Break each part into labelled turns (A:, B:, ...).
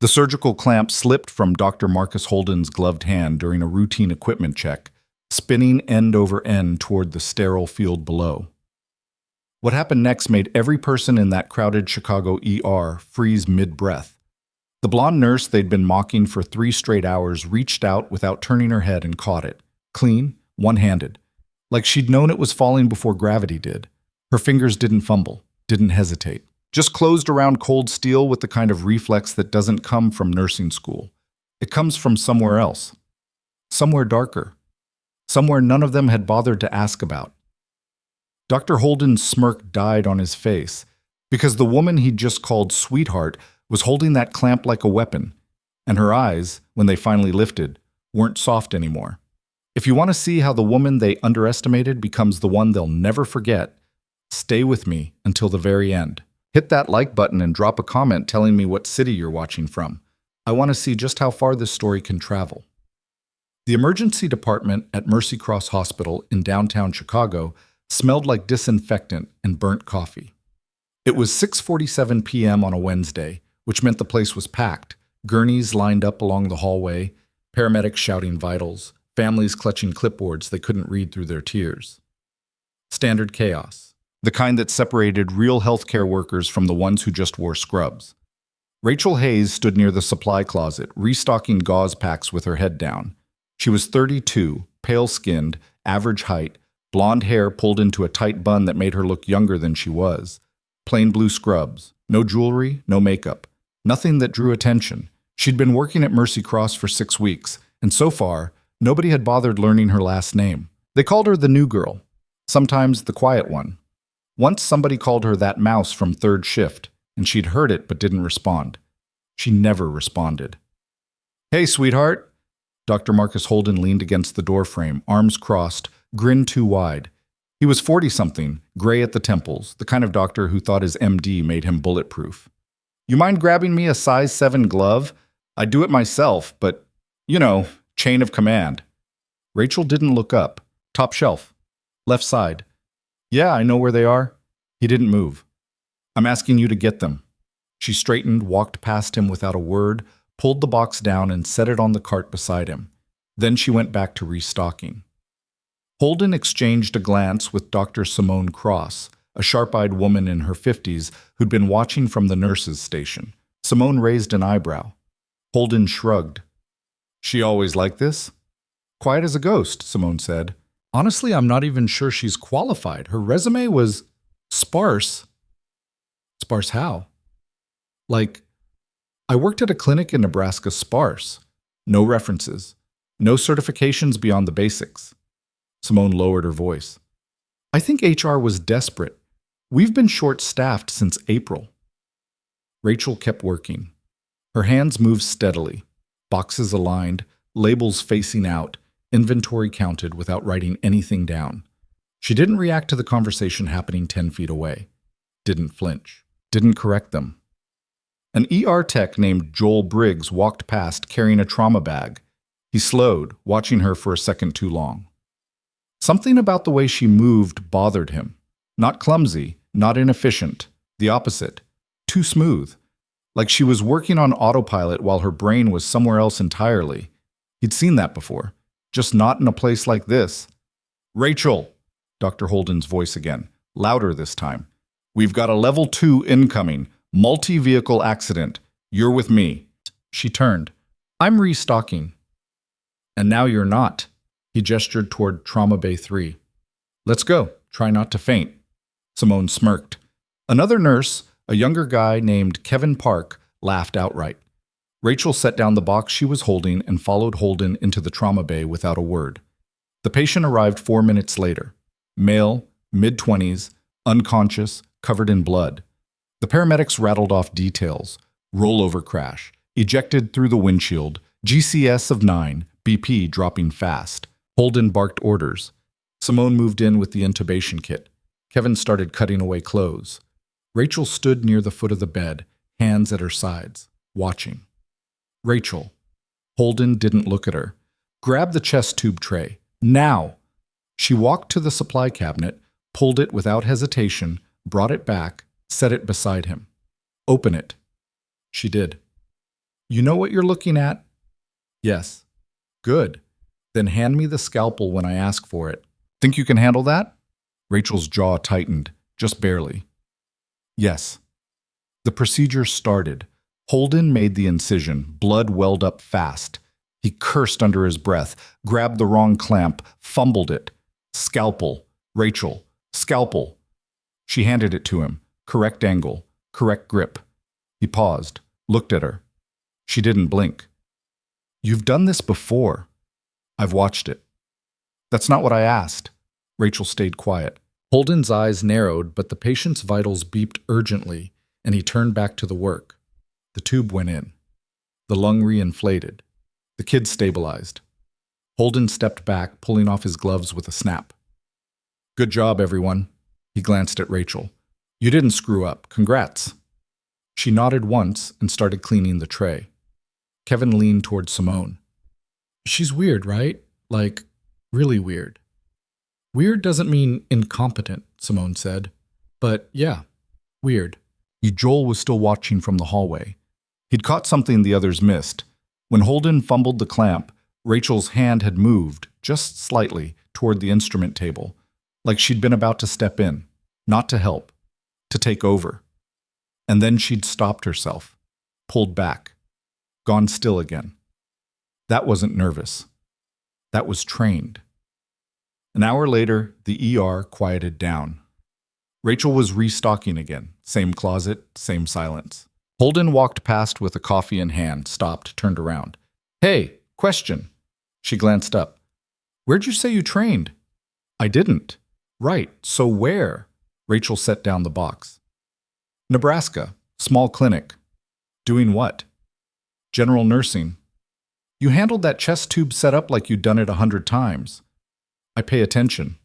A: The surgical clamp slipped from Dr. Marcus Holden's gloved hand during a routine equipment check, spinning end over end toward the sterile field below. What happened next made every person in that crowded Chicago ER freeze mid-breath. The blonde nurse they'd been mocking for 3 straight hours reached out without turning her head and caught it, clean, one-handed, like she'd known it was falling before gravity did. Her fingers didn't fumble, didn't hesitate. Just closed around cold steel with the kind of reflex that doesn't come from nursing school. It comes from somewhere else. Somewhere darker. Somewhere none of them had bothered to ask about. Dr. Holden's smirk died on his face because the woman he'd just called sweetheart was holding that clamp like a weapon, and her eyes, when they finally lifted, weren't soft anymore. If you want to see how the woman they underestimated becomes the one they'll never forget, stay with me until the very end. Hit that like button and drop a comment telling me what city you're watching from. I want to see just how far this story can travel. The emergency department at Mercy Cross Hospital in downtown Chicago smelled like disinfectant and burnt coffee. It was 6:47 p.m. on a Wednesday, which meant the place was packed, gurneys lined up along the hallway, paramedics shouting vitals, families clutching clipboards they couldn't read through their tears. Standard chaos, the kind that separated real healthcare workers from the ones who just wore scrubs. Rachel Hayes stood near the supply closet, restocking gauze packs with her head down. She was 32, pale-skinned, average height, blonde hair pulled into a tight bun that made her look younger than she was. Plain blue scrubs, no jewelry, no makeup, nothing that drew attention. She'd been working at Mercy Cross for 6 weeks, and so far, nobody had bothered learning her last name. They called her the new girl, sometimes the quiet one. Once somebody called her that mouse from third shift, and she'd heard it but didn't respond. She never responded. "Hey, sweetheart." Dr. Marcus Holden leaned against the doorframe, arms crossed, grin too wide. He was 40-something, gray at the temples, the kind of doctor who thought his MD made him bulletproof. "You mind grabbing me a size 7 glove? I'd do it myself, but, chain of command." Rachel didn't look up. "Top shelf. Left side." "Yeah, I know where they are." He didn't move. "I'm asking you to get them." She straightened, walked past him without a word, pulled the box down and set it on the cart beside him. Then she went back to restocking. Holden exchanged a glance with Dr. Simone Cross, a sharp-eyed woman in her 50s who'd been watching from the nurses' station. Simone raised an eyebrow. Holden shrugged. "She always like this?" "Quiet as a ghost," Simone said. "Honestly, I'm not even sure she's qualified. Her resume was sparse." "Sparse how?" "Like, I worked at a clinic in Nebraska, sparse. No references. No certifications beyond the basics." Simone lowered her voice. "I think HR was desperate. We've been short-staffed since April." Rachel kept working. Her hands moved steadily. Boxes aligned, labels facing out, inventory counted without writing anything down. She didn't react to the conversation happening 10 feet away. Didn't flinch. Didn't correct them. An ER tech named Joel Briggs walked past carrying a trauma bag. He slowed, watching her for a second too long. Something about the way she moved bothered him. Not clumsy, not inefficient. The opposite. Too smooth. Like she was working on autopilot while her brain was somewhere else entirely. He'd seen that before. Just not in a place like this. "Rachel," Dr. Holden's voice again, louder this time. "We've got a level 2 incoming. Multi-vehicle accident. You're with me." She turned. "I'm restocking." "And now you're not." He gestured toward Trauma Bay 3. "Let's go. Try not to faint." Simone smirked. Another nurse, a younger guy named Kevin Park, laughed outright. Rachel set down the box she was holding and followed Holden into the trauma bay without a word. The patient arrived 4 minutes later. Male, mid-20s, unconscious, covered in blood. The paramedics rattled off details. Rollover crash, ejected through the windshield, GCS of 9, BP dropping fast. Holden barked orders. Simone moved in with the intubation kit. Kevin started cutting away clothes. Rachel stood near the foot of the bed, hands at her sides, watching. "Rachel." Holden didn't look at her. "Grab the chest tube tray. Now!" She walked to the supply cabinet, pulled it without hesitation, brought it back, set it beside him. "Open it." She did. You know what you're looking at? Yes. Good. Then hand me the scalpel when I ask for it. Think you can handle that? Rachel's jaw tightened, just barely. Yes. The procedure started. Holden made the incision. Blood welled up fast. He cursed under his breath, grabbed the wrong clamp, fumbled it. Scalpel. Rachel. Scalpel. She handed it to him. Correct angle. Correct grip. He paused, looked at her. She didn't blink. You've done this before. I've watched it. That's not what I asked. Rachel stayed quiet. Holden's eyes narrowed, but the patient's vitals beeped urgently, and he turned back to the work. The tube went in. The lung reinflated. The kid stabilized. Holden stepped back, pulling off his gloves with a snap. Good job, everyone. He glanced at Rachel. You didn't screw up. Congrats. She nodded once and started cleaning the tray. Kevin leaned toward Simone. She's weird, right? Like, really weird. Weird doesn't mean incompetent, Simone said. But yeah, weird. Joel was still watching from the hallway. He'd caught something the others missed. When Holden fumbled the clamp, Rachel's hand had moved, just slightly, toward the instrument table, like she'd been about to step in, not to help, to take over. And then she'd stopped herself, pulled back, gone still again. That wasn't nervous. That was trained. An hour later, the ER quieted down. Rachel was restocking again. Same closet, same silence. Holden walked past with a coffee in hand, stopped, turned around. Hey, question. She glanced up. Where'd you say you trained? I didn't. Right, so where? Rachel set down the box. Nebraska, small clinic. Doing what? General nursing. You handled that chest tube setup like you'd done it 100 times. I pay attention.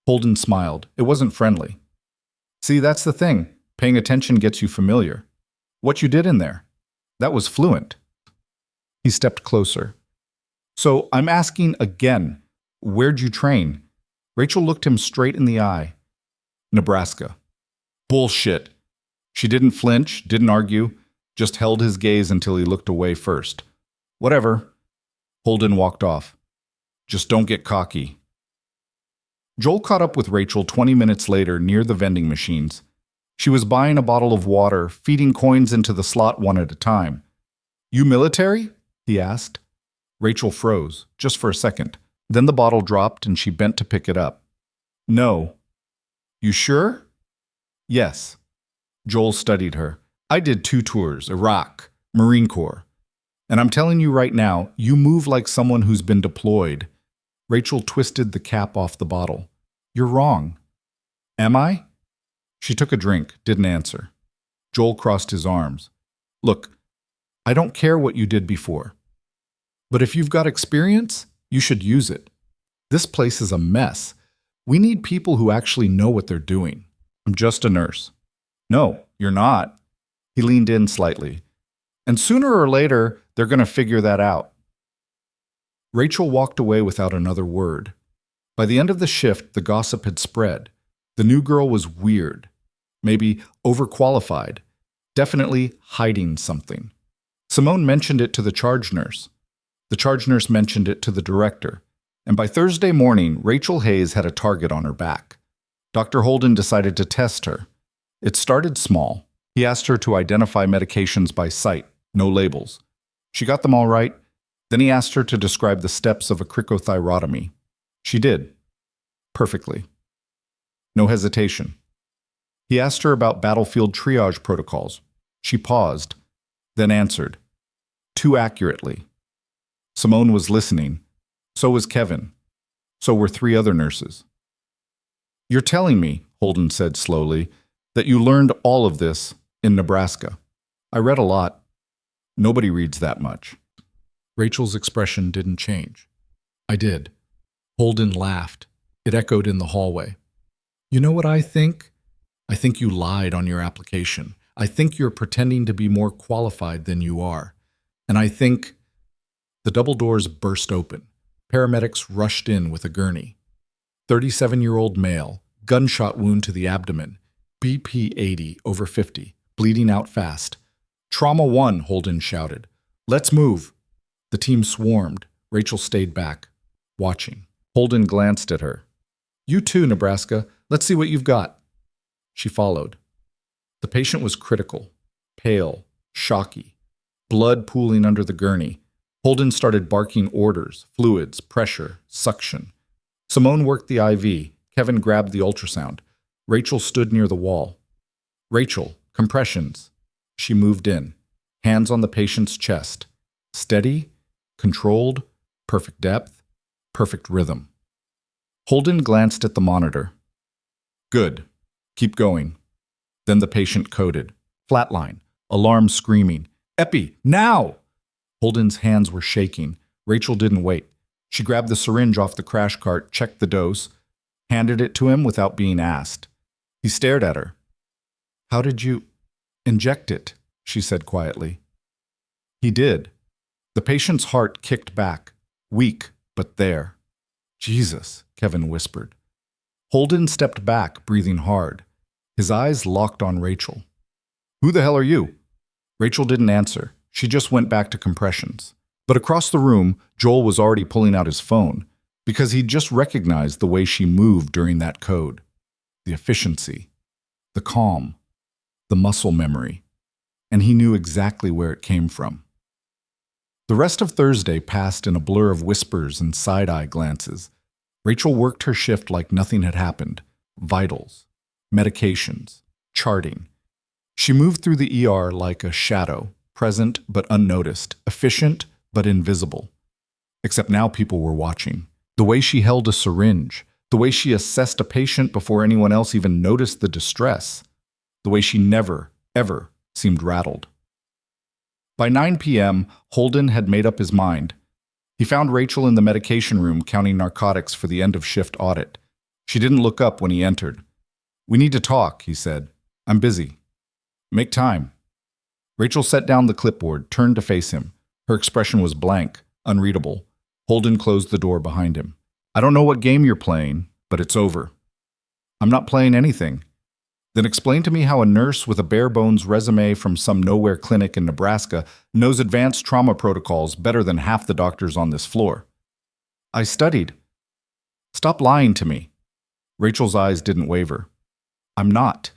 A: Holden smiled. It wasn't friendly. See, that's the thing. Paying attention gets you familiar. What you did in there, that was fluent. He stepped closer. So I'm asking again, where'd you train? Rachel looked him straight in the eye. Nebraska. Bullshit. She didn't flinch, didn't argue, just held his gaze until he looked away first. Whatever. Holden walked off. Just don't get cocky. Joel caught up with Rachel 20 minutes later near the vending machines. She was buying a bottle of water, feeding coins into the slot one at a time. You military? He asked. Rachel froze, just for a second. Then the bottle dropped and she bent to pick it up. No. You sure? Yes. Joel studied her. I did 2 tours, Iraq, Marine Corps. And I'm telling you right now, you move like someone who's been deployed. Rachel twisted the cap off the bottle. You're wrong. Am I? She took a drink, didn't answer. Joel crossed his arms. Look, I don't care what you did before. But if you've got experience, you should use it. This place is a mess. We need people who actually know what they're doing. I'm just a nurse. No, you're not. He leaned in slightly. And sooner or later, they're going to figure that out. Rachel walked away without another word. By the end of the shift, the gossip had spread. The new girl was weird, maybe overqualified, definitely hiding something. Simone mentioned it to the charge nurse. The charge nurse mentioned it to the director. And by Thursday morning, Rachel Hayes had a target on her back. Dr. Holden decided to test her. It started small. He asked her to identify medications by sight, no labels. She got them all right. Then he asked her to describe the steps of a cricothyrotomy. She did. Perfectly. No hesitation. He asked her about battlefield triage protocols. She paused, then answered. Too accurately. Simone was listening. So was Kevin. So were 3 other nurses. You're telling me, Holden said slowly, that you learned all of this in Nebraska. I read a lot. Nobody reads that much. Rachel's expression didn't change. I did. Holden laughed. It echoed in the hallway. You know what I think? I think you lied on your application. I think you're pretending to be more qualified than you are. And I think... The double doors burst open. Paramedics rushed in with a gurney. 37-year-old male, gunshot wound to the abdomen, BP 80 over 50, bleeding out fast. Trauma 1, Holden shouted. Let's move. The team swarmed. Rachel stayed back, watching. Holden glanced at her. You too, Nebraska. Let's see what you've got. She followed. The patient was critical, pale, shocky, blood pooling under the gurney. Holden started barking orders, fluids, pressure, suction. Simone worked the IV. Kevin grabbed the ultrasound. Rachel stood near the wall. Rachel, compressions. She moved in, hands on the patient's chest. Steady, controlled, perfect depth, perfect rhythm. Holden glanced at the monitor. Good. Keep going. Then the patient coded. Flatline. Alarm screaming. Epi, now! Holden's hands were shaking. Rachel didn't wait. She grabbed the syringe off the crash cart, checked the dose, handed it to him without being asked. He stared at her. How did you inject it? She said quietly. He did. The patient's heart kicked back, weak, but there. Jesus, Kevin whispered. Holden stepped back, breathing hard. His eyes locked on Rachel. Who the hell are you? Rachel didn't answer. She just went back to compressions. But across the room, Joel was already pulling out his phone because he'd just recognized the way she moved during that code. The efficiency, the calm, the muscle memory. And he knew exactly where it came from. The rest of Thursday passed in a blur of whispers and side-eye glances. Rachel worked her shift like nothing had happened. Vitals, medications, charting. She moved through the ER like a shadow, present but unnoticed, efficient but invisible. Except now people were watching. The way she held a syringe, the way she assessed a patient before anyone else even noticed the distress, the way she never, ever seemed rattled. By 9 p.m., Holden had made up his mind. He found Rachel in the medication room counting narcotics for the end-of-shift audit. She didn't look up when he entered. We need to talk, he said. I'm busy. Make time. Rachel set down the clipboard, turned to face him. Her expression was blank, unreadable. Holden closed the door behind him. I don't know what game you're playing, but it's over. I'm not playing anything. Then explain to me how a nurse with a bare-bones resume from some nowhere clinic in Nebraska knows advanced trauma protocols better than half the doctors on this floor. I studied. Stop lying to me. Rachel's eyes didn't waver. I'm not.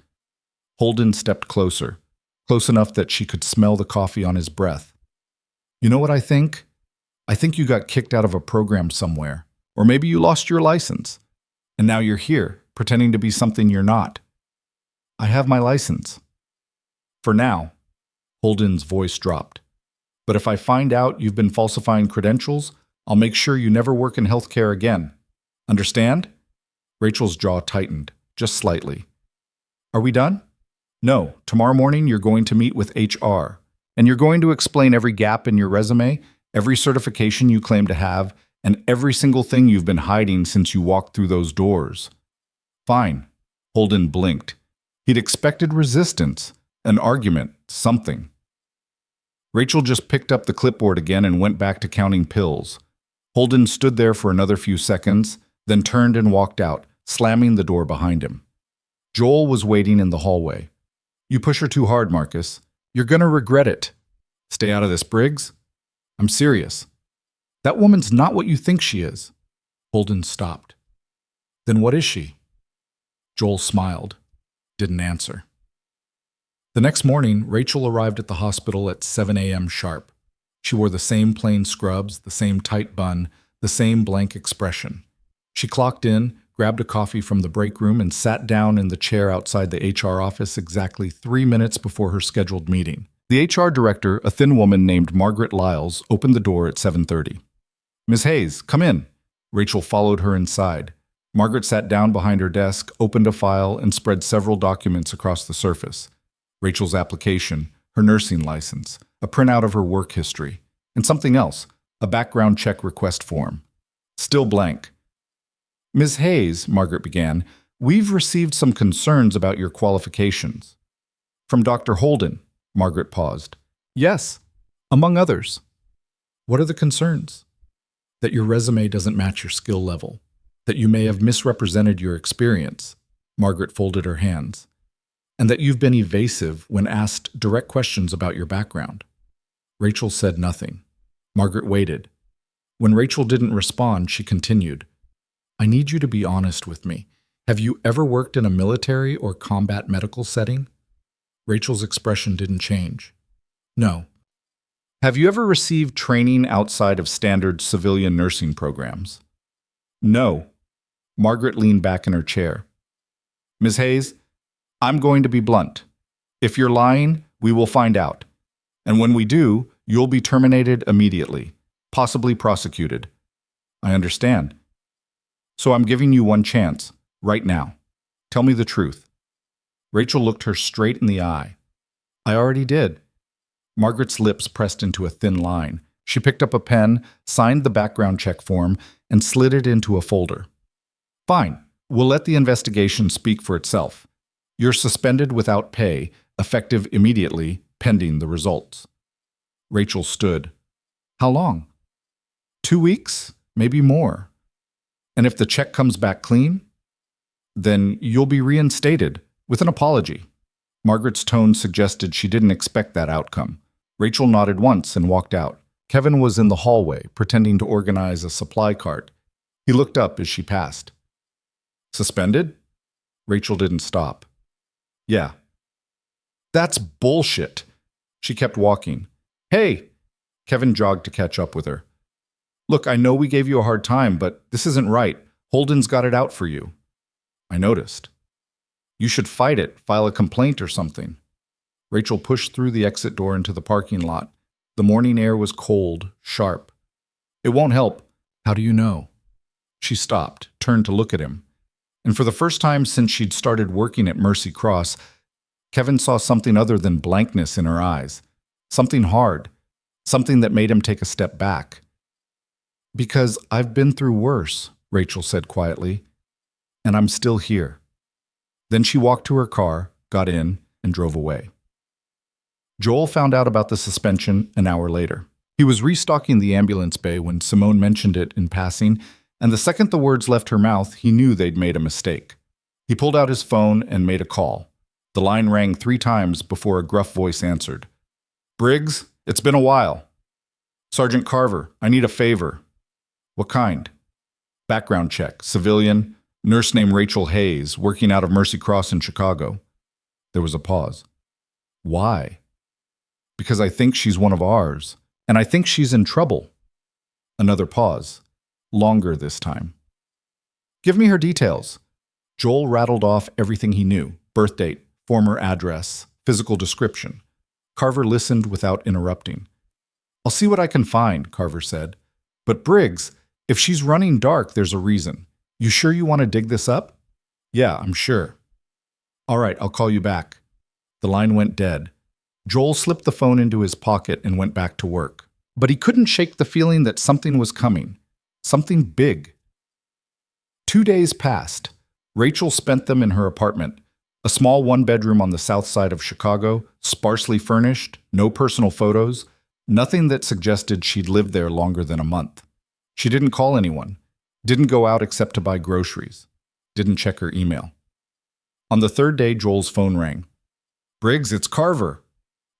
A: Holden stepped closer, close enough that she could smell the coffee on his breath. You know what I think? I think you got kicked out of a program somewhere, or maybe you lost your license, and now you're here, pretending to be something you're not. I have my license. For now. Holden's voice dropped. But if I find out you've been falsifying credentials, I'll make sure you never work in healthcare again. Understand? Rachel's jaw tightened, just slightly. Are we done? No, tomorrow morning you're going to meet with HR, and you're going to explain every gap in your resume, every certification you claim to have, and every single thing you've been hiding since you walked through those doors. Fine. Holden blinked. He'd expected resistance, an argument, something. Rachel just picked up the clipboard again and went back to counting pills. Holden stood there for another few seconds, then turned and walked out, slamming the door behind him. Joel was waiting in the hallway. You push her too hard, Marcus. You're gonna regret it. Stay out of this, Briggs. I'm serious. That woman's not what you think she is. Holden stopped. Then what is she? Joel smiled. Didn't answer. The next morning, Rachel arrived at the hospital at 7 a.m. sharp. She wore the same plain scrubs, the same tight bun, the same blank expression. She clocked in, grabbed a coffee from the break room, and sat down in the chair outside the HR office exactly 3 minutes before her scheduled meeting. The HR director, a thin woman named Margaret Lyles, opened the door at 7:30. Ms. Hayes, come in. Rachel followed her inside. Margaret sat down behind her desk, opened a file, and spread several documents across the surface. Rachel's application, her nursing license, a printout of her work history, and something else, a background check request form. Still blank. Ms. Hayes, Margaret began, we've received some concerns about your qualifications. From Dr. Holden, Margaret paused. Yes, among others. What are the concerns? That your resume doesn't match your skill level. That you may have misrepresented your experience, Margaret folded her hands, and that you've been evasive when asked direct questions about your background. Rachel said nothing. Margaret waited. When Rachel didn't respond, she continued. I need you to be honest with me. Have you ever worked in a military or combat medical setting? Rachel's expression didn't change. No. Have you ever received training outside of standard civilian nursing programs? No. Margaret leaned back in her chair. Ms. Hayes, I'm going to be blunt. If you're lying, we will find out. And when we do, you'll be terminated immediately, possibly prosecuted. I understand. So I'm giving you one chance, right now. Tell me the truth. Rachel looked her straight in the eye. I already did. Margaret's lips pressed into a thin line. She picked up a pen, signed the background check form, and slid it into a folder. Fine. We'll let the investigation speak for itself. You're suspended without pay, effective immediately, pending the results. Rachel stood. How long? 2 weeks? Maybe more. And if the check comes back clean? Then you'll be reinstated, with an apology. Margaret's tone suggested she didn't expect that outcome. Rachel nodded once and walked out. Kevin was in the hallway, pretending to organize a supply cart. He looked up as she passed. Suspended? Rachel didn't stop. Yeah. That's bullshit. She kept walking. Hey! Kevin jogged to catch up with her. Look, I know we gave you a hard time, but this isn't right. Holden's got it out for you. I noticed. You should fight it, file a complaint or something. Rachel pushed through the exit door into the parking lot. The morning air was cold, sharp. It won't help. How do you know? She stopped, turned to look at him. And for the first time since she'd started working at Mercy Cross, Kevin saw something other than blankness in her eyes. Something hard. Something that made him take a step back. Because I've been through worse, Rachel said quietly. And I'm still here. Then she walked to her car, got in, and drove away. Joel found out about the suspension an hour later. He was restocking the ambulance bay when Simone mentioned it in passing, and the second the words left her mouth, he knew they'd made a mistake. He pulled out his phone and made a call. The line rang 3 times before a gruff voice answered. Briggs, it's been a while. Sergeant Carver, I need a favor. What kind? Background check, civilian, nurse named Rachel Hayes, working out of Mercy Cross in Chicago. There was a pause. Why? Because I think she's one of ours, and I think she's in trouble. Another pause. Longer this time. Give me her details. Joel rattled off everything he knew. Birth date, former address, physical description. Carver listened without interrupting. I'll see what I can find, Carver said. But Briggs, if she's running dark, there's a reason. You sure you want to dig this up? Yeah, I'm sure. All right, I'll call you back. The line went dead. Joel slipped the phone into his pocket and went back to work. But he couldn't shake the feeling that something was coming. Something big. 2 days passed. Rachel spent them in her apartment, a small 1-bedroom on the south side of Chicago, sparsely furnished, no personal photos, nothing that suggested she'd lived there longer than a month. She didn't call anyone, didn't go out except to buy groceries, didn't check her email. On the 3rd day, Joel's phone rang. Briggs, it's Carver.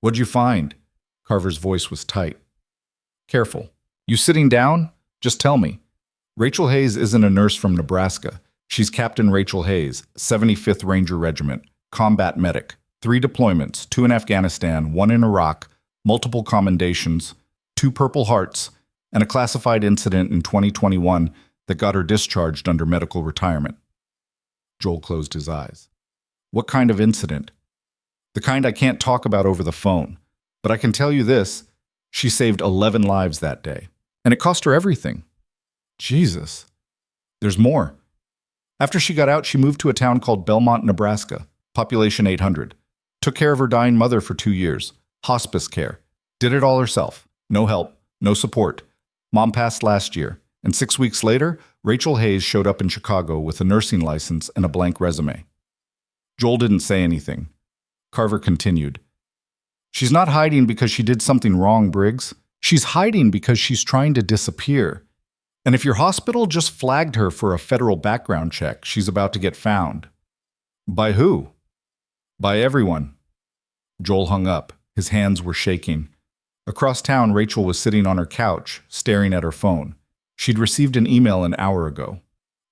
A: What'd you find? Carver's voice was tight. Careful. You sitting down? Just tell me. Rachel Hayes isn't a nurse from Nebraska. She's Captain Rachel Hayes, 75th Ranger Regiment, combat medic, 3 deployments, 2 in Afghanistan, 1 in Iraq, multiple commendations, 2 Purple Hearts, and a classified incident in 2021 that got her discharged under medical retirement. Joel closed his eyes. What kind of incident? The kind I can't talk about over the phone. But I can tell you this, she saved 11 lives that day. And it cost her everything. Jesus. There's more. After she got out, she moved to a town called Belmont, Nebraska, population 800. Took care of her dying mother for 2 years. Hospice care. Did it all herself. No help. No support. Mom passed last year. And 6 weeks later, Rachel Hayes showed up in Chicago with a nursing license and a blank resume. Joel didn't say anything. Carver continued. She's not hiding because she did something wrong, Briggs. She's hiding because she's trying to disappear. And if your hospital just flagged her for a federal background check, she's about to get found. By who? By everyone. Joel hung up. His hands were shaking. Across town, Rachel was sitting on her couch, staring at her phone. She'd received an email an hour ago.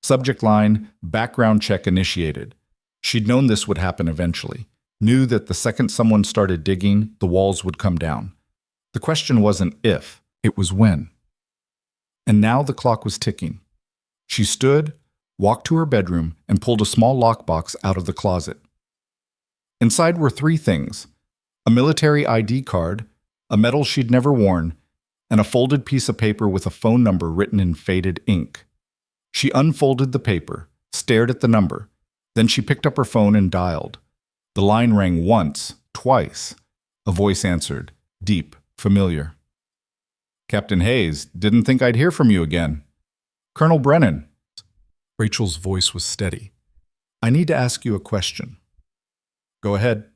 A: Subject line, background check initiated. She'd known this would happen eventually. Knew that the second someone started digging, the walls would come down. The question wasn't if, it was when. And now the clock was ticking. She stood, walked to her bedroom, and pulled a small lockbox out of the closet. Inside were three things: a military ID card, a medal she'd never worn, and a folded piece of paper with a phone number written in faded ink. She unfolded the paper, stared at the number. Then she picked up her phone and dialed. The line rang once, twice. A voice answered, deep, familiar. "Captain Hayes, didn't think I'd hear from you again." "Colonel Brennan." Rachel's voice was steady. "I need to ask you a question." "Go ahead."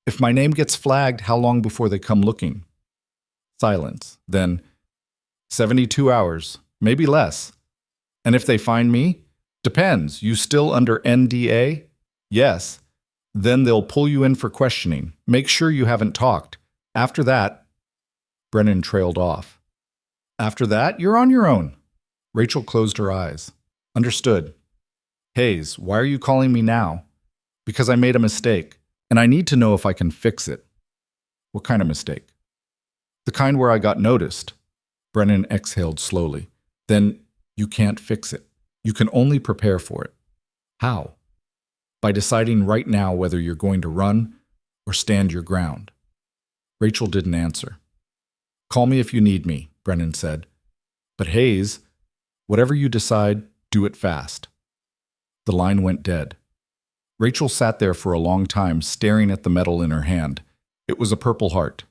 A: "If my name gets flagged, how long before they come looking?" Silence. Then, 72 hours, maybe less. "And if they find me?" "Depends. You still under NDA?" "Yes." "Then they'll pull you in for questioning. Make sure you haven't talked. After that..." Brennan trailed off. "After that, you're on your own." Rachel closed her eyes. "Understood." "Hayes, why are you calling me now?" "Because I made a mistake, and I need to know if I can fix it." "What kind of mistake?" "The kind where I got noticed." Brennan exhaled slowly. "Then you can't fix it. You can only prepare for it." "How?" "By deciding right now whether you're going to run or stand your ground." Rachel didn't answer. "Call me if you need me," Brennan said. "But Hayes, whatever you decide, do it fast." The line went dead. Rachel sat there for a long time, staring at the medal in her hand. It was a Purple Heart.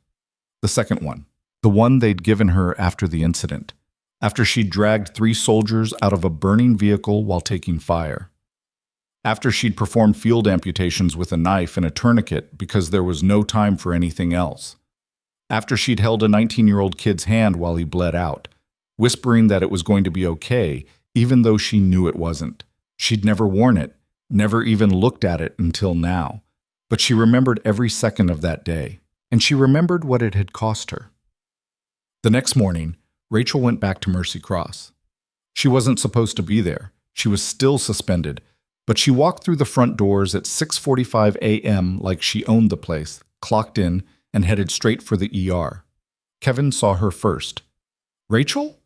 A: The second one. The one they'd given her after the incident. After she'd dragged 3 soldiers out of a burning vehicle while taking fire. After she'd performed field amputations with a knife and a tourniquet because there was no time for anything else. After she'd held a 19-year-old kid's hand while he bled out, whispering that it was going to be okay, even though she knew it wasn't. She'd never worn it, never even looked at it until now. But she remembered every second of that day, and she remembered what it had cost her. The next morning, Rachel went back to Mercy Cross. She wasn't supposed to be there. She was still suspended, but she walked through the front doors at 6:45 a.m. like she owned the place, clocked in, and headed straight for the ER. Kevin saw her first. "Rachel?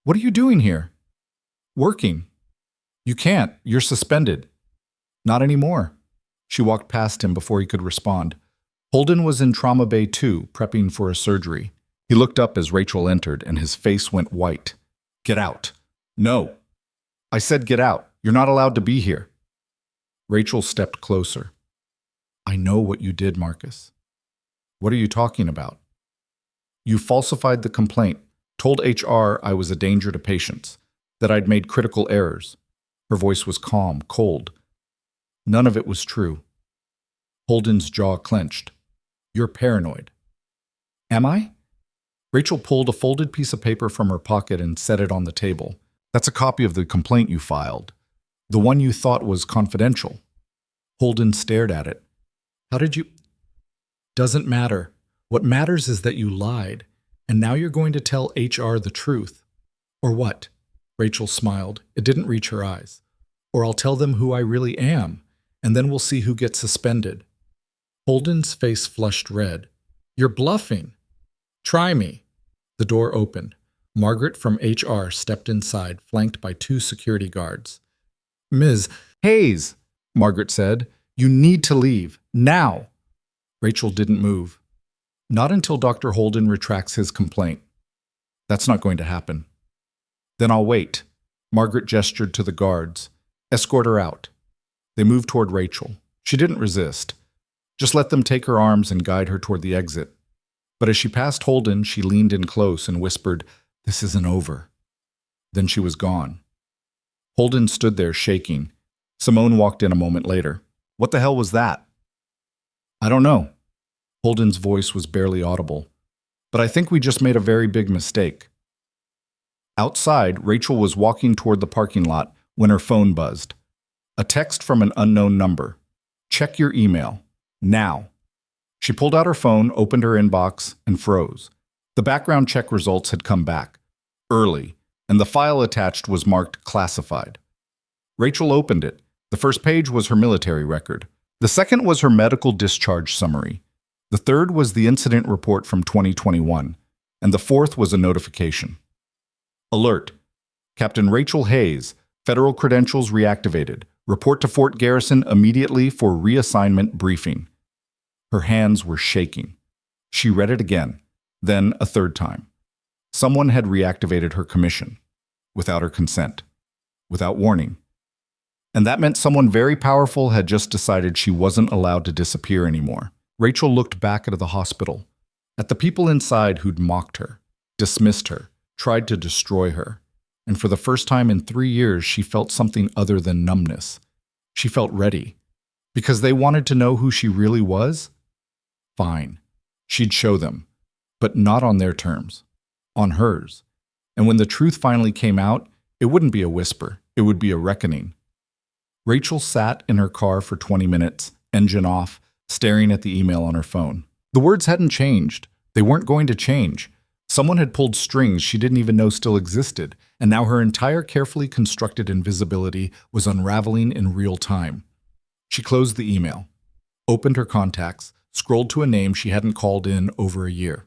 A: What are you doing here?" "Working." "You can't. You're suspended." "Not anymore." She walked past him before he could respond. Holden was in Trauma Bay 2, prepping for a surgery. He looked up as Rachel entered, and his face went white. "Get out." "No." "I said get out. You're not allowed to be here." Rachel stepped closer. "I know what you did, Marcus." "What are you talking about?" "You falsified the complaint, told HR I was a danger to patients, that I'd made critical errors." Her voice was calm, cold. "None of it was true." Holden's jaw clenched. "You're paranoid." "Am I?" Rachel pulled a folded piece of paper from her pocket and set it on the table. "That's a copy of the complaint you filed. The one you thought was confidential." Holden stared at it. "How did you—" "Doesn't matter. What matters is that you lied, and now you're going to tell HR the truth." "Or what?" Rachel smiled. It didn't reach her eyes. "Or I'll tell them who I really am, and then we'll see who gets suspended." Holden's face flushed red. "You're bluffing." "Try me." The door opened. Margaret from HR stepped inside, flanked by 2 security guards. "Ms. Hayes," Margaret said, "you need to leave. Now." Rachel didn't move. "Not until Dr. Holden retracts his complaint." "That's not going to happen." "Then I'll wait." Margaret gestured to the guards. "Escort her out." They moved toward Rachel. She didn't resist. Just let them take her arms and guide her toward the exit. But as she passed Holden, she leaned in close and whispered, "This isn't over." Then she was gone. Holden stood there shaking. Simone walked in a moment later. "What the hell was that?" "I don't know." Holden's voice was barely audible. "But I think we just made a very big mistake." Outside, Rachel was walking toward the parking lot when her phone buzzed. A text from an unknown number. "Check your email. Now." She pulled out her phone, opened her inbox, and froze. The background check results had come back, early, and the file attached was marked classified. Rachel opened it. The first page was her military record. The second was her medical discharge summary. The third was the incident report from 2021. And the fourth was a notification. Alert. Captain Rachel Hayes, federal credentials reactivated. Report to Fort Garrison immediately for reassignment briefing. Her hands were shaking. She read it again, then a third time. Someone had reactivated her commission, without her consent, without warning. And that meant someone very powerful had just decided she wasn't allowed to disappear anymore. Rachel looked back at the hospital, at the people inside who'd mocked her, dismissed her, tried to destroy her. And for the first time in 3 years, she felt something other than numbness. She felt ready. Because they wanted to know who she really was? Fine. She'd show them. But not on their terms. On hers. And when the truth finally came out, it wouldn't be a whisper. It would be a reckoning. Rachel sat in her car for 20 minutes, engine off, staring at the email on her phone. The words hadn't changed. They weren't going to change. Someone had pulled strings she didn't even know still existed, and now her entire carefully constructed invisibility was unraveling in real time. She closed the email, opened her contacts, scrolled to a name she hadn't called in over a year.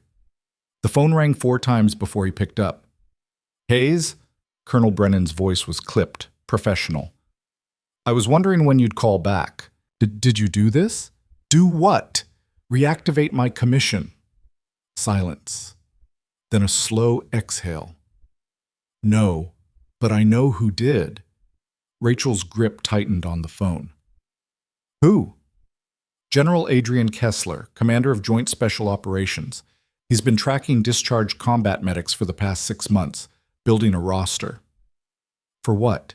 A: The phone rang 4 times before he picked up. Hayes? Colonel Brennan's voice was clipped, professional. I was wondering when you'd call back. Did you do this? Do what? Reactivate my commission. Silence. Then a slow exhale. No, but I know who did. Rachel's grip tightened on the phone. Who? General Adrian Kessler, commander of Joint Special Operations. He's been tracking discharged combat medics for the past 6 months, building a roster. For what?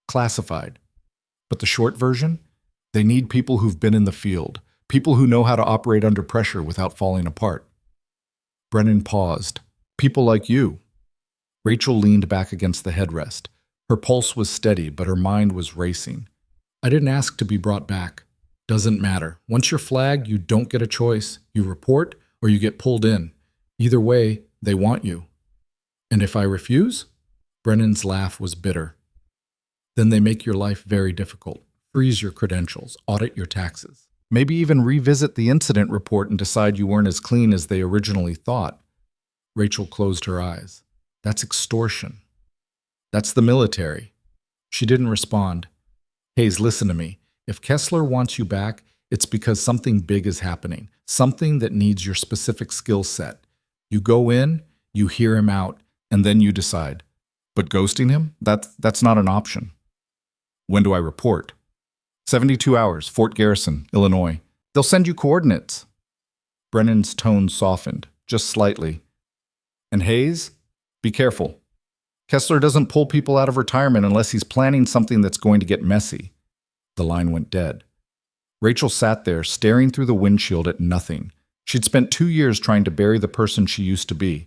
A: Classified. But the short version? They need people who've been in the field, people who know how to operate under pressure without falling apart. Brennan paused. People like you. Rachel leaned back against the headrest. Her pulse was steady, but her mind was racing. I didn't ask to be brought back. Doesn't matter. Once you're flagged, you don't get a choice. You report or you get pulled in. Either way, they want you. And if I refuse? Brennan's laugh was bitter. Then they make your life very difficult. Freeze your credentials, audit your taxes. Maybe even revisit the incident report and decide you weren't as clean as they originally thought. Rachel closed her eyes. That's extortion. That's the military. She didn't respond. Hayes, listen to me. If Kessler wants you back, it's because something big is happening, something that needs your specific skill set. You go in, you hear him out, and then you decide. But ghosting him? That's not an option. When do I report? 72 hours, Fort Garrison, Illinois. They'll send you coordinates. Brennan's tone softened, just slightly. And Hayes? Be careful. Kessler doesn't pull people out of retirement unless he's planning something that's going to get messy. The line went dead. Rachel sat there, staring through the windshield at nothing. She'd spent 2 years trying to bury the person she used to be.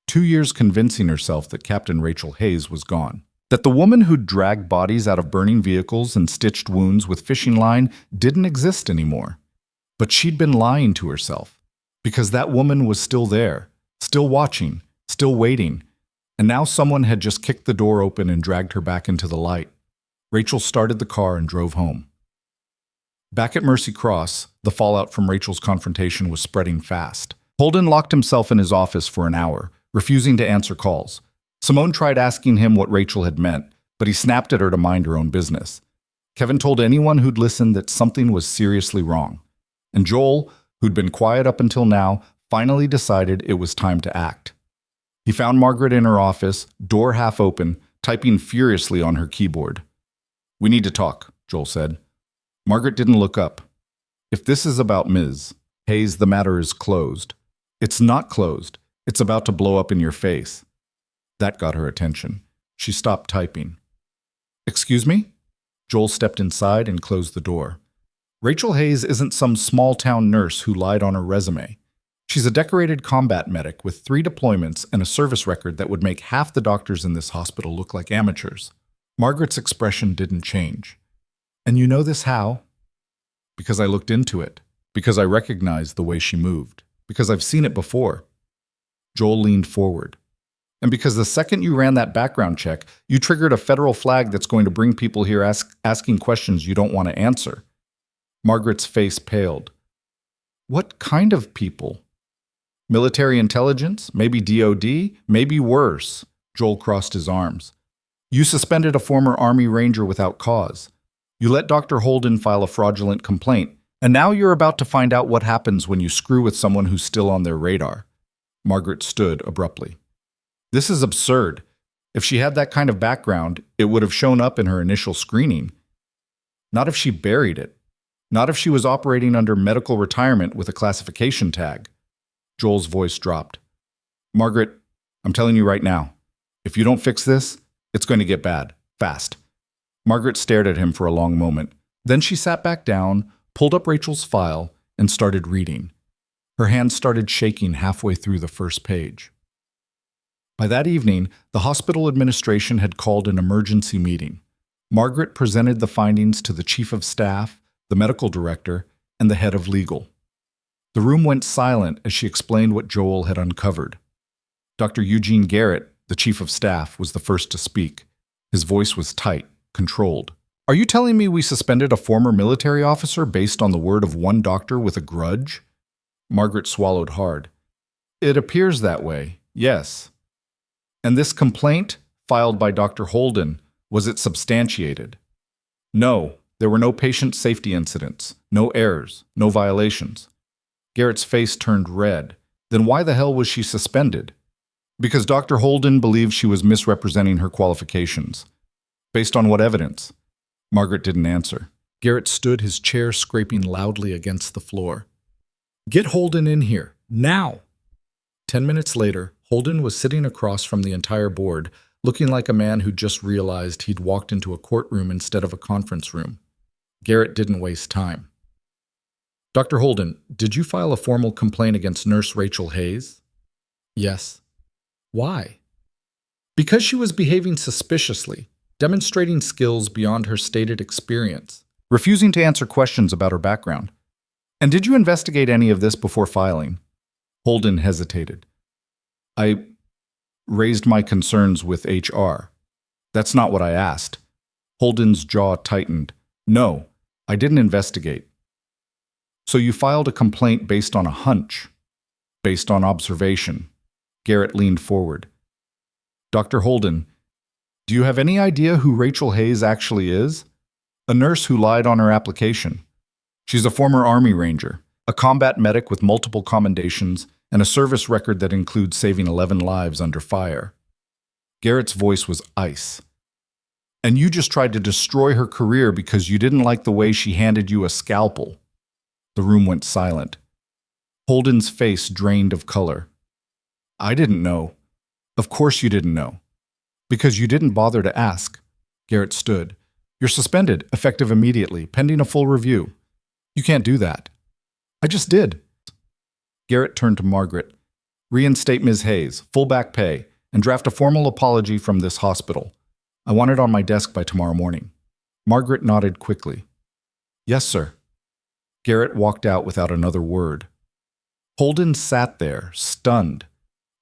A: 2 years convincing herself that Captain Rachel Hayes was gone. That the woman who'd dragged bodies out of burning vehicles and stitched wounds with fishing line didn't exist anymore. But she'd been lying to herself. Because that woman was still there, still watching, still waiting. And now someone had just kicked the door open and dragged her back into the light. Rachel started the car and drove home. Back at Mercy Cross, the fallout from Rachel's confrontation was spreading fast. Holden locked himself in his office for an hour, refusing to answer calls. Simone tried asking him what Rachel had meant, but he snapped at her to mind her own business. Kevin told anyone who'd listened that something was seriously wrong. And Joel, who'd been quiet up until now, finally decided it was time to act. He found Margaret in her office, door half open, typing furiously on her keyboard. We need to talk, Joel said. Margaret didn't look up. If this is about Ms. Hayes, the matter is closed. It's not closed. It's about to blow up in your face. That got her attention. She stopped typing. Excuse me? Joel stepped inside and closed the door. Rachel Hayes isn't some small-town nurse who lied on her resume. She's a decorated combat medic with 3 deployments and a service record that would make half the doctors in this hospital look like amateurs. Margaret's expression didn't change. And you know this how? Because I looked into it. Because I recognized the way she moved. Because I've seen it before. Joel leaned forward. And because the second you ran that background check, you triggered a federal flag that's going to bring people here asking questions you don't want to answer. Margaret's face paled. What kind of people? Military intelligence? Maybe DOD? Maybe worse. Joel crossed his arms. You suspended a former Army Ranger without cause. You let Dr. Holden file a fraudulent complaint, and now you're about to find out what happens when you screw with someone who's still on their radar. Margaret stood abruptly. This is absurd. If she had that kind of background, it would have shown up in her initial screening. Not if she buried it. Not if she was operating under medical retirement with a classification tag. Joel's voice dropped. Margaret, I'm telling you right now, if you don't fix this, it's going to get bad, fast. Margaret stared at him for a long moment. Then she sat back down, pulled up Rachel's file, and started reading. Her hands started shaking halfway through the first page. By that evening, the hospital administration had called an emergency meeting. Margaret presented the findings to the chief of staff, the medical director, and the head of legal. The room went silent as she explained what Joel had uncovered. Dr. Eugene Garrett, the chief of staff, was the first to speak. His voice was tight, controlled. Are you telling me we suspended a former military officer based on the word of one doctor with a grudge? Margaret swallowed hard. It appears that way, yes. And this complaint, filed by Dr. Holden, was it substantiated? No, there were no patient safety incidents, no errors, no violations. Garrett's face turned red. Then why the hell was she suspended? Because Dr. Holden believed she was misrepresenting her qualifications. Based on what evidence? Margaret didn't answer. Garrett stood, his chair scraping loudly against the floor. Get Holden in here, now! 10 minutes later, Holden was sitting across from the entire board, looking like a man who just realized he'd walked into a courtroom instead of a conference room. Garrett didn't waste time. Dr. Holden, did you file a formal complaint against Nurse Rachel Hayes? Yes. Why? Because she was behaving suspiciously, demonstrating skills beyond her stated experience, refusing to answer questions about her background. And did you investigate any of this before filing? Holden hesitated. I raised my concerns with HR. That's not what I asked. Holden's jaw tightened. No, I didn't investigate. So you filed a complaint based on a hunch, based on observation. Garrett leaned forward. Dr. Holden, do you have any idea who Rachel Hayes actually is? A nurse who lied on her application. She's a former Army Ranger, a combat medic with multiple commendations, and a service record that includes saving 11 lives under fire. Garrett's voice was ice. And you just tried to destroy her career because you didn't like the way she handed you a scalpel. The room went silent. Holden's face drained of color. I didn't know. Of course you didn't know. Because you didn't bother to ask. Garrett stood. You're suspended, effective immediately, pending a full review. You can't do that. I just did. Garrett turned to Margaret. Reinstate Ms. Hayes, full back pay, and draft a formal apology from this hospital. I want it on my desk by tomorrow morning. Margaret nodded quickly. Yes, sir. Garrett walked out without another word. Holden sat there, stunned.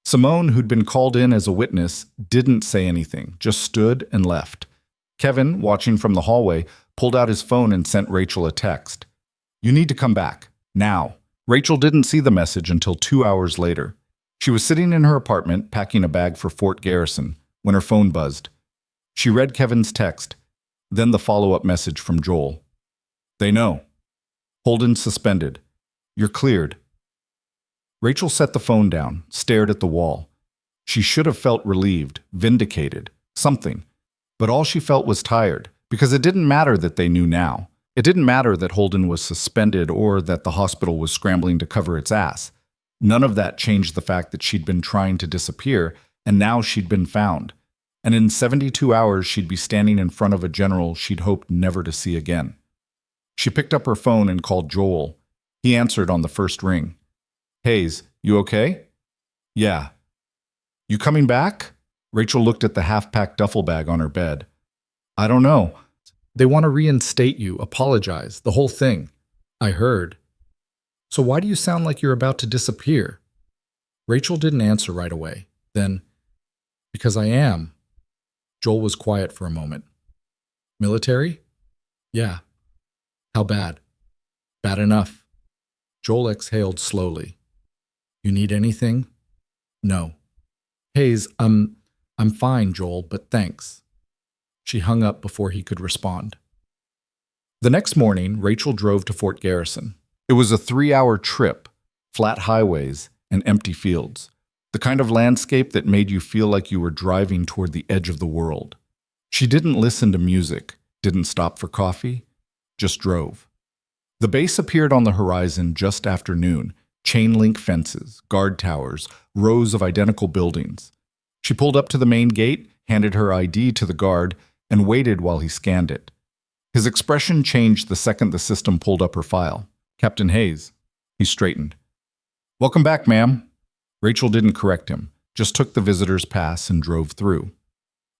A: Simone, who'd been called in as a witness, didn't say anything, just stood and left. Kevin, watching from the hallway, pulled out his phone and sent Rachel a text. You need to come back, now. Rachel didn't see the message until 2 hours later. She was sitting in her apartment, packing a bag for Fort Garrison, when her phone buzzed. She read Kevin's text, then the follow-up message from Joel. They know. Holden suspended. You're cleared. Rachel set the phone down, stared at the wall. She should have felt relieved, vindicated, something. But all she felt was tired, because it didn't matter that they knew now. It didn't matter that Holden was suspended or that the hospital was scrambling to cover its ass. None of that changed the fact that she'd been trying to disappear, and now she'd been found. And in 72 hours, she'd be standing in front of a general she'd hoped never to see again. She picked up her phone and called Joel. He answered on the first ring. Hayes, you okay? Yeah. You coming back? Rachel looked at the half-packed duffel bag on her bed. I don't know. They want to reinstate you, apologize, the whole thing. I heard. So why do you sound like you're about to disappear? Rachel didn't answer right away. Then, because I am. Joel was quiet for a moment. Military? Yeah. How bad? Bad enough. Joel exhaled slowly. You need anything? No. Hayes, I'm fine, Joel, but thanks. She hung up before he could respond. The next morning, Rachel drove to Fort Garrison. It was a 3-hour trip, flat highways and empty fields, the kind of landscape that made you feel like you were driving toward the edge of the world. She didn't listen to music, didn't stop for coffee, just drove. The base appeared on the horizon just after noon, chain-link fences, guard towers, rows of identical buildings. She pulled up to the main gate, handed her ID to the guard, and waited while he scanned it. His expression changed the second the system pulled up her file. Captain Hayes. He straightened. Welcome back, ma'am. Rachel didn't correct him, just took the visitor's pass and drove through.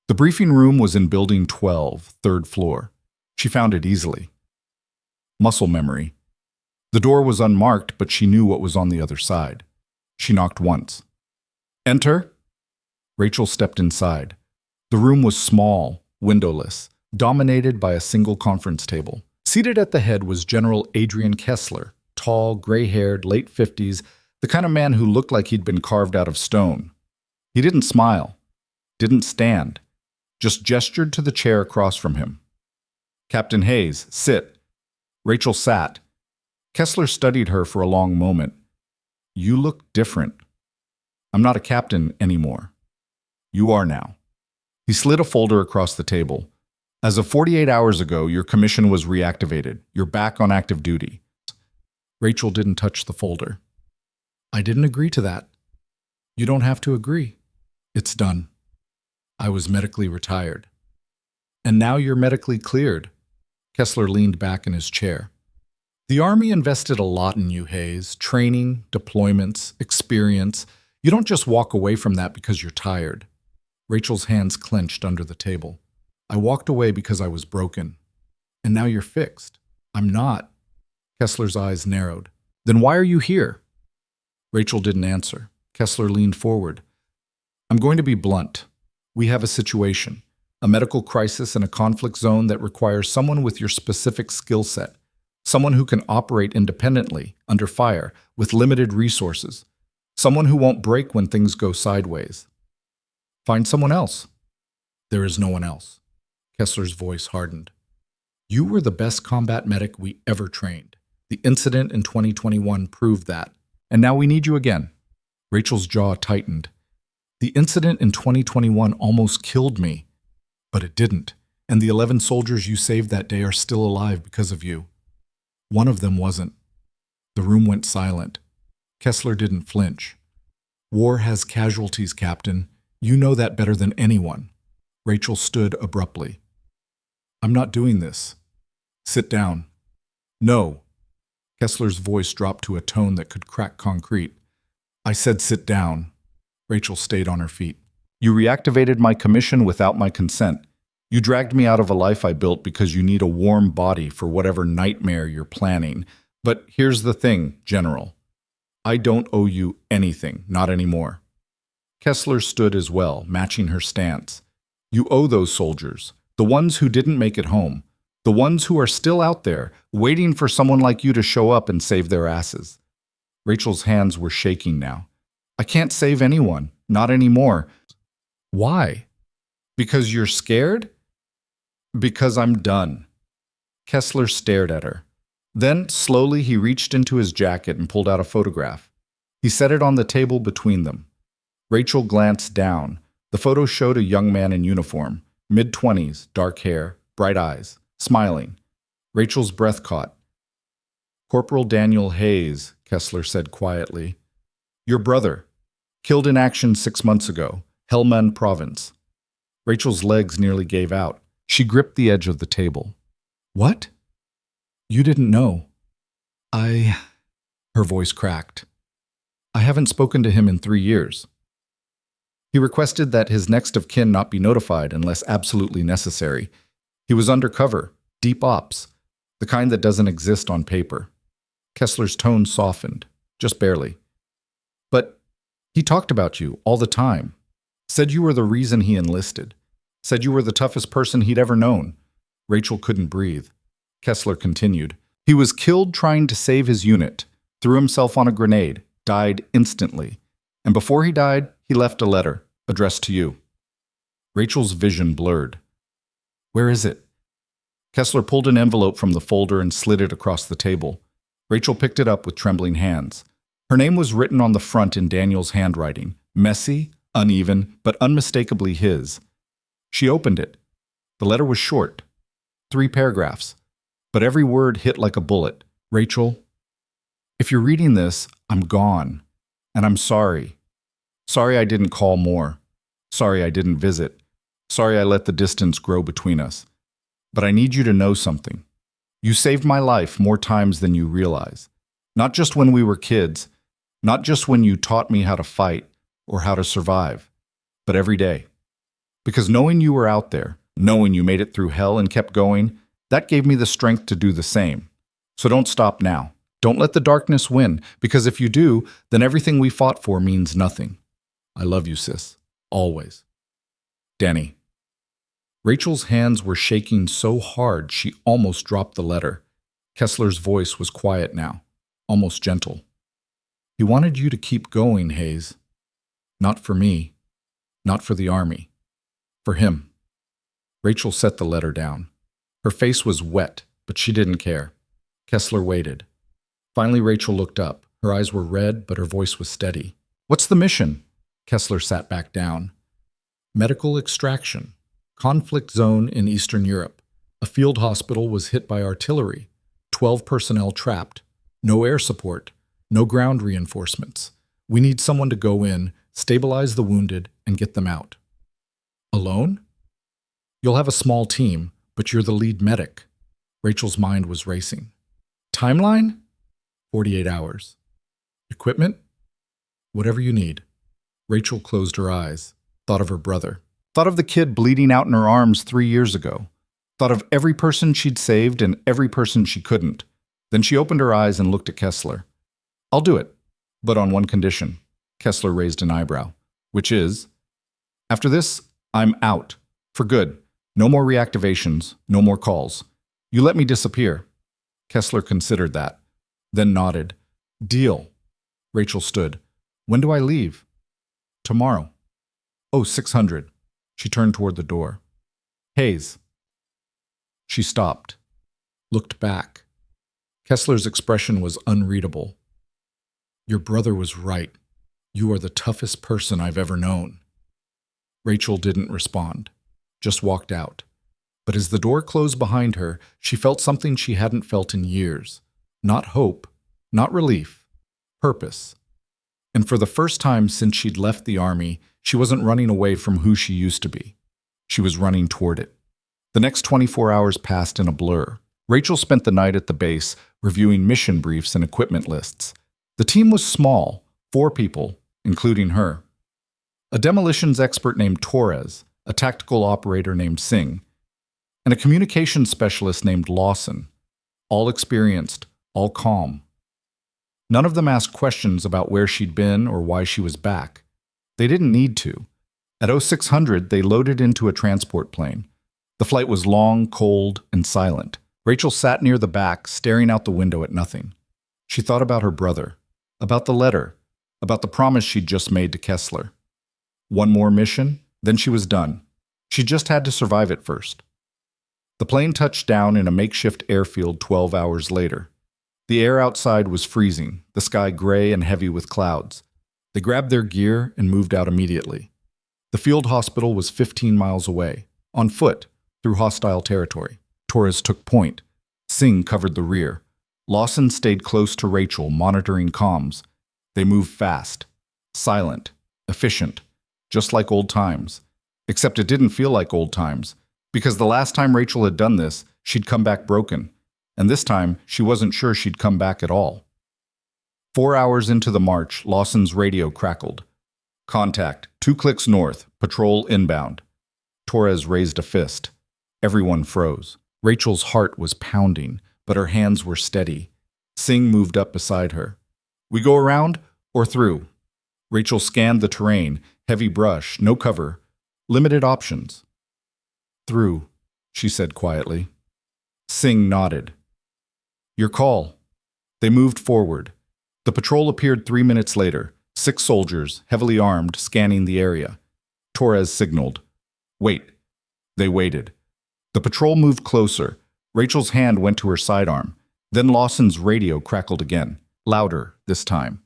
A: The briefing room was in Building 12, 3rd floor. She found it easily. Muscle memory. The door was unmarked, but she knew what was on the other side. She knocked once. Enter. Rachel stepped inside. The room was small, windowless, dominated by a single conference table. Seated at the head was General Adrian Kessler, tall, gray-haired, late 50s, the kind of man who looked like he'd been carved out of stone. He didn't smile, didn't stand, just gestured to the chair across from him. Captain Hayes, sit. Rachel sat. Kessler studied her for a long moment. You look different. I'm not a captain anymore. You are now. He slid a folder across the table. As of 48 hours ago, your commission was reactivated. You're back on active duty. Rachel didn't touch the folder. I didn't agree to that. You don't have to agree. It's done. I was medically retired. And now you're medically cleared. Kessler leaned back in his chair. The Army invested a lot in you, Hayes. Training, deployments, experience. You don't just walk away from that because you're tired. Rachel's hands clenched under the table. I walked away because I was broken. And now you're fixed. I'm not. Kessler's eyes narrowed. Then why are you here? Rachel didn't answer. Kessler leaned forward. I'm going to be blunt. We have a situation, a medical crisis in a conflict zone that requires someone with your specific skill set, someone who can operate independently, under fire, with limited resources, someone who won't break when things go sideways. Find someone else. There is no one else. Kessler's voice hardened. You were the best combat medic we ever trained. The incident in 2021 proved that. And now we need you again. Rachel's jaw tightened. The incident in 2021 almost killed me. But it didn't. And the 11 soldiers you saved that day are still alive because of you. One of them wasn't. The room went silent. Kessler didn't flinch. War has casualties, Captain. You know that better than anyone. Rachel stood abruptly. I'm not doing this. Sit down. No. Kessler's voice dropped to a tone that could crack concrete. I said sit down. Rachel stayed on her feet. You reactivated my commission without my consent. You dragged me out of a life I built because you need a warm body for whatever nightmare you're planning. But here's the thing, General. I don't owe you anything, not anymore. Kessler stood as well, matching her stance. You owe those soldiers, the ones who didn't make it home, the ones who are still out there, waiting for someone like you to show up and save their asses. Rachel's hands were shaking now. I can't save anyone, not anymore. Why? Because you're scared? Because I'm done. Kessler stared at her. Then, slowly, he reached into his jacket and pulled out a photograph. He set it on the table between them. Rachel glanced down. The photo showed a young man in uniform, mid-20s, dark hair, bright eyes, smiling. Rachel's breath caught. Corporal Daniel Hayes, Kessler said quietly. Your brother. Killed in action 6 months ago, Helmand Province. Rachel's legs nearly gave out. She gripped the edge of the table. What? You didn't know. Her voice cracked. I haven't spoken to him in 3 years. He requested that his next of kin not be notified unless absolutely necessary. He was undercover, deep ops, the kind that doesn't exist on paper. Kessler's tone softened, just barely. But He talked about you all the time. Said you were the reason he enlisted. Said you were the toughest person he'd ever known. Rachel couldn't breathe. Kessler continued. He was killed trying to save his unit, threw himself on a grenade, died instantly. And before he died, he left a letter, addressed to you. Rachel's vision blurred. Where is it? Kessler pulled an envelope from the folder and slid it across the table. Rachel picked it up with trembling hands. Her name was written on the front in Daniel's handwriting, messy, uneven, but unmistakably his. She opened it. The letter was short, 3 paragraphs, but every word hit like a bullet. Rachel, if you're reading this, I'm gone, and I'm sorry. Sorry I didn't call more. Sorry I didn't visit. Sorry I let the distance grow between us. But I need you to know something. You saved my life more times than you realize. Not just when we were kids, not just when you taught me how to fight or how to survive, but every day. Because knowing you were out there, knowing you made it through hell and kept going, that gave me the strength to do the same. So don't stop now. Don't let the darkness win, because if you do, then everything we fought for means nothing. I love you, sis. Always. Danny. Rachel's hands were shaking so hard she almost dropped the letter. Kessler's voice was quiet now, almost gentle. He wanted you to keep going, Hayes. Not for me. Not for the Army. For him. Rachel set the letter down. Her face was wet, but she didn't care. Kessler waited. Finally, Rachel looked up. Her eyes were red, but her voice was steady. What's the mission? Kessler sat back down. Medical extraction. Conflict zone in Eastern Europe. A field hospital was hit by artillery. 12 personnel trapped. No air support. No ground reinforcements. We need someone to go in, stabilize the wounded, and get them out. Alone? You'll have a small team, but you're the lead medic. Rachel's mind was racing. Timeline? 48 hours. Equipment? Whatever you need. Rachel closed her eyes, thought of her brother. Thought of the kid bleeding out in her arms 3 years ago. Thought of every person she'd saved and every person she couldn't. Then she opened her eyes and looked at Kessler. I'll do it, but on one condition. Kessler raised an eyebrow. Which is? After this, I'm out. For good. No more reactivations, no more calls. You let me disappear. Kessler considered that, then nodded. Deal. Rachel stood. When do I leave? Tomorrow. Oh, 600. She turned toward the door. Hayes. She stopped, looked back. Kessler's expression was unreadable. Your brother was right. You are the toughest person I've ever known. Rachel didn't respond, just walked out. But as the door closed behind her, she felt something she hadn't felt in years. Not hope, not relief, purpose. And for the first time since she'd left the Army, she wasn't running away from who she used to be. She was running toward it. The next 24 hours passed in a blur. Rachel spent the night at the base, reviewing mission briefs and equipment lists. The team was small, 4 people, including her. A demolitions expert named Torres, a tactical operator named Singh, and a communications specialist named Lawson. All experienced, all calm. None of them asked questions about where she'd been or why she was back. They didn't need to. At 0600, they loaded into a transport plane. The flight was long, cold, and silent. Rachel sat near the back, staring out the window at nothing. She thought about her brother, about the letter, about the promise she'd just made to Kessler. One more mission, then she was done. She just had to survive it first. The plane touched down in a makeshift airfield 12 hours later. The air outside was freezing, the sky gray and heavy with clouds. They grabbed their gear and moved out immediately. The field hospital was 15 miles away, on foot, through hostile territory. Torres took point. Singh covered the rear. Lawson stayed close to Rachel, monitoring comms. They moved fast, silent, efficient, just like old times. Except it didn't feel like old times, because the last time Rachel had done this, she'd come back broken. And this time, she wasn't sure she'd come back at all. 4 hours into the march, Lawson's radio crackled. Contact, 2 clicks north, patrol inbound. Torres raised a fist. Everyone froze. Rachel's heart was pounding, but her hands were steady. Singh moved up beside her. We go around or through? Rachel scanned the terrain, heavy brush, no cover, limited options. Through, she said quietly. Singh nodded. Your call. They moved forward. The patrol appeared 3 minutes later, 6 soldiers, heavily armed, scanning the area. Torres signaled. Wait. They waited. The patrol moved closer. Rachel's hand went to her sidearm. Then Lawson's radio crackled again, louder this time.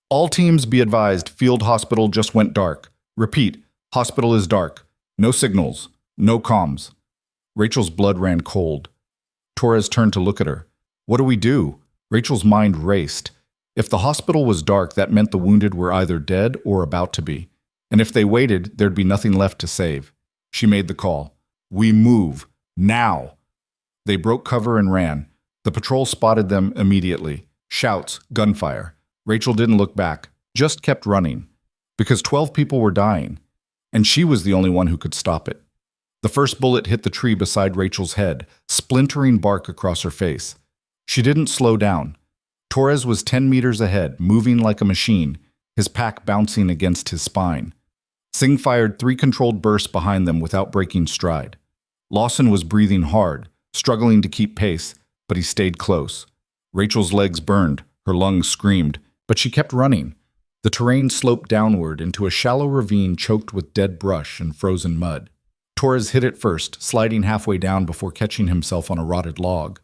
A: All teams be advised, field hospital just went dark. Repeat, hospital is dark. No signals, no comms. Rachel's blood ran cold. Torres turned to look at her. What do we do? Rachel's mind raced. If the hospital was dark, that meant the wounded were either dead or about to be. And if they waited, there'd be nothing left to save. She made the call. We move. Now. They broke cover and ran. The patrol spotted them immediately. Shouts, gunfire. Rachel didn't look back, just kept running. Because 12 people were dying. And she was the only one who could stop it. The first bullet hit the tree beside Rachel's head, splintering bark across her face. She didn't slow down. Torres was 10 meters ahead, moving like a machine, his pack bouncing against his spine. Singh fired 3 controlled bursts behind them without breaking stride. Lawson was breathing hard, struggling to keep pace, but he stayed close. Rachel's legs burned, her lungs screamed, but she kept running. The terrain sloped downward into a shallow ravine choked with dead brush and frozen mud. Torres hit it first, sliding halfway down before catching himself on a rotted log.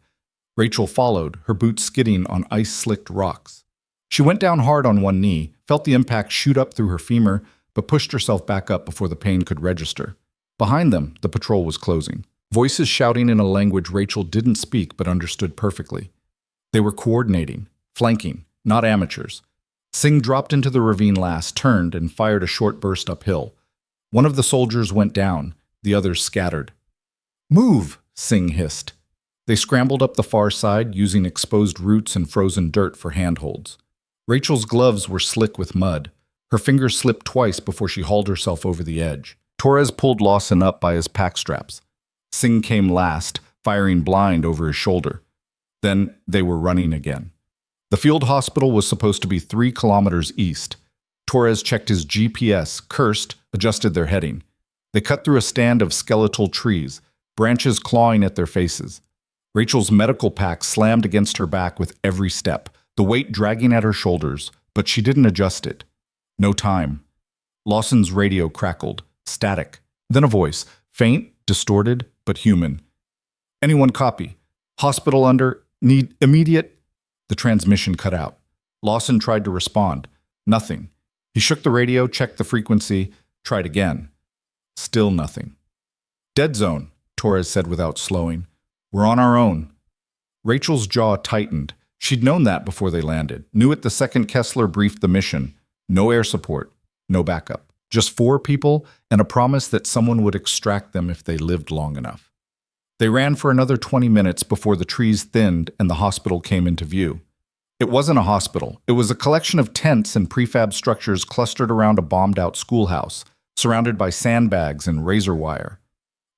A: Rachel followed, her boots skidding on ice-slicked rocks. She went down hard on one knee, felt the impact shoot up through her femur, but pushed herself back up before the pain could register. Behind them, the patrol was closing. Voices shouting in a language Rachel didn't speak but understood perfectly. They were coordinating, flanking, not amateurs. Singh dropped into the ravine last, turned, and fired a short burst uphill. One of the soldiers went down, the others scattered. Move, Singh hissed. They scrambled up the far side, using exposed roots and frozen dirt for handholds. Rachel's gloves were slick with mud. Her fingers slipped twice before she hauled herself over the edge. Torres pulled Lawson up by his pack straps. Singh came last, firing blind over his shoulder. Then they were running again. The field hospital was supposed to be 3 kilometers east. Torres checked his GPS, cursed, adjusted their heading. They cut through a stand of skeletal trees, branches clawing at their faces. Rachel's medical pack slammed against her back with every step, the weight dragging at her shoulders, but she didn't adjust it. No time. Lawson's radio crackled, static. Then a voice, faint, distorted, but human. Anyone copy? Hospital under, need immediate... The transmission cut out. Lawson tried to respond. Nothing. He shook the radio, checked the frequency, tried again. Still nothing. Dead zone, Torres said without slowing. We're on our own. Rachel's jaw tightened. She'd known that before they landed. Knew it the second Kessler briefed the mission. No air support. No backup. Just 4 people and a promise that someone would extract them if they lived long enough. They ran for another 20 minutes before the trees thinned and the hospital came into view. It wasn't a hospital. It was a collection of tents and prefab structures clustered around a bombed-out schoolhouse, surrounded by sandbags and razor wire.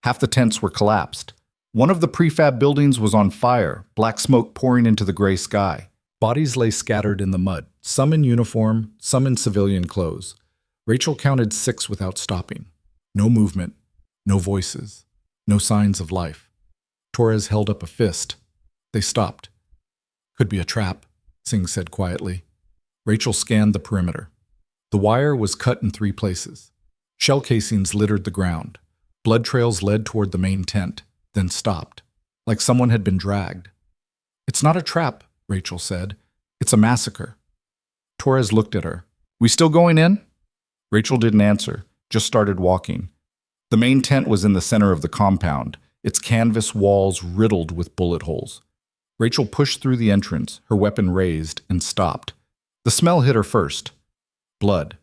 A: Half the tents were collapsed. One of the prefab buildings was on fire, black smoke pouring into the gray sky. Bodies lay scattered in the mud, some in uniform, some in civilian clothes. Rachel counted 6 without stopping. No movement, no voices, no signs of life. Torres held up a fist. They stopped. Could be a trap, Singh said quietly. Rachel scanned the perimeter. The wire was cut in 3 places. Shell casings littered the ground. Blood trails led toward the main tent, then stopped, like someone had been dragged. It's not a trap, Rachel said. It's a massacre. Torres looked at her. We still going in? Rachel didn't answer, just started walking. The main tent was in the center of the compound, its canvas walls riddled with bullet holes. Rachel pushed through the entrance, her weapon raised, and stopped. The smell hit her first. Blood,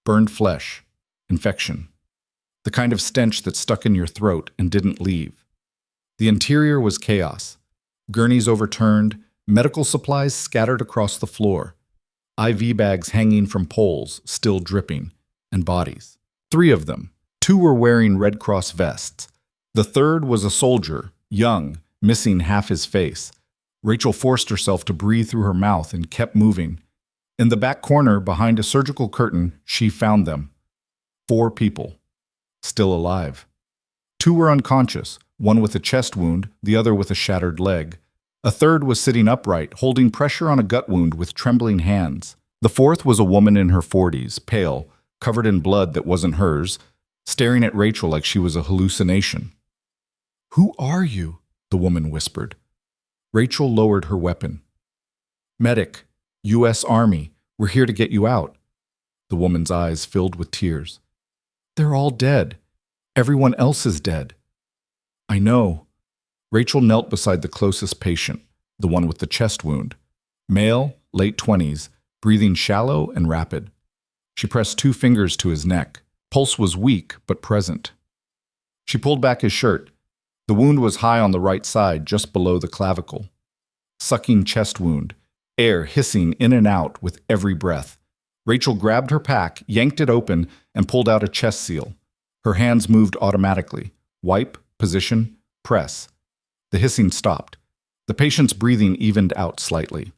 A: burned flesh, infection. The kind of stench that stuck in your throat and didn't leave. The interior was chaos. Gurneys overturned, medical supplies scattered across the floor. IV bags hanging from poles, still dripping, and bodies. 3 of them. 2 were wearing Red Cross vests. The third was a soldier, young, missing half his face. Rachel forced herself to breathe through her mouth and kept moving. In the back corner, behind a surgical curtain, she found them. 4 people. Still alive. 2 were unconscious, one with a chest wound, the other with a shattered leg. A third was sitting upright, holding pressure on a gut wound with trembling hands. The 4th was a woman in her 40s, pale, covered in blood that wasn't hers, staring at Rachel like she was a hallucination. "Who are you?" the woman whispered. Rachel lowered her weapon. "Medic, U.S. Army, we're here to get you out." The woman's eyes filled with tears. "They're all dead. Everyone else is dead." "I know." Rachel knelt beside the closest patient, the one with the chest wound. Male, late 20s, breathing shallow and rapid. She pressed 2 fingers to his neck. Pulse was weak, but present. She pulled back his shirt. The wound was high on the right side, just below the clavicle. Sucking chest wound, air hissing in and out with every breath. Rachel grabbed her pack, yanked it open, and pulled out a chest seal. Her hands moved automatically. Wipe, position, press. The hissing stopped. The patient's breathing evened out slightly.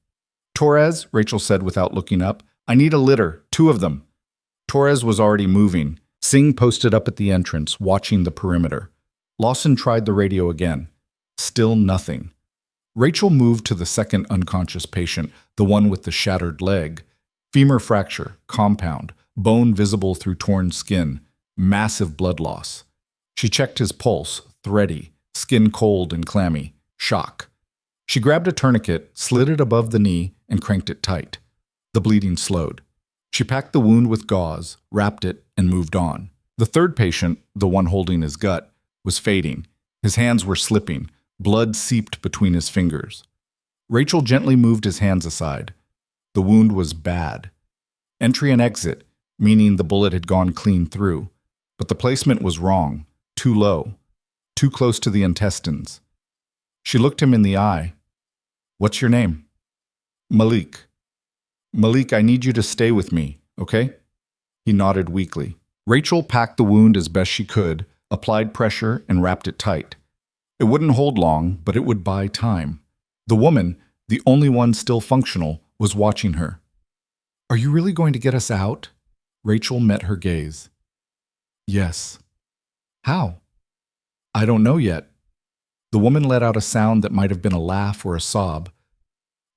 A: "Torres," Rachel said without looking up, "I need a litter, 2 of them." Torres was already moving. Singh posted up at the entrance, watching the perimeter. Lawson tried the radio again. Still nothing. Rachel moved to the second unconscious patient, the one with the shattered leg. Femur fracture, compound, bone visible through torn skin, massive blood loss. She checked his pulse, thready, skin cold and clammy, shock. She grabbed a tourniquet, slid it above the knee, and cranked it tight. The bleeding slowed. She packed the wound with gauze, wrapped it, and moved on. The third patient, the one holding his gut, was fading. His hands were slipping. Blood seeped between his fingers. Rachel gently moved his hands aside. The wound was bad. Entry and exit, meaning the bullet had gone clean through. But the placement was wrong, too low, too close to the intestines. She looked him in the eye. "What's your name?" "Malik." "Malik, I need you to stay with me, okay?" He nodded weakly. Rachel packed the wound as best she could, applied pressure, and wrapped it tight. It wouldn't hold long, but it would buy time. The woman, the only one still functional, was watching her. "Are you really going to get us out?" Rachel met her gaze. "Yes." "How?" "I don't know yet." The woman let out a sound that might have been a laugh or a sob.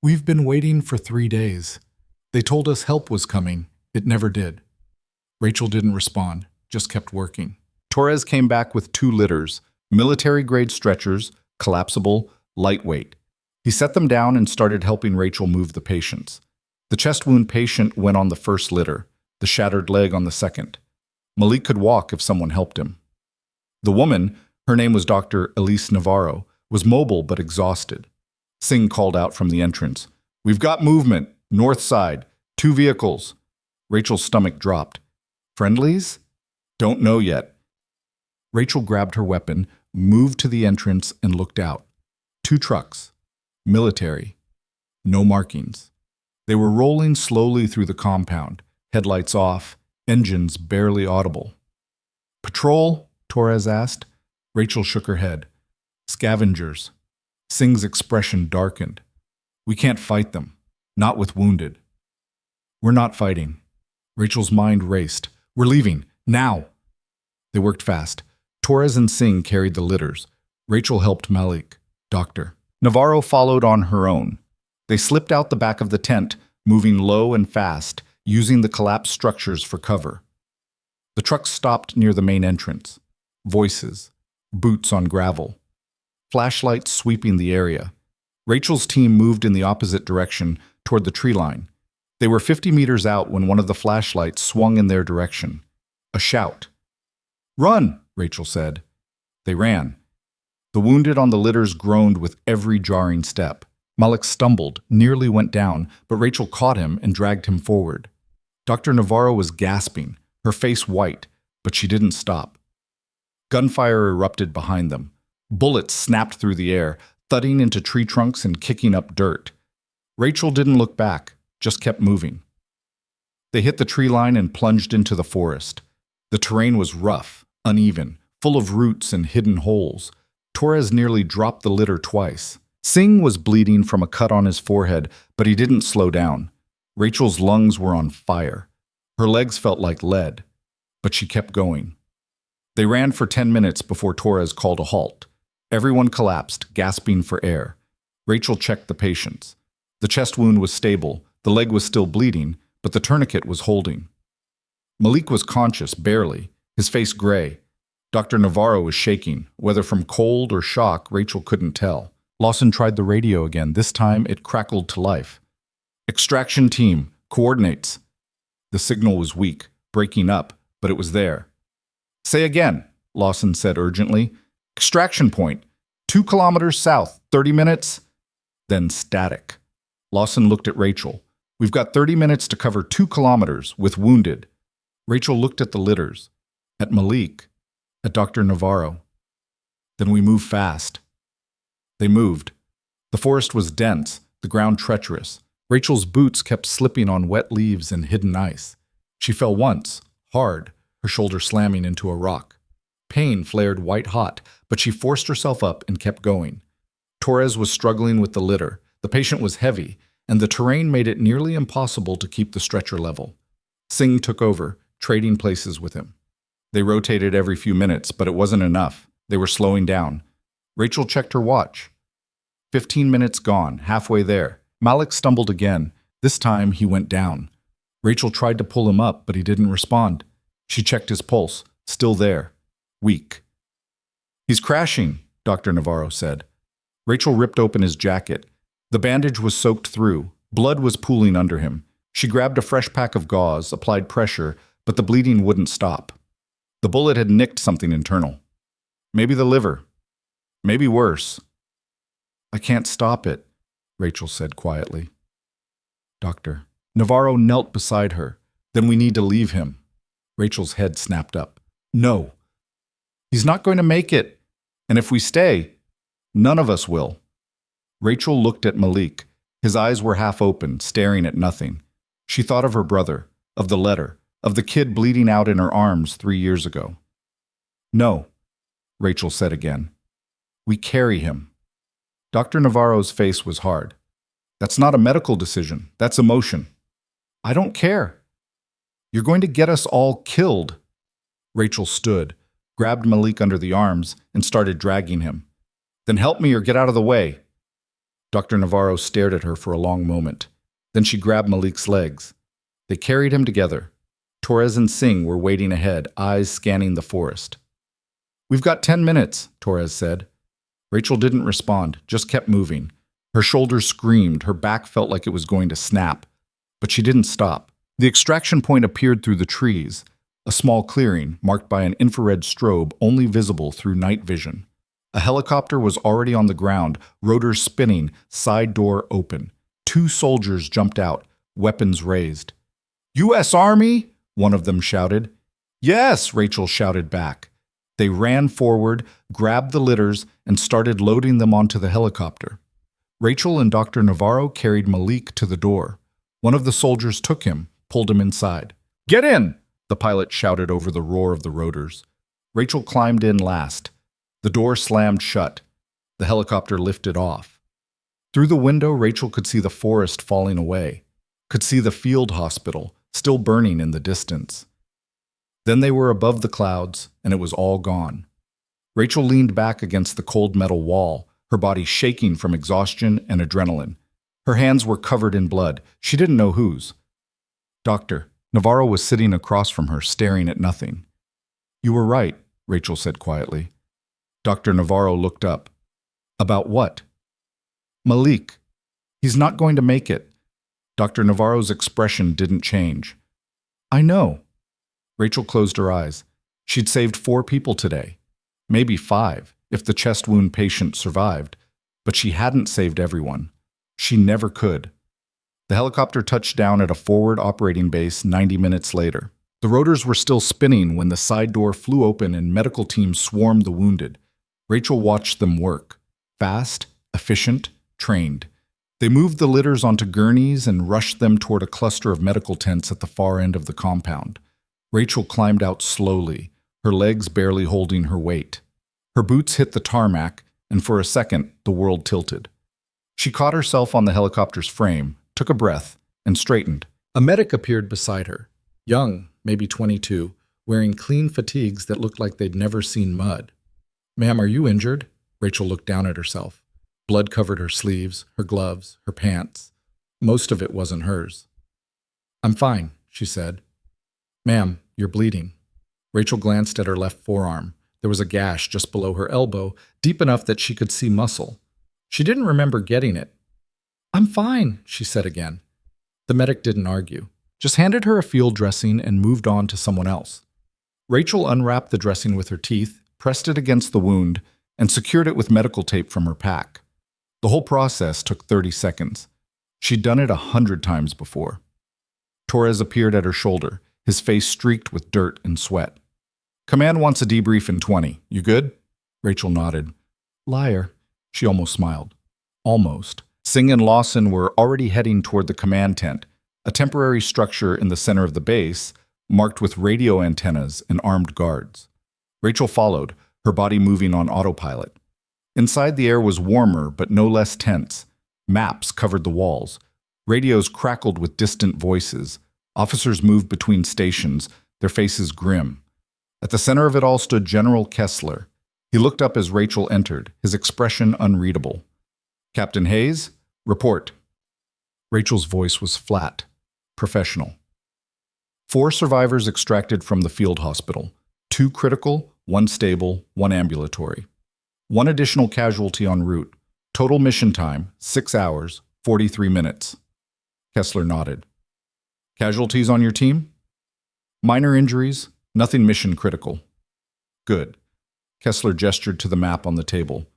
A: "We've been waiting for 3 days. They told us help was coming. It never did." Rachel didn't respond, just kept working. Torres came back with 2 litters, military-grade stretchers, collapsible, lightweight. He set them down and started helping Rachel move the patients. The chest wound patient went on the first litter, the shattered leg on the second. Malik could walk if someone helped him. The woman, her name was Dr. Elise Navarro, was mobile but exhausted. Singh called out from the entrance, "We've got movement, north side, 2 vehicles." Rachel's stomach dropped. "Friendlies?" "Don't know yet." Rachel grabbed her weapon, moved to the entrance, and looked out. 2 trucks. Military. No markings. They were rolling slowly through the compound, headlights off, engines barely audible. "Patrol?" Torres asked. Rachel shook her head. "Scavengers." Singh's expression darkened. "We can't fight them. Not with wounded." "We're not fighting." Rachel's mind raced. "We're leaving. Now!" They worked fast. Torres and Singh carried the litters. Rachel helped Malik, doctor. Navarro followed on her own. They slipped out the back of the tent, moving low and fast, using the collapsed structures for cover. The truck stopped near the main entrance. Voices. Boots on gravel. Flashlights sweeping the area. Rachel's team moved in the opposite direction, toward the tree line. They were 50 meters out when one of the flashlights swung in their direction. A shout. "Run!" Rachel said. They ran. The wounded on the litters groaned with every jarring step. Malik stumbled, nearly went down, but Rachel caught him and dragged him forward. Dr. Navarro was gasping, her face white, but she didn't stop. Gunfire erupted behind them. Bullets snapped through the air, thudding into tree trunks and kicking up dirt. Rachel didn't look back, just kept moving. They hit the tree line and plunged into the forest. The terrain was rough, uneven, full of roots and hidden holes. Torres nearly dropped the litter twice. Singh was bleeding from a cut on his forehead, but he didn't slow down. Rachel's lungs were on fire. Her legs felt like lead, but she kept going. They ran for 10 minutes before Torres called a halt. Everyone collapsed, gasping for air. Rachel checked the patients. The chest wound was stable, the leg was still bleeding, but the tourniquet was holding. Malik was conscious, barely, his face gray. Dr. Navarro was shaking, whether from cold or shock, Rachel couldn't tell. Lawson tried the radio again. This time, it crackled to life. "Extraction team, coordinates." The signal was weak, breaking up, but it was there. "Say again," Lawson said urgently. "Extraction point, 2 kilometers south, 30 minutes." Then static. Lawson looked at Rachel. "We've got 30 minutes to cover 2 kilometers with wounded." Rachel looked at the litters, at Malik, at Dr. Navarro. "Then we move fast." They moved. The forest was dense, the ground treacherous. Rachel's boots kept slipping on wet leaves and hidden ice. She fell once, hard, her shoulder slamming into a rock. Pain flared white-hot, but she forced herself up and kept going. Torres was struggling with the litter. The patient was heavy, and the terrain made it nearly impossible to keep the stretcher level. Singh took over, trading places with him. They rotated every few minutes, but it wasn't enough. They were slowing down. Rachel checked her watch. 15 minutes gone, halfway there. Malik stumbled again. This time, he went down. Rachel tried to pull him up, but he didn't respond. She checked his pulse. Still there. Weak. "He's crashing," Dr. Navarro said. Rachel ripped open his jacket. The bandage was soaked through. Blood was pooling under him. She grabbed a fresh pack of gauze, applied pressure, but the bleeding wouldn't stop. The bullet had nicked something internal. Maybe the liver. Maybe worse. "I can't stop it," Rachel said quietly. "Doctor." Navarro knelt beside her. "Then we need to leave him." Rachel's head snapped up. "No. He's not going to make it. And if we stay, none of us will." Rachel looked at Malik. His eyes were half open, staring at nothing. She thought of her brother, of the letter, of the kid bleeding out in her arms 3 years ago. "No," Rachel said again. "We carry him." Dr. Navarro's face was hard. "That's not a medical decision. That's emotion." "I don't care. You're going to get us all killed." Rachel stood, grabbed Malik under the arms, and started dragging him. "Then help me or get out of the way." Dr. Navarro stared at her for a long moment. Then she grabbed Malik's legs. They carried him together. Torres and Singh were waiting ahead, eyes scanning the forest. "We've got 10 minutes, Torres said. Rachel didn't respond, just kept moving. Her shoulders screamed, her back felt like it was going to snap. But she didn't stop. The extraction point appeared through the trees, a small clearing marked by an infrared strobe only visible through night vision. A helicopter was already on the ground, rotors spinning, side door open. 2 soldiers jumped out, weapons raised. "U.S. Army?" one of them shouted. "Yes," Rachel shouted back. They ran forward, grabbed the litters, and started loading them onto the helicopter. Rachel and Dr. Navarro carried Malik to the door. One of the soldiers took him, pulled him inside. "Get in!" the pilot shouted over the roar of the rotors. Rachel climbed in last. The door slammed shut. The helicopter lifted off. Through the window, Rachel could see the forest falling away, could see the field hospital still burning in the distance. Then they were above the clouds, and it was all gone. Rachel leaned back against the cold metal wall, her body shaking from exhaustion and adrenaline. Her hands were covered in blood. She didn't know whose. "Doctor." Navarro was sitting across from her, staring at nothing. "You were right," Rachel said quietly. Dr. Navarro looked up. "About what?" "Malik. He's not going to make it." Dr. Navarro's expression didn't change. "I know." Rachel closed her eyes. She'd saved 4 people today. Maybe 5, if the chest wound patient survived. But she hadn't saved everyone. She never could. The helicopter touched down at a forward operating base 90 minutes later. The rotors were still spinning when the side door flew open and medical teams swarmed the wounded. Rachel watched them work. Fast, efficient, trained. They moved the litters onto gurneys and rushed them toward a cluster of medical tents at the far end of the compound. Rachel climbed out slowly, her legs barely holding her weight. Her boots hit the tarmac, and for a second, the world tilted. She caught herself on the helicopter's frame, took a breath, and straightened. A medic appeared beside her, young, maybe 22, wearing clean fatigues that looked like they'd never seen mud. "Ma'am, are you injured?" Rachel looked down at herself. Blood covered her sleeves, her gloves, her pants. Most of it wasn't hers. "I'm fine," she said. "Ma'am, you're bleeding." Rachel glanced at her left forearm. There was a gash just below her elbow, deep enough that she could see muscle. She didn't remember getting it. "I'm fine," she said again. The medic didn't argue, just handed her a field dressing and moved on to someone else. Rachel unwrapped the dressing with her teeth, pressed it against the wound, and secured it with medical tape from her pack. The whole process took 30 seconds. She'd done it 100 times before. Torres appeared at her shoulder, his face streaked with dirt and sweat. "Command wants a debrief in 20. You good?" Rachel nodded. "Liar." She almost smiled. Almost. Singh and Lawson were already heading toward the command tent, a temporary structure in the center of the base, marked with radio antennas and armed guards. Rachel followed, her body moving on autopilot. Inside, the air was warmer, but no less tense. Maps covered the walls. Radios crackled with distant voices. Officers moved between stations, their faces grim. At the center of it all stood General Kessler. He looked up as Rachel entered, his expression unreadable. "Captain Hayes, report." Rachel's voice was flat, professional. 4 survivors extracted from the field hospital. 2 critical, 1 stable, 1 ambulatory. 1 additional casualty en route. Total mission time, 6 hours, 43 minutes. Kessler nodded. "Casualties on your team?" "Minor injuries, nothing mission critical." "Good." Kessler gestured to the map on the table.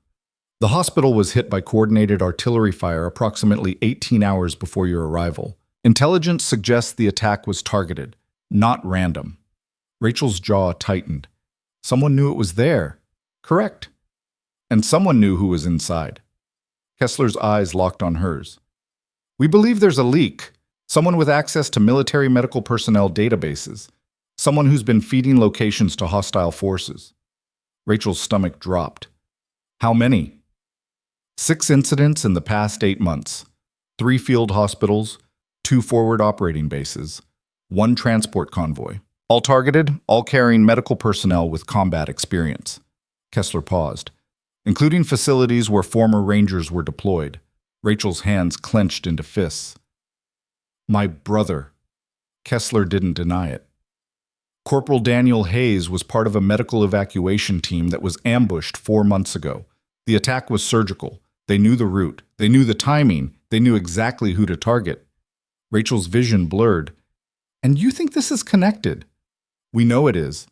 A: The hospital was hit by coordinated artillery fire approximately 18 hours before your arrival. Intelligence suggests the attack was targeted, not random. Rachel's jaw tightened. Someone knew it was there. Correct. And someone knew who was inside. Kessler's eyes locked on hers. "We believe there's a leak. Someone with access to military medical personnel databases. Someone who's been feeding locations to hostile forces." Rachel's stomach dropped. "How many?" 6 incidents in the past 8 months. 3 field hospitals, 2 forward operating bases, 1 transport convoy. All targeted, all carrying medical personnel with combat experience. Kessler paused. Including facilities where former Rangers were deployed. Rachel's hands clenched into fists. "My brother." Kessler didn't deny it. Corporal Daniel Hayes was part of a medical evacuation team that was ambushed 4 months ago. The attack was surgical. They knew the route. They knew the timing. They knew exactly who to target. Rachel's vision blurred. "And you think this is connected?" "We know it is."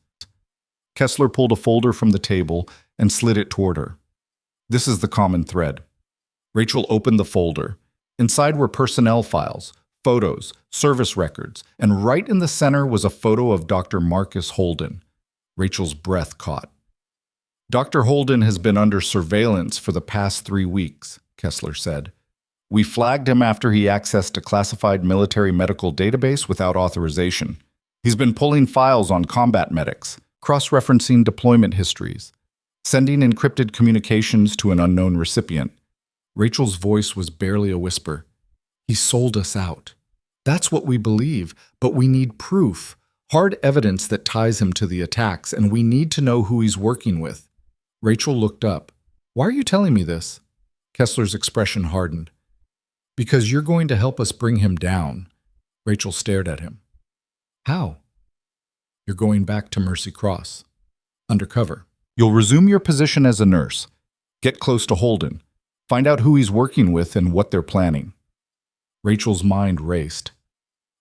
A: Kessler pulled a folder from the table and slid it toward her. "This is the common thread." Rachel opened the folder. Inside were personnel files, photos, service records, and right in the center was a photo of Dr. Marcus Holden. Rachel's breath caught. "Dr. Holden has been under surveillance for the past 3 weeks, Kessler said. "We flagged him after he accessed a classified military medical database without authorization. He's been pulling files on combat medics, cross-referencing deployment histories, sending encrypted communications to an unknown recipient." Rachel's voice was barely a whisper. "He sold us out. That's what we believe, but we need proof, hard evidence that ties him to the attacks, and we need to know who he's working with." Rachel looked up. "Why are you telling me this?" Kessler's expression hardened. "Because you're going to help us bring him down." Rachel stared at him. "How?" "You're going back to Mercy Cross. Undercover. You'll resume your position as a nurse. Get close to Holden. Find out who he's working with and what they're planning." Rachel's mind raced.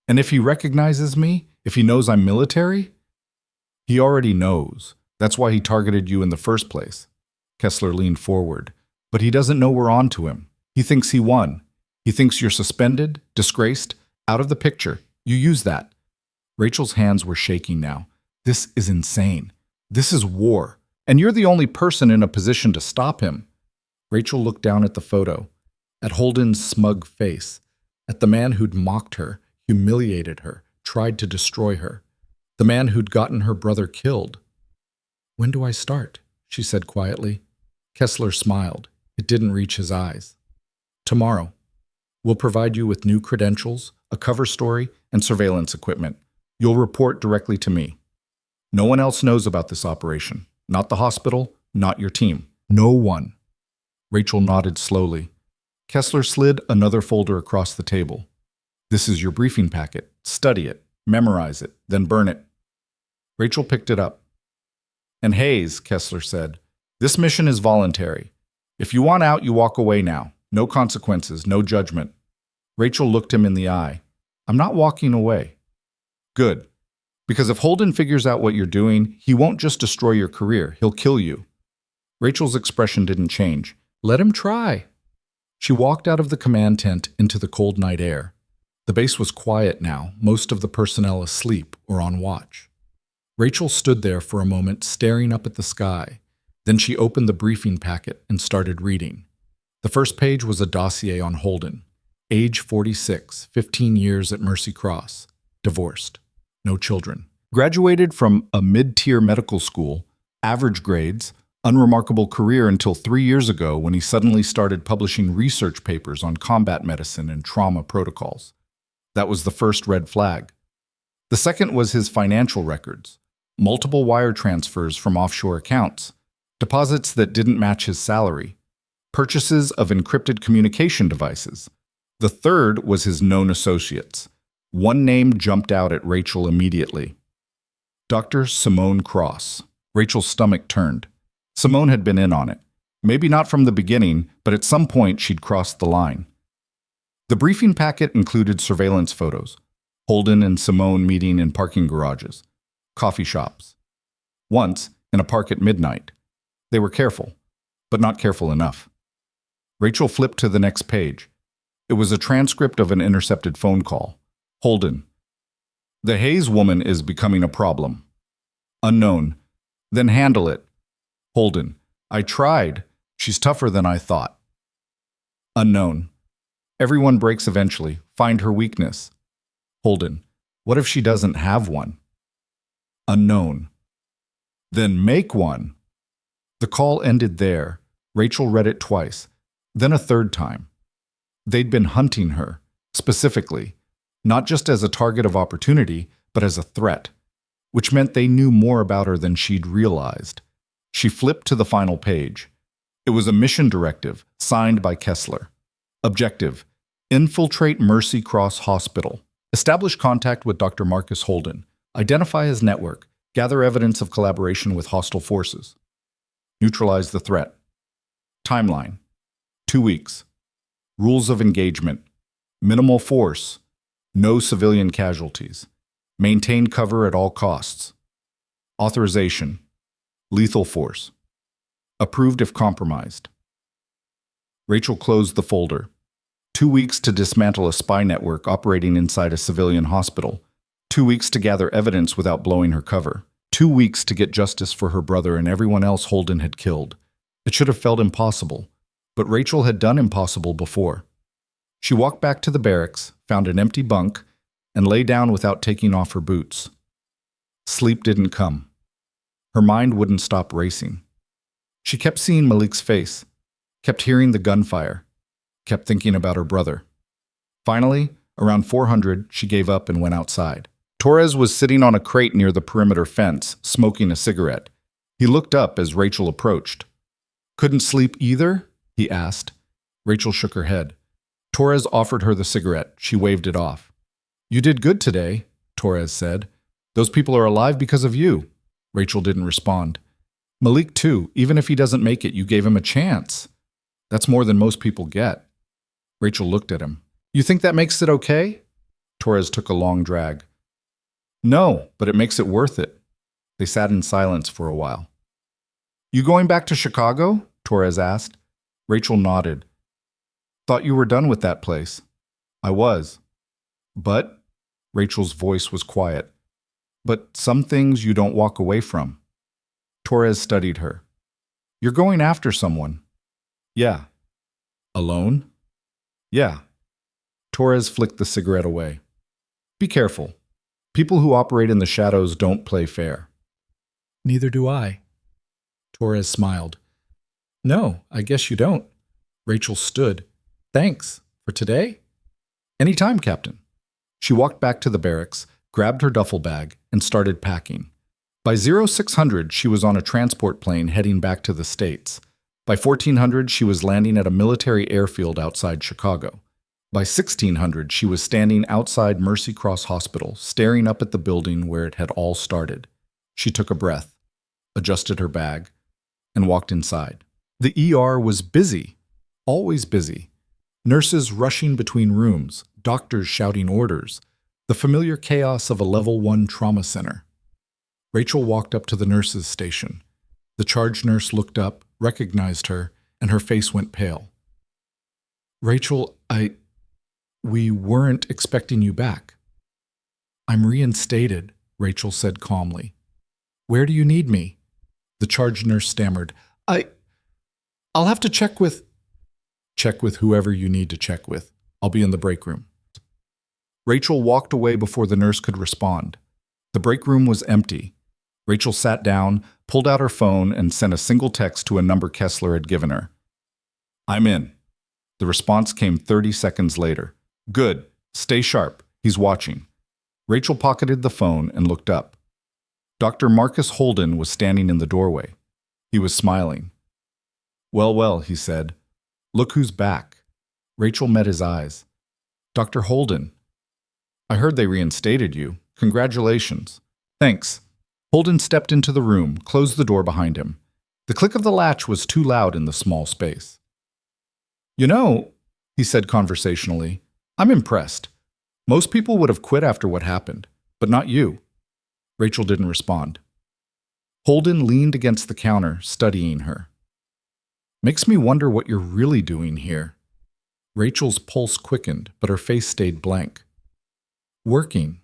A: "And if he recognizes me? If he knows I'm military?" "He already knows. That's why he targeted you in the first place." Kessler leaned forward. "But he doesn't know we're on to him. He thinks he won. He thinks you're suspended, disgraced, out of the picture. You use that." Rachel's hands were shaking now. "This is insane. This is war. And you're the only person in a position to stop him." Rachel looked down at the photo, at Holden's smug face, at the man who'd mocked her, humiliated her, tried to destroy her, the man who'd gotten her brother killed. "When do I start?" she said quietly. Kessler smiled. It didn't reach his eyes. "Tomorrow. We'll provide you with new credentials, a cover story, and surveillance equipment. You'll report directly to me. No one else knows about this operation. Not the hospital, not your team. No one. Rachel nodded slowly. Kessler slid another folder across the table. This is your briefing packet. Study it, memorize it, then burn it. Rachel picked it up. And Hayes, Kessler said, this mission is voluntary. If you want out, you walk away now. No consequences, no judgment. Rachel looked him in the eye. I'm not walking away. Good. Because if Holden figures out what you're doing, he won't just destroy your career, he'll kill you. Rachel's expression didn't change. Let him try. She walked out of the command tent into the cold night air. The base was quiet now, most of the personnel asleep or on watch. Rachel stood there for a moment, staring up at the sky. Then she opened the briefing packet and started reading. The first page was a dossier on Holden. Age 46, 15 years at Mercy Cross. Divorced. No children. Graduated from a mid-tier medical school. Average grades. Unremarkable career until 3 years ago when he suddenly started publishing research papers on combat medicine and trauma protocols. That was the first red flag. The second was his financial records. Multiple wire transfers from offshore accounts. Deposits that didn't match his salary. Purchases of encrypted communication devices. The third was his known associates. One name jumped out at Rachel immediately. Dr. Simone Cross. Rachel's stomach turned. Simone had been in on it. Maybe not from the beginning, but at some point she'd crossed the line. The briefing packet included surveillance photos. Holden and Simone meeting in parking garages. Coffee shops. Once, in a park at midnight. They were careful, but not careful enough. Rachel flipped to the next page. It was a transcript of an intercepted phone call. Holden. The Hayes woman is becoming a problem. Unknown. Then handle it. Holden. I tried. She's tougher than I thought. Unknown. Everyone breaks eventually. Find her weakness. Holden. What if she doesn't have one? Unknown. Then make one. The call ended there. Rachel read it twice, then a third time. They'd been hunting her, specifically, not just as a target of opportunity, but as a threat, which meant they knew more about her than she'd realized. She flipped to the final page. It was a mission directive, signed by Kessler. Objective: infiltrate Mercy Cross Hospital. Establish contact with Dr. Marcus Holden. Identify his network. Gather evidence of collaboration with hostile forces. Neutralize the threat. Timeline: 2 weeks. Rules of engagement: minimal force. No civilian casualties. Maintain cover at all costs. Authorization: lethal force. Approved if compromised. Rachel closed the folder. 2 weeks to dismantle a spy network operating inside a civilian hospital. 2 weeks to gather evidence without blowing her cover. 2 weeks to get justice for her brother and everyone else Holden had killed. It should have felt impossible, but Rachel had done impossible before. She walked back to the barracks, found an empty bunk, and lay down without taking off her boots. Sleep didn't come. Her mind wouldn't stop racing. She kept seeing Malik's face, kept hearing the gunfire, kept thinking about her brother. Finally, around 400, she gave up and went outside. Torres was sitting on a crate near the perimeter fence, smoking a cigarette. He looked up as Rachel approached. Couldn't sleep either? He asked. Rachel shook her head. Torres offered her the cigarette. She waved it off. You did good today, Torres said. Those people are alive because of you. Rachel didn't respond. Malik too. Even if he doesn't make it, you gave him a chance. That's more than most people get. Rachel looked at him. You think that makes it okay? Torres took a long drag. No, but it makes it worth it. They sat in silence for a while. You going back to Chicago? Torres asked. Rachel nodded. Thought you were done with that place. I was. But, Rachel's voice was quiet. But some things you don't walk away from. Torres studied her. You're going after someone. Yeah. Alone? Yeah. Torres flicked the cigarette away. Be careful. People who operate in the shadows don't play fair. Neither do I. Torres smiled. No, I guess you don't. Rachel stood. Thanks. For today? Any time, Captain. She walked back to the barracks, grabbed her duffel bag, and started packing. By 0600, she was on a transport plane heading back to the States. By 1400, she was landing at a military airfield outside Chicago. By 1600, she was standing outside Mercy Cross Hospital, staring up at the building where it had all started. She took a breath, adjusted her bag, and walked inside. The ER was busy, always busy. Nurses rushing between rooms, doctors shouting orders, the familiar chaos of a level 1 trauma center. Rachel walked up to the nurses' station. The charge nurse looked up, recognized her, and her face went pale. "Rachel, we weren't expecting you back." "I'm reinstated," Rachel said calmly. "Where do you need me?" The charge nurse stammered. I'll have to check with whoever you need to check with. I'll be in the break room." Rachel walked away before the nurse could respond. The break room was empty. Rachel sat down, pulled out her phone, and sent a single text to a number Kessler had given her. "I'm in." The response came 30 seconds later. "Good. Stay sharp. He's watching." Rachel pocketed the phone and looked up. Dr. Marcus Holden was standing in the doorway. He was smiling. "Well, well," he said. "Look who's back." Rachel met his eyes. "Dr. Holden, I heard they reinstated you. Congratulations." "Thanks." Holden stepped into the room, closed the door behind him. The click of the latch was too loud in the small space. "You know," he said conversationally, "I'm impressed. Most people would have quit after what happened, but not you." Rachel didn't respond. Holden leaned against the counter, studying her. "Makes me wonder what you're really doing here." Rachel's pulse quickened, but her face stayed blank. "Working."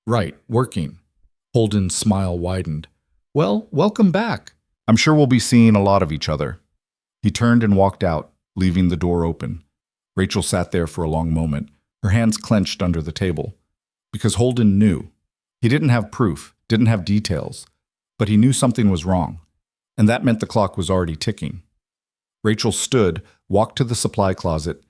A: "Right, working." Holden's smile widened. "Well, welcome back. I'm sure we'll be seeing a lot of each other." He turned and walked out, leaving the door open. Rachel sat there for a long moment, her hands clenched under the table. Because Holden knew. He didn't have proof, didn't have details, but he knew something was wrong, and that meant the clock was already ticking. Rachel stood, walked to the supply closet,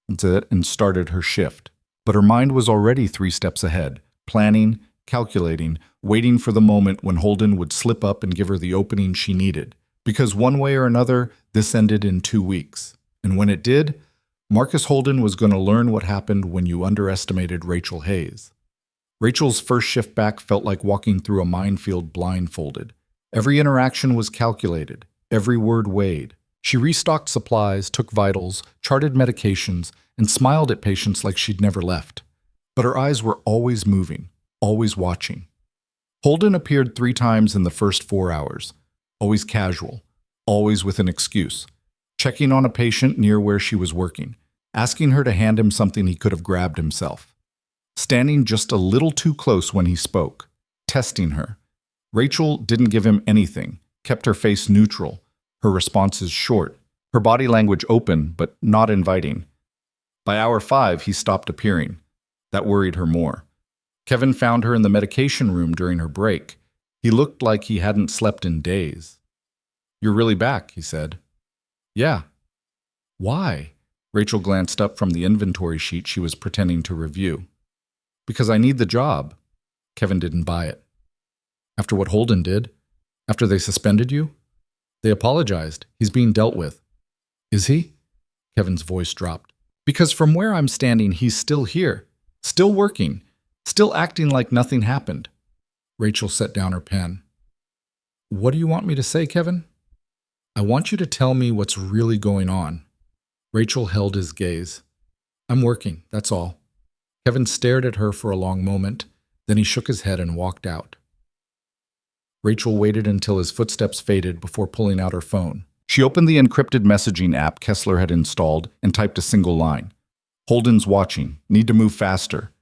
A: and started her shift. But her mind was already 3 steps ahead, planning, calculating, waiting for the moment when Holden would slip up and give her the opening she needed. Because one way or another, this ended in 2 weeks. And when it did, Marcus Holden was going to learn what happened when you underestimated Rachel Hayes. Rachel's first shift back felt like walking through a minefield blindfolded. Every interaction was calculated, every word weighed. She restocked supplies, took vitals, charted medications, and smiled at patients like she'd never left. But her eyes were always moving, always watching. Holden appeared 3 times in the first 4 hours, always casual, always with an excuse, checking on a patient near where she was working, asking her to hand him something he could have grabbed himself. Standing just a little too close when he spoke, testing her. Rachel didn't give him anything, kept her face neutral, her responses short, her body language open but not inviting. By hour 5, he stopped appearing. That worried her more. Kevin found her in the medication room during her break. He looked like he hadn't slept in days. "You're really back," he said. "Yeah." "Why?" Rachel glanced up from the inventory sheet she was pretending to review. "Because I need the job." Kevin didn't buy it. "After what Holden did? After they suspended you?" "They apologized. He's being dealt with." "Is he?" Kevin's voice dropped. "Because from where I'm standing, he's still here, still working, still acting like nothing happened." Rachel set down her pen. "What do you want me to say, Kevin?" "I want you to tell me what's really going on." Rachel held his gaze. "I'm working, that's all." Kevin stared at her for a long moment, then he shook his head and walked out. Rachel waited until his footsteps faded before pulling out her phone. She opened the encrypted messaging app Kessler had installed and typed a single line. "Holden's watching. Need to move faster."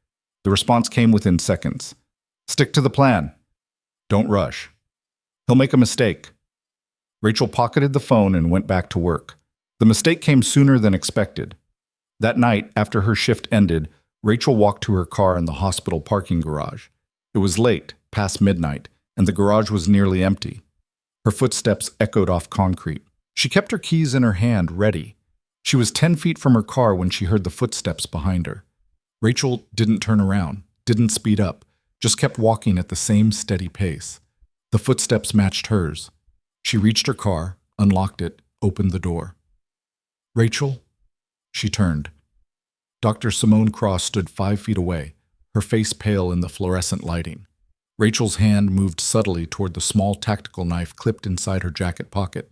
A: The response came within seconds. "Stick to the plan. Don't rush. He'll make a mistake." Rachel pocketed the phone and went back to work. The mistake came sooner than expected. That night, after her shift ended, Rachel walked to her car in the hospital parking garage. It was late, past midnight, and the garage was nearly empty. Her footsteps echoed off concrete. She kept her keys in her hand, ready. She was 10 feet from her car when she heard the footsteps behind her. Rachel didn't turn around, didn't speed up, just kept walking at the same steady pace. The footsteps matched hers. She reached her car, unlocked it, opened the door. Rachel? She turned. Dr. Simone Cross stood 5 feet away, her face pale in the fluorescent lighting. Rachel's hand moved subtly toward the small tactical knife clipped inside her jacket pocket.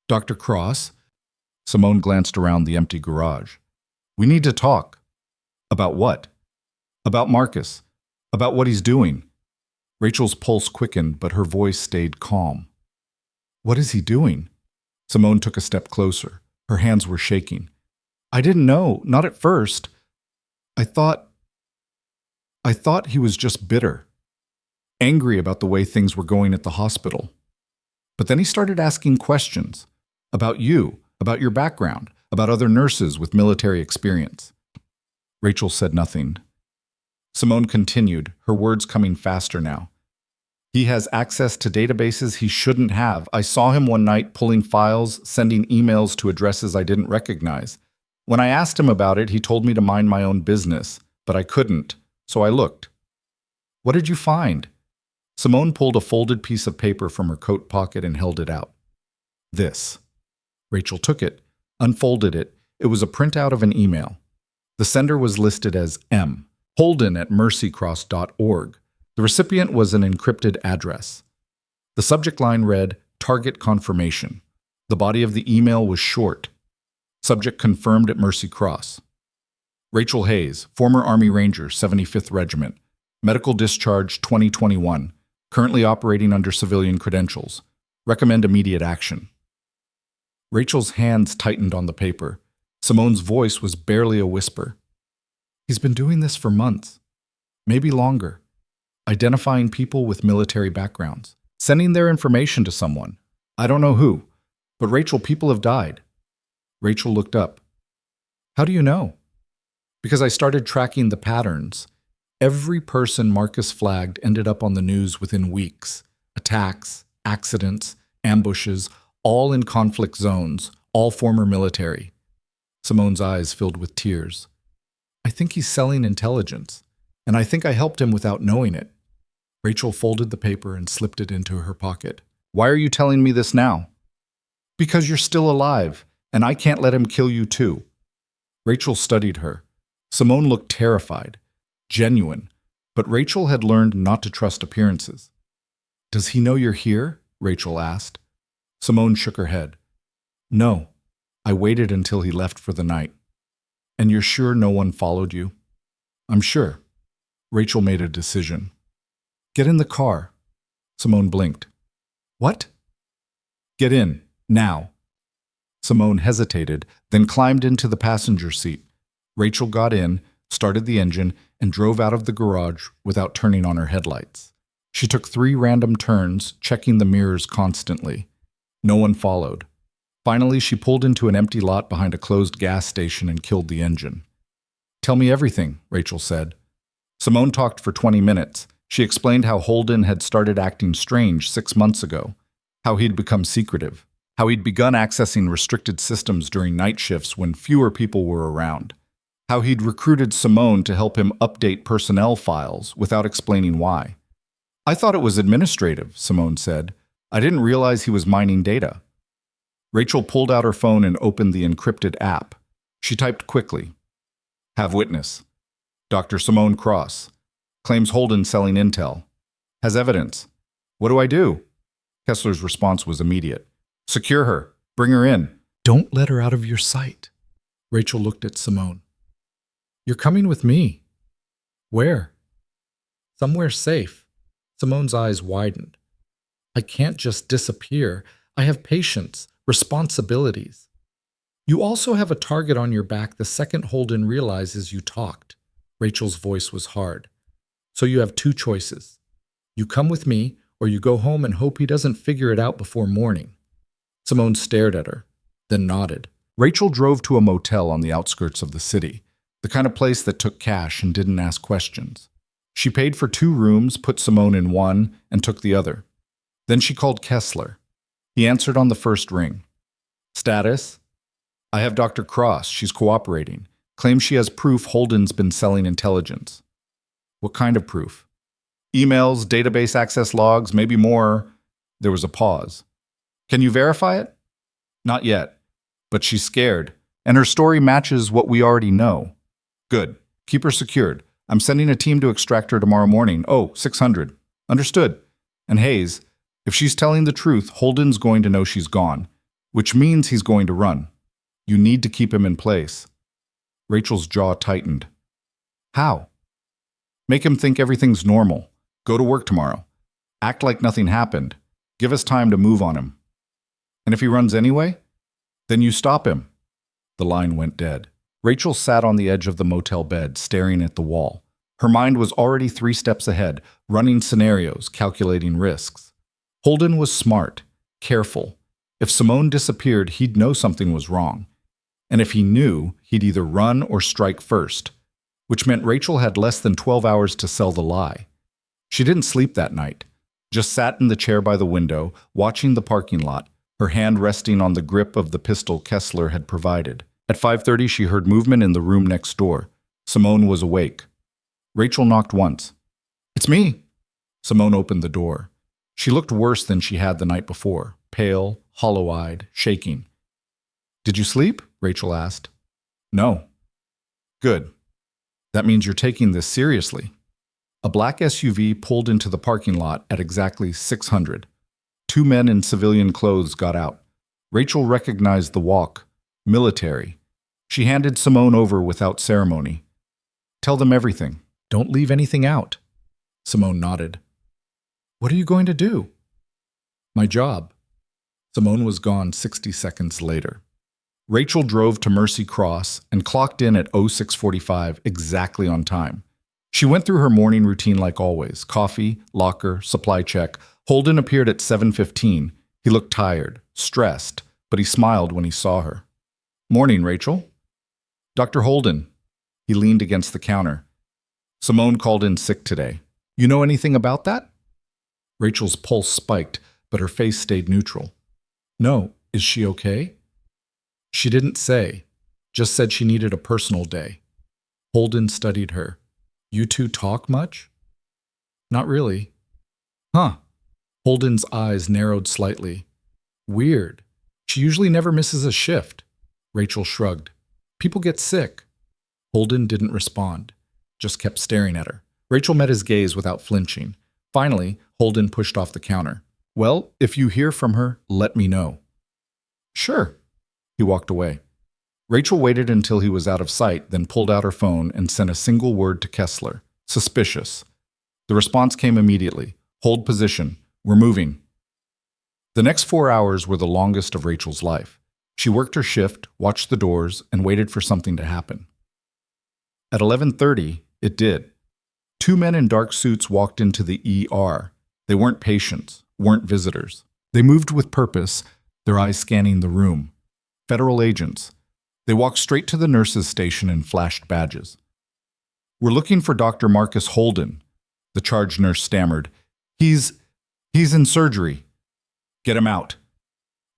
A: Dr. Cross? Simone glanced around the empty garage. We need to talk. About what? About Marcus. About what he's doing. Rachel's pulse quickened, but her voice stayed calm. What is he doing? Simone took a step closer. Her hands were shaking. I didn't know, not at first. I thought he was just bitter, angry about the way things were going at the hospital. But then he started asking questions about you, about your background, about other nurses with military experience. Rachel said nothing. Simone continued, her words coming faster now. He has access to databases he shouldn't have. I saw him one night pulling files, sending emails to addresses I didn't recognize. When I asked him about it, he told me to mind my own business, but I couldn't, so I looked. What did you find? Simone pulled a folded piece of paper from her coat pocket and held it out. This. Rachel took it, unfolded it. It was a printout of an email. The sender was listed as M. Holden at mercycross.org. The recipient was an encrypted address. The subject line read, Target Confirmation. The body of the email was short. Subject confirmed at Mercy Cross. Rachel Hayes, former Army Ranger, 75th Regiment. Medical discharge 2021. Currently operating under civilian credentials. Recommend immediate action. Rachel's hands tightened on the paper. Simone's voice was barely a whisper. He's been doing this for months, maybe longer, identifying people with military backgrounds, sending their information to someone. I don't know who, but Rachel, people have died. Rachel looked up. How do you know? Because I started tracking the patterns. Every person Marcus flagged ended up on the news within weeks. Attacks, accidents, ambushes, all in conflict zones, all former military. Simone's eyes filled with tears. I think he's selling intelligence, and I think I helped him without knowing it. Rachel folded the paper and slipped it into her pocket. Why are you telling me this now? Because you're still alive, and I can't let him kill you too. Rachel studied her. Simone looked terrified, genuine, but Rachel had learned not to trust appearances. Does he know you're here? Rachel asked. Simone shook her head. No, I waited until he left for the night. And you're sure no one followed you? I'm sure. Rachel made a decision. Get in the car. Simone blinked. What? Get in, now. Simone hesitated, then climbed into the passenger seat. Rachel got in, started the engine, and drove out of the garage without turning on her headlights. She took 3 random turns, checking the mirrors constantly. No one followed. Finally, she pulled into an empty lot behind a closed gas station and killed the engine. Tell me everything, Rachel said. Simone talked for 20 minutes. She explained how Holden had started acting strange 6 months ago, how he'd become secretive, how he'd begun accessing restricted systems during night shifts when fewer people were around, how he'd recruited Simone to help him update personnel files without explaining why. I thought it was administrative, Simone said. I didn't realize he was mining data. Rachel pulled out her phone and opened the encrypted app. She typed quickly. Have witness. Dr. Simone Cross. Claims Holden selling intel. Has evidence. What do I do? Kessler's response was immediate. Secure her. Bring her in. Don't let her out of your sight. Rachel looked at Simone. You're coming with me. Where? Somewhere safe. Simone's eyes widened. I can't just disappear. I have patients, responsibilities. You also have a target on your back the second Holden realizes you talked. Rachel's voice was hard. So you have 2 choices. You come with me, or you go home and hope he doesn't figure it out before morning. Simone stared at her, then nodded. Rachel drove to a motel on the outskirts of the city, the kind of place that took cash and didn't ask questions. She paid for 2 rooms, put Simone in one, and took the other. Then she called Kessler. He answered on the first ring. Status? I have Dr. Cross. She's cooperating. Claims she has proof Holden's been selling intelligence. What kind of proof? Emails, database access logs, maybe more. There was a pause. Can you verify it? Not yet. But she's scared, and her story matches what we already know. Good. Keep her secured. I'm sending a team to extract her tomorrow morning. Oh, 600. Understood. And Hayes, if she's telling the truth, Holden's going to know she's gone, which means he's going to run. You need to keep him in place. Rachel's jaw tightened. How? Make him think everything's normal. Go to work tomorrow. Act like nothing happened. Give us time to move on him. And if he runs anyway, then you stop him. The line went dead. Rachel sat on the edge of the motel bed, staring at the wall. Her mind was already 3 steps ahead, running scenarios, calculating risks. Holden was smart, careful. If Simone disappeared, he'd know something was wrong. And if he knew, he'd either run or strike first, which meant Rachel had less than 12 hours to sell the lie. She didn't sleep that night, just sat in the chair by the window, watching the parking lot, her hand resting on the grip of the pistol Kessler had provided. At 5:30, she heard movement in the room next door. Simone was awake. Rachel knocked once. "It's me." Simone opened the door. She looked worse than she had the night before, pale, hollow-eyed, shaking. "Did you sleep?" Rachel asked. "No." "Good. That means you're taking this seriously." A black SUV pulled into the parking lot at exactly 600. 2 men in civilian clothes got out. Rachel recognized the walk. Military. She handed Simone over without ceremony. "Tell them everything. Don't leave anything out." Simone nodded. "What are you going to do?" "My job." Simone was gone 60 seconds later. Rachel drove to Mercy Cross and clocked in at 06:45 exactly on time. She went through her morning routine like always. Coffee, locker, supply check. Holden appeared at 7:15. He looked tired, stressed, but he smiled when he saw her. "Morning, Rachel." "Dr. Holden." He leaned against the counter. "Simone called in sick today. You know anything about that?" Rachel's pulse spiked, but her face stayed neutral. "No. Is she okay?" She didn't say, just said she needed a personal day. Holden studied her. "You two talk much?" "Not really." "Huh." Holden's eyes narrowed slightly. "Weird. She usually never misses a shift." Rachel shrugged. "People get sick." Holden didn't respond, just kept staring at her. Rachel met his gaze without flinching. Finally, Holden pushed off the counter. "Well, if you hear from her, let me know." "Sure." He walked away. Rachel waited until he was out of sight, then pulled out her phone and sent a single word to Kessler. "Suspicious." The response came immediately. "Hold position. We're moving." The next 4 hours were the longest of Rachel's life. She worked her shift, watched the doors, and waited for something to happen. At 11:30, it did. 2 men in dark suits walked into the ER. They weren't patients, weren't visitors. They moved with purpose, their eyes scanning the room. Federal agents. They walked straight to the nurse's station and flashed badges. "We're looking for Dr. Marcus Holden," the charge nurse stammered. He's in surgery." "Get him out."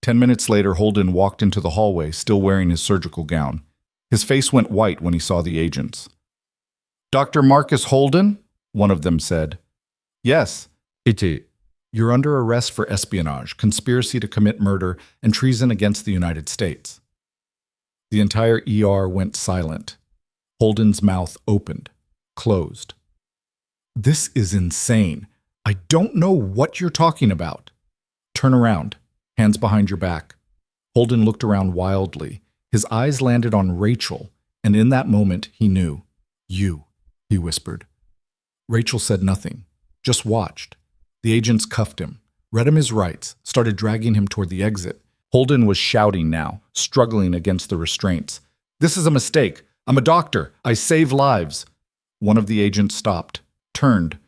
A: 10 minutes later, Holden walked into the hallway, still wearing his surgical gown. His face went white when he saw the agents. "Dr. Marcus Holden?" one of them said. "Yes." "You're under arrest for espionage, conspiracy to commit murder, and treason against the United States." The entire ER went silent. Holden's mouth opened, closed. "This is insane. I don't know what you're talking about." "Turn around. Hands behind your back." Holden looked around wildly. His eyes landed on Rachel, and in that moment he knew. "You," he whispered. Rachel said nothing, just watched. The agents cuffed him, read him his rights, started dragging him toward the exit. Holden was shouting now, struggling against the restraints. "This is a mistake. I'm a doctor. I save lives." One of the agents stopped, turned.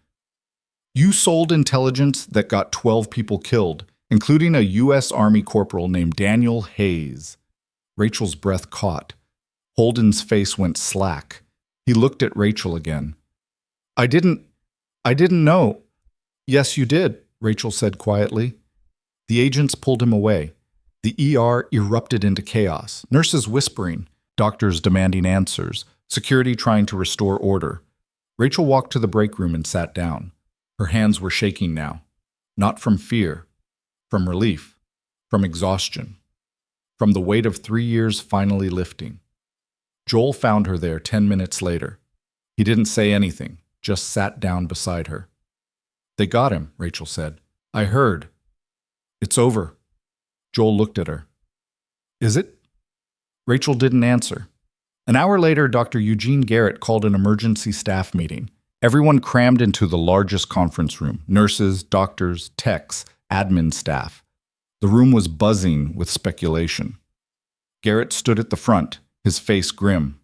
A: "You sold intelligence that got 12 people killed, including a U.S. Army corporal named Daniel Hayes." Rachel's breath caught. Holden's face went slack. He looked at Rachel again. I didn't know." "Yes, you did," Rachel said quietly. The agents pulled him away. The ER erupted into chaos, nurses whispering, doctors demanding answers, security trying to restore order. Rachel walked to the break room and sat down. Her hands were shaking now, not from fear, from relief, from exhaustion, from the weight of 3 years finally lifting. Joel found her there 10 minutes later. He didn't say anything, just sat down beside her. "They got him," Rachel said. "I heard." "It's over." Joel looked at her. "Is it?" Rachel didn't answer. An hour later, Dr. Eugene Garrett called an emergency staff meeting. Everyone crammed into the largest conference room: nurses, doctors, techs, admin staff. The room was buzzing with speculation. Garrett stood at the front, his face grim.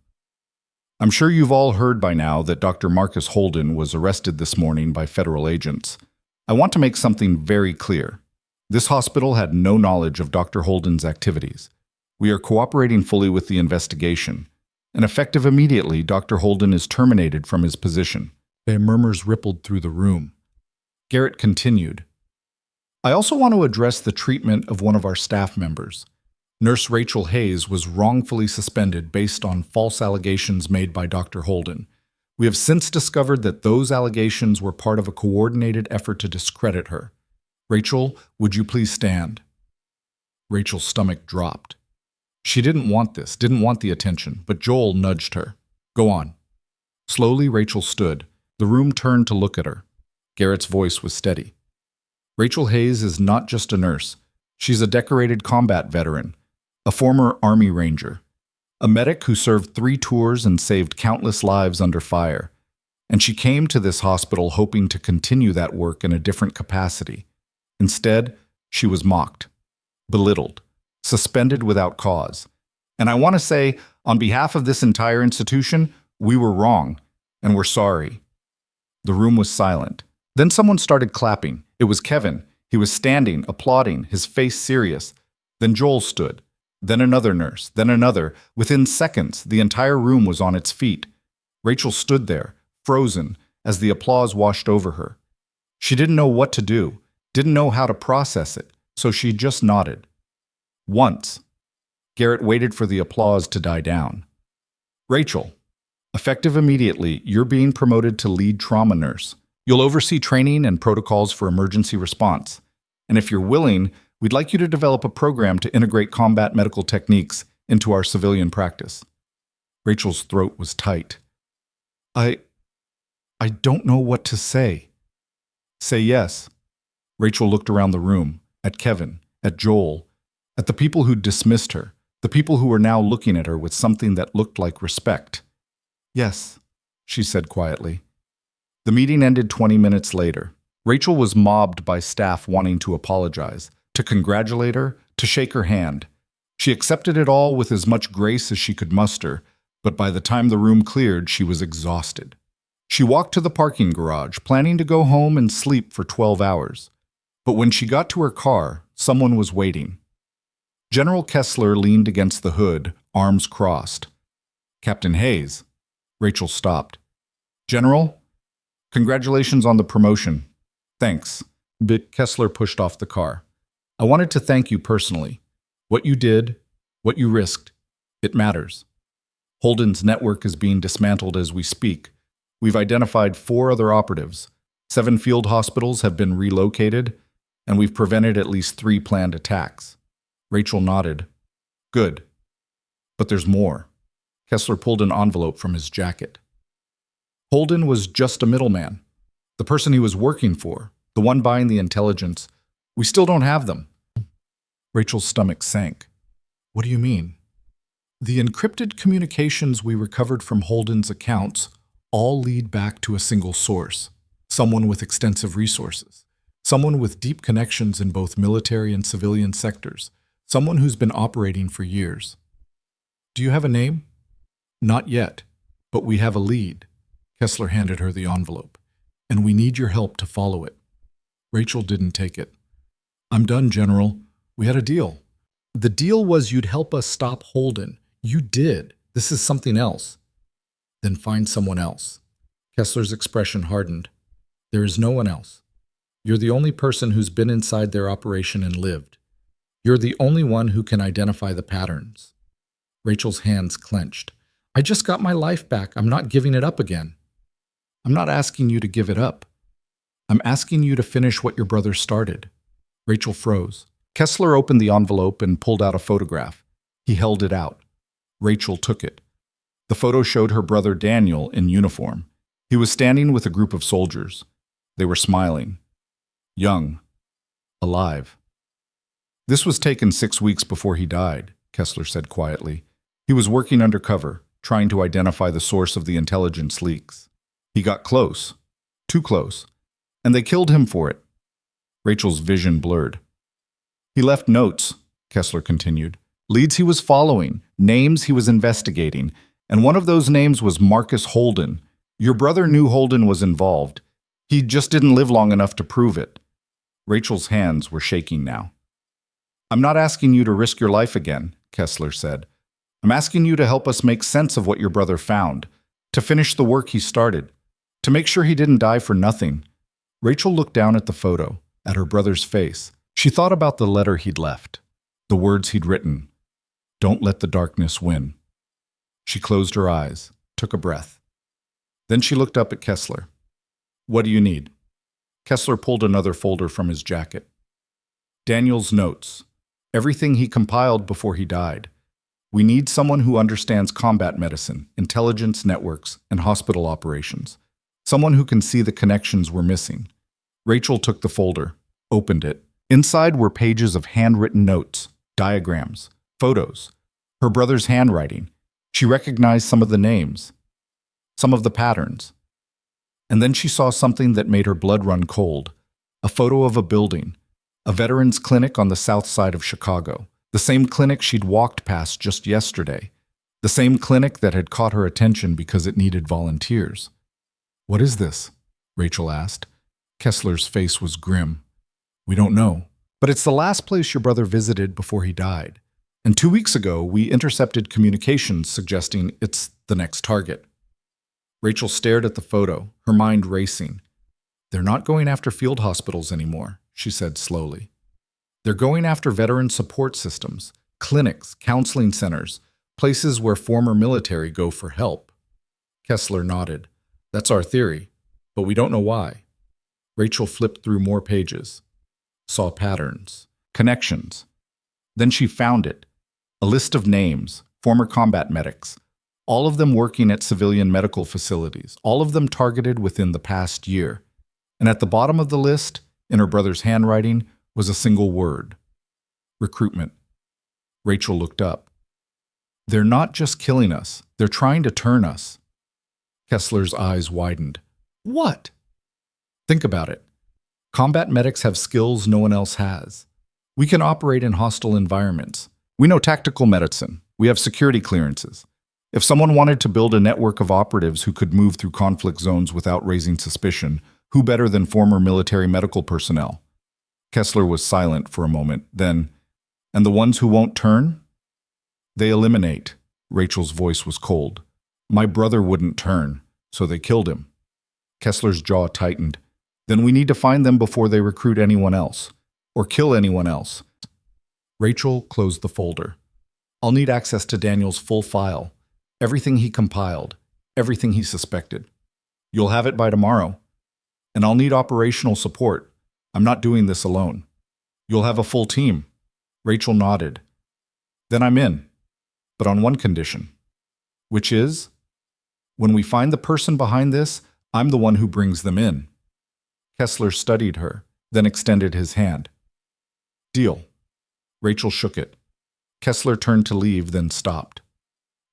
A: "I'm sure you've all heard by now that Dr. Marcus Holden was arrested this morning by federal agents. I want to make something very clear. This hospital had no knowledge of Dr. Holden's activities. We are cooperating fully with the investigation, and effective immediately, Dr. Holden is terminated from his position." Murmurs rippled through the room. Garrett continued, "I also want to address the treatment of one of our staff members. Nurse Rachel Hayes was wrongfully suspended based on false allegations made by Dr. Holden. We have since discovered that those allegations were part of a coordinated effort to discredit her. Rachel, would you please stand?" Rachel's stomach dropped. She didn't want this, didn't want the attention, but Joel nudged her. "Go on." Slowly, Rachel stood. The room turned to look at her. Garrett's voice was steady. "Rachel Hayes is not just a nurse. She's a decorated combat veteran, a former Army Ranger, a medic who served 3 tours and saved countless lives under fire. And she came to this hospital hoping to continue that work in a different capacity. Instead, she was mocked, belittled, suspended without cause. And I want to say, on behalf of this entire institution, we were wrong, and we're sorry." The room was silent. Then someone started clapping. It was Kevin. He was standing, applauding, his face serious. Then Joel stood. Then another nurse. Then another. Within seconds, the entire room was on its feet. Rachel stood there, frozen, as the applause washed over her. She didn't know what to do, didn't know how to process it, so she just nodded. Once. Garrett waited for the applause to die down. "Rachel, effective immediately, you're being promoted to lead trauma nurse. You'll oversee training and protocols for emergency response. And if you're willing, we'd like you to develop a program to integrate combat medical techniques into our civilian practice." Rachel's throat was tight. I don't know what to say." "Say yes." Rachel looked around the room, at Kevin, at Joel, at the people who'd dismissed her, the people who were now looking at her with something that looked like respect. "Yes," she said quietly. The meeting ended 20 minutes later. Rachel was mobbed by staff wanting to apologize, to congratulate her, to shake her hand. She accepted it all with as much grace as she could muster, but by the time the room cleared, she was exhausted. She walked to the parking garage, planning to go home and sleep for 12 hours. But when she got to her car, someone was waiting. General Kessler leaned against the hood, arms crossed. "Captain Hayes." Rachel stopped. "General, congratulations on the promotion." "Thanks." But Kessler pushed off the car. "I wanted to thank you personally. What you did, what you risked, it matters. Holden's network is being dismantled as we speak. We've identified 4 other operatives. 7 field hospitals have been relocated, and we've prevented at least 3 planned attacks." Rachel nodded. "Good. But there's more." Kessler pulled an envelope from his jacket. "Holden was just a middleman. The person he was working for, the one buying the intelligence. We still don't have them." Rachel's stomach sank. "What do you mean?" "The encrypted communications we recovered from Holden's accounts all lead back to a single source, someone with extensive resources, someone with deep connections in both military and civilian sectors, someone who's been operating for years." "Do you have a name?" "Not yet, but we have a lead." Kessler handed her the envelope. "And we need your help to follow it." Rachel didn't take it. "I'm done, General. We had a deal." "The deal was you'd help us stop Holden. You did. This is something else." "Then find someone else." Kessler's expression hardened. "There is no one else. You're the only person who's been inside their operation and lived." You're the only one who can identify the patterns. Rachel's hands clenched. I just got my life back. I'm not giving it up again. I'm not asking you to give it up. I'm asking you to finish what your brother started. Rachel froze. Kessler opened the envelope and pulled out a photograph. He held it out. Rachel took it. The photo showed her brother Daniel in uniform. He was standing with a group of soldiers. They were smiling. Young. Alive. This was taken 6 weeks before he died, Kessler said quietly. He was working undercover, trying to identify the source of the intelligence leaks. He got close. Too close. And they killed him for it. Rachel's vision blurred. He left notes, Kessler continued. Leads he was following, names he was investigating, and one of those names was Marcus Holden. Your brother knew Holden was involved. He just didn't live long enough to prove it. Rachel's hands were shaking now. I'm not asking you to risk your life again, Kessler said. I'm asking you to help us make sense of what your brother found, to finish the work he started, to make sure he didn't die for nothing. Rachel looked down at the photo, at her brother's face. She thought about the letter he'd left, the words he'd written. Don't let the darkness win. She closed her eyes, took a breath. Then she looked up at Kessler. What do you need? Kessler pulled another folder from his jacket. Daniel's notes. Everything he compiled before he died. We need someone who understands combat medicine, intelligence networks, and hospital operations. Someone who can see the connections we're missing. Rachel took the folder, opened it. Inside were pages of handwritten notes, diagrams, photos, her brother's handwriting. She recognized some of the names, some of the patterns. And then she saw something that made her blood run cold. A photo of a building, a veterans clinic on the south side of Chicago. The same clinic she'd walked past just yesterday. The same clinic that had caught her attention because it needed volunteers. What is this? Rachel asked. Kessler's face was grim. We don't know. But it's the last place your brother visited before he died. And 2 weeks ago, we intercepted communications suggesting it's the next target. Rachel stared at the photo, her mind racing. They're not going after field hospitals anymore, she said slowly. They're going after veteran support systems, clinics, counseling centers, places where former military go for help. Kessler nodded. That's our theory, but we don't know why. Rachel flipped through more pages, saw patterns, connections. Then she found it. A list of names, former combat medics, all of them working at civilian medical facilities, all of them targeted within the past year. And at the bottom of the list, in her brother's handwriting, was a single word. Recruitment. Rachel looked up. They're not just killing us, they're trying to turn us. Kessler's eyes widened. What? Think about it. Combat medics have skills no one else has. We can operate in hostile environments. We know tactical medicine. We have security clearances. If someone wanted to build a network of operatives who could move through conflict zones without raising suspicion, who better than former military medical personnel? Kessler was silent for a moment, then, and the ones who won't turn? They eliminate. Rachel's voice was cold. My brother wouldn't turn, so they killed him. Kessler's jaw tightened. Then we need to find them before they recruit anyone else, or kill anyone else. Rachel closed the folder. I'll need access to Daniel's full file, everything he compiled, everything he suspected. You'll have it by tomorrow. And I'll need operational support. I'm not doing this alone. You'll have a full team. Rachel nodded. Then I'm in, but on one condition. Which is? When we find the person behind this, I'm the one who brings them in. Kessler studied her, then extended his hand. Deal. Rachel shook it. Kessler turned to leave, then stopped.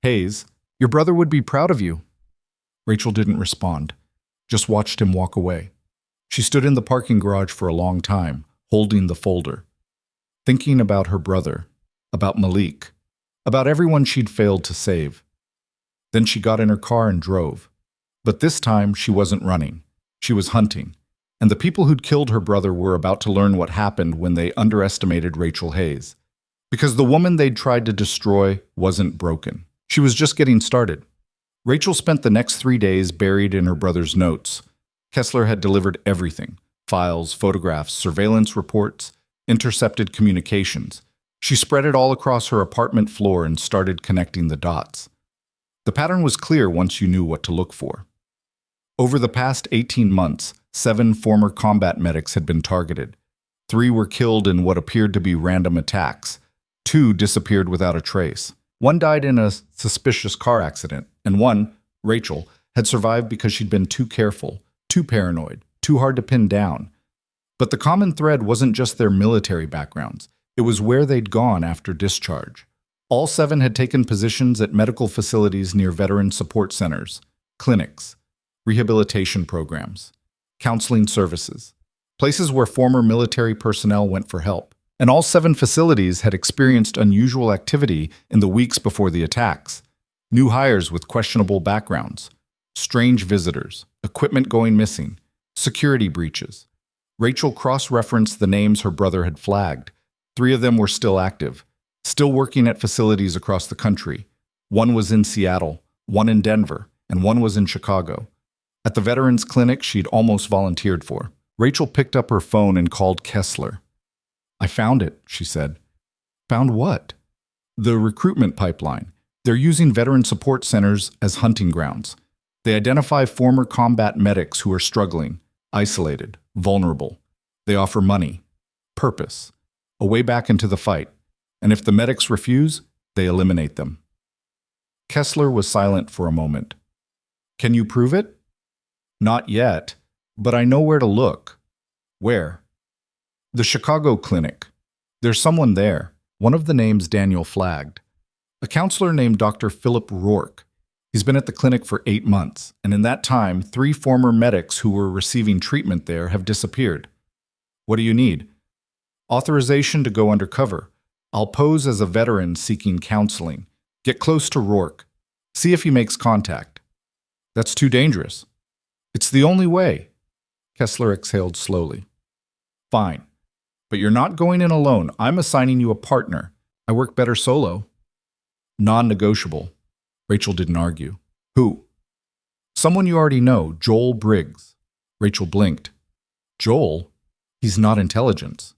A: Hayes, your brother would be proud of you. Rachel didn't respond, just watched him walk away. She stood in the parking garage for a long time, holding the folder, thinking about her brother, about Malik, about everyone she'd failed to save. Then she got in her car and drove. But this time she wasn't running. She was hunting. And the people who'd killed her brother were about to learn what happened when they underestimated Rachel Hayes. Because the woman they'd tried to destroy wasn't broken. She was just getting started. Rachel spent the next 3 days buried in her brother's notes. Kessler had delivered everything: files, photographs, surveillance reports, intercepted communications. She spread it all across her apartment floor and started connecting the dots. The pattern was clear once you knew what to look for. Over the past 18 months, 7 former combat medics had been targeted. 3 were killed in what appeared to be random attacks. 2 disappeared without a trace. 1 died in a suspicious car accident, and 1, Rachel, had survived because she'd been too careful, too paranoid, too hard to pin down. But the common thread wasn't just their military backgrounds. It was where they'd gone after discharge. All 7 had taken positions at medical facilities near veteran support centers, clinics, rehabilitation programs, counseling services, places where former military personnel went for help. And all 7 facilities had experienced unusual activity in the weeks before the attacks. New hires with questionable backgrounds, strange visitors, equipment going missing, security breaches. Rachel cross-referenced the names her brother had flagged. 3 of them were still active, still working at facilities across the country. 1 was in Seattle, 1 in Denver, and 1 was in Chicago. At the veterans clinic she'd almost volunteered for, Rachel picked up her phone and called Kessler. "I found it," she said. "Found what?" "The recruitment pipeline. They're using veteran support centers as hunting grounds. They identify former combat medics who are struggling, isolated, vulnerable. They offer money, purpose, a way back into the fight, and if the medics refuse, they eliminate them." Kessler was silent for a moment. "Can you prove it?" "Not yet, but I know where to look." "Where?" "The Chicago clinic. There's someone there." One of the names Daniel flagged. A counselor named Dr. Philip Rourke. He's been at the clinic for 8 months, and in that time, 3 former medics who were receiving treatment there have disappeared. "What do you need?" "Authorization to go undercover. I'll pose as a veteran seeking counseling. Get close to Rourke. See if he makes contact." "That's too dangerous." "It's the only way." Kessler exhaled slowly. "Fine. But you're not going in alone. I'm assigning you a partner. I work better solo." "Non-negotiable." Rachel didn't argue. "Who?" "Someone you already know, Joel Briggs." Rachel blinked. "Joel? He's not intelligence."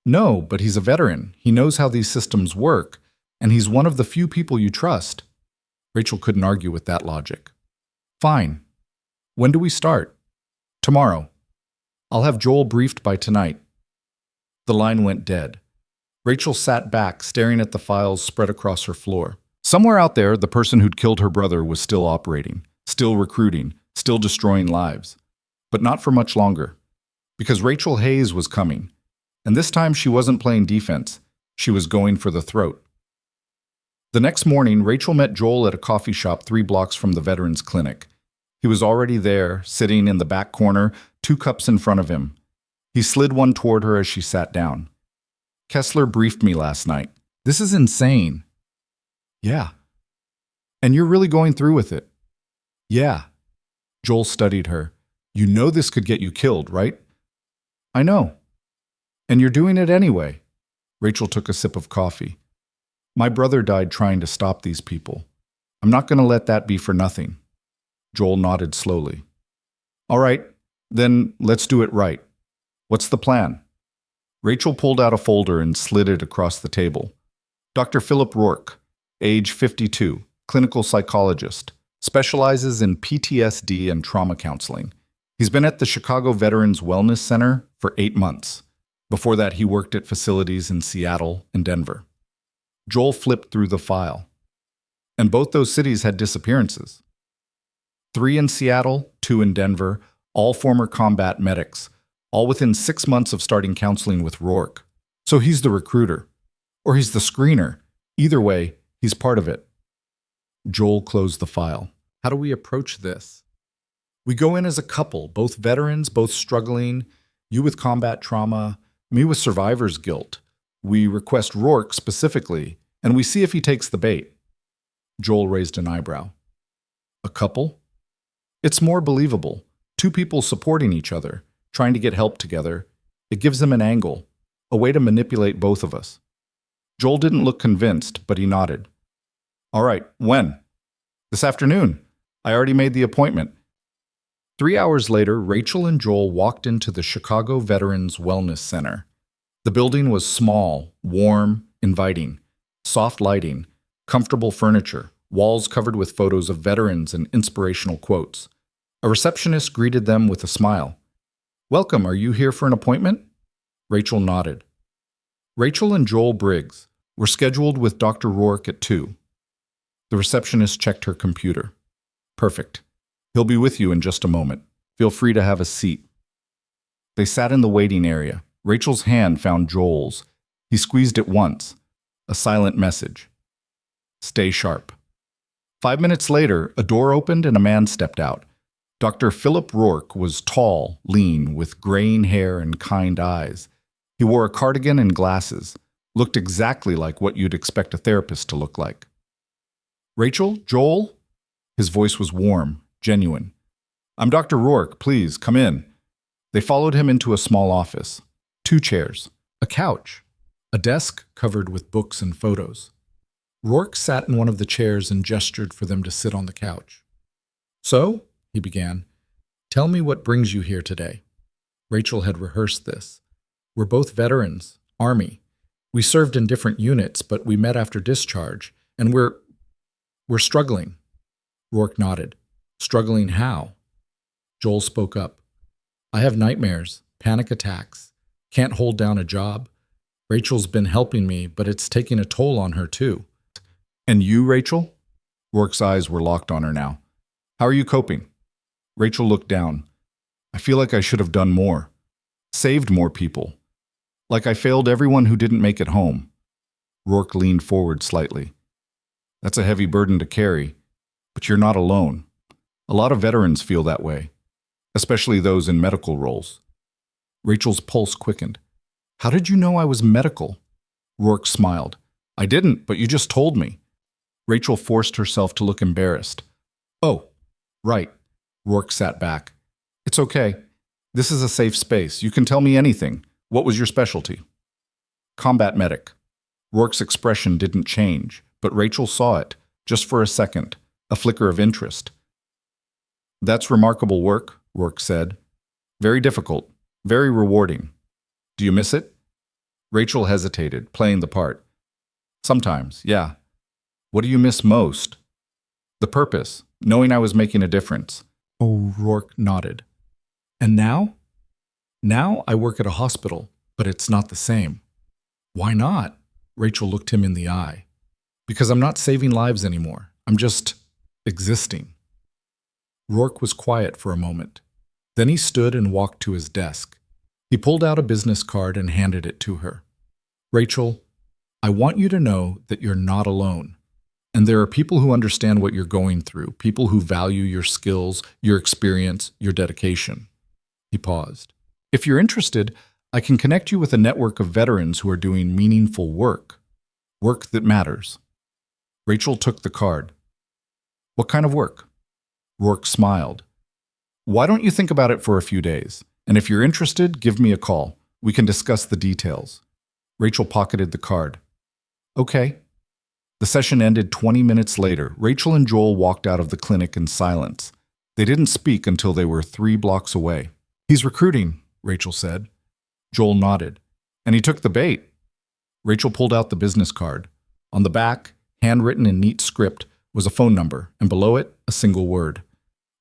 A: "No, but he's a veteran. He knows how these systems work, and he's one of the few people you trust." Rachel couldn't argue with that logic. "Fine. When do we start?" "Tomorrow. I'll have Joel briefed by tonight." The line went dead. Rachel sat back, staring at the files spread across her floor. Somewhere out there, the person who'd killed her brother was still operating, still recruiting, still destroying lives. But not for much longer. Because Rachel Hayes was coming. And this time she wasn't playing defense. She was going for the throat. The next morning, Rachel met Joel at a coffee shop 3 blocks from the veterans clinic. He was already there, sitting in the back corner, 2 cups in front of him. He slid one toward her as she sat down. "Kessler briefed me last night. This is insane." "Yeah." "And you're really going through with it?" "Yeah." Joel studied her. "You know this could get you killed, right?" "I know." "And you're doing it anyway." Rachel took a sip of coffee. "My brother died trying to stop these people. I'm not going to let that be for nothing." Joel nodded slowly. "All right, then let's do it right. What's the plan?" Rachel pulled out a folder and slid it across the table. "Dr. Philip Rourke, age 52, clinical psychologist, specializes in PTSD and trauma counseling. He's been at the Chicago Veterans Wellness Center for 8 months. Before that, he worked at facilities in Seattle and Denver." Joel flipped through the file. "And both those cities had disappearances. 3 in Seattle, 2 in Denver, all former combat medics, all within 6 months of starting counseling with Rourke. So he's the recruiter. Or he's the screener. Either way, he's part of it." Joel closed the file. "How do we approach this?" "We go in as a couple, both veterans, both struggling, you with combat trauma, me with survivor's guilt. We request Rourke specifically, and we see if he takes the bait." Joel raised an eyebrow. "A couple?" "It's more believable. 2 people supporting each other, trying to get help together. It gives them an angle, a way to manipulate both of us." Joel didn't look convinced, but he nodded. "All right, when?" "This afternoon. I already made the appointment." 3 hours later, Rachel and Joel walked into the Chicago Veterans Wellness Center. The building was small, warm, inviting. Soft lighting, comfortable furniture, walls covered with photos of veterans and inspirational quotes. A receptionist greeted them with a smile. "Welcome, are you here for an appointment?" Rachel nodded. Rachel and Joel Briggs were scheduled with Dr. Rourke at 2. The receptionist checked her computer. "Perfect. He'll be with you in just a moment. Feel free to have a seat." They sat in the waiting area. Rachel's hand found Joel's. He squeezed it once. A silent message. "Stay sharp." 5 minutes later, a door opened and a man stepped out. Dr. Philip Rourke was tall, lean, with graying hair and kind eyes. He wore a cardigan and glasses, looked exactly like what you'd expect a therapist to look like. "Rachel? Joel?" His voice was warm, genuine. "I'm Dr. Rourke. Please, come in." They followed him into a small office. 2 chairs, a couch, a desk covered with books and photos. Rourke sat in one of the chairs and gestured for them to sit on the couch. "So," he began, "tell me what brings you here today." Rachel had rehearsed this. "We're both veterans, Army. We served in different units, but we met after discharge, and we're struggling." Rourke nodded. "Struggling how?" Joel spoke up. "I have nightmares, panic attacks, can't hold down a job. Rachel's been helping me, but it's taking a toll on her too." "And you, Rachel?" Rourke's eyes were locked on her now. "How are you coping?" Rachel looked down. "I feel like I should have done more. Saved more people. Like I failed everyone who didn't make it home." Rourke leaned forward slightly. "That's a heavy burden to carry, but you're not alone. A lot of veterans feel that way, especially those in medical roles." Rachel's pulse quickened. "How did you know I was medical?" Rourke smiled. "I didn't, but you just told me." Rachel forced herself to look embarrassed. "Oh, right." Rourke sat back. "It's okay. This is a safe space. You can tell me anything. What was your specialty?" "Combat medic." Rourke's expression didn't change, but Rachel saw it, just for a second, a flicker of interest. "That's remarkable work," Rourke said. "Very difficult, very rewarding. Do you miss it?" Rachel hesitated, playing the part. "Sometimes, yeah." "What do you miss most?" "The purpose, knowing I was making a difference." Oh, Rourke nodded. "And now?" "Now I work at a hospital, but it's not the same." "Why not?" Rachel looked him in the eye. "Because I'm not saving lives anymore. I'm just existing." Rourke was quiet for a moment. Then he stood and walked to his desk. He pulled out a business card and handed it to her. "Rachel, I want you to know that you're not alone. And there are people who understand what you're going through, people who value your skills, your experience, your dedication." He paused. "If you're interested, I can connect you with a network of veterans who are doing meaningful work. Work that matters." Rachel took the card. "What kind of work?" Rourke smiled. "Why don't you think about it for a few days? And if you're interested, give me a call. We can discuss the details." Rachel pocketed the card. "Okay." The session ended 20 minutes later. Rachel and Joel walked out of the clinic in silence. They didn't speak until they were 3 blocks away. "He's recruiting," Rachel said. Joel nodded. "And he took the bait." Rachel pulled out the business card. On the back, handwritten in neat script, was a phone number, and below it, a single word.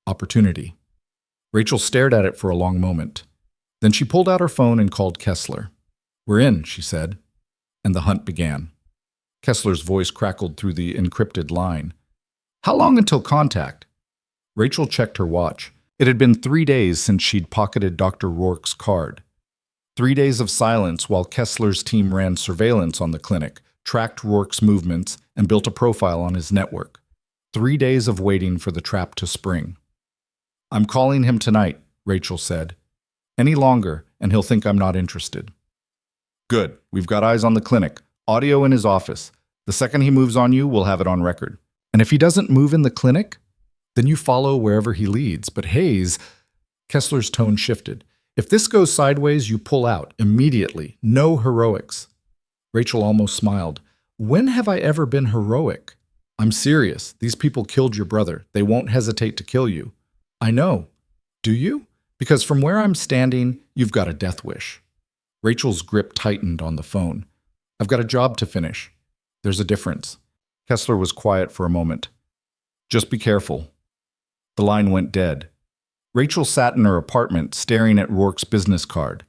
A: Opportunity. Rachel stared at it for a long moment. Then she pulled out her phone and called Kessler. "We're in," she said. And the hunt began. Kessler's voice crackled through the encrypted line. "How long until contact?" Rachel checked her watch. It had been 3 days since she'd pocketed Dr. Rourke's card. 3 days of silence while Kessler's team ran surveillance on the clinic, tracked Rourke's movements, and built a profile on his network. 3 days of waiting for the trap to spring. "I'm calling him tonight," Rachel said. "Any longer, and he'll think I'm not interested." "Good. We've got eyes on the clinic. Audio in his office. The second he moves on you, we'll have it on record. And if he doesn't move in the clinic, then you follow wherever he leads. But Hayes," Kessler's tone shifted. "If this goes sideways, you pull out, immediately. No heroics." Rachel almost smiled. "When have I ever been heroic?" "I'm serious. These people killed your brother. They won't hesitate to kill you." "I know. Do you? Because from where I'm standing, you've got a death wish." Rachel's grip tightened on the phone. I've got a job to finish. There's a difference. Kessler was quiet for a moment. Just be careful. The line went dead. Rachel sat in her apartment staring at Rourke's business card.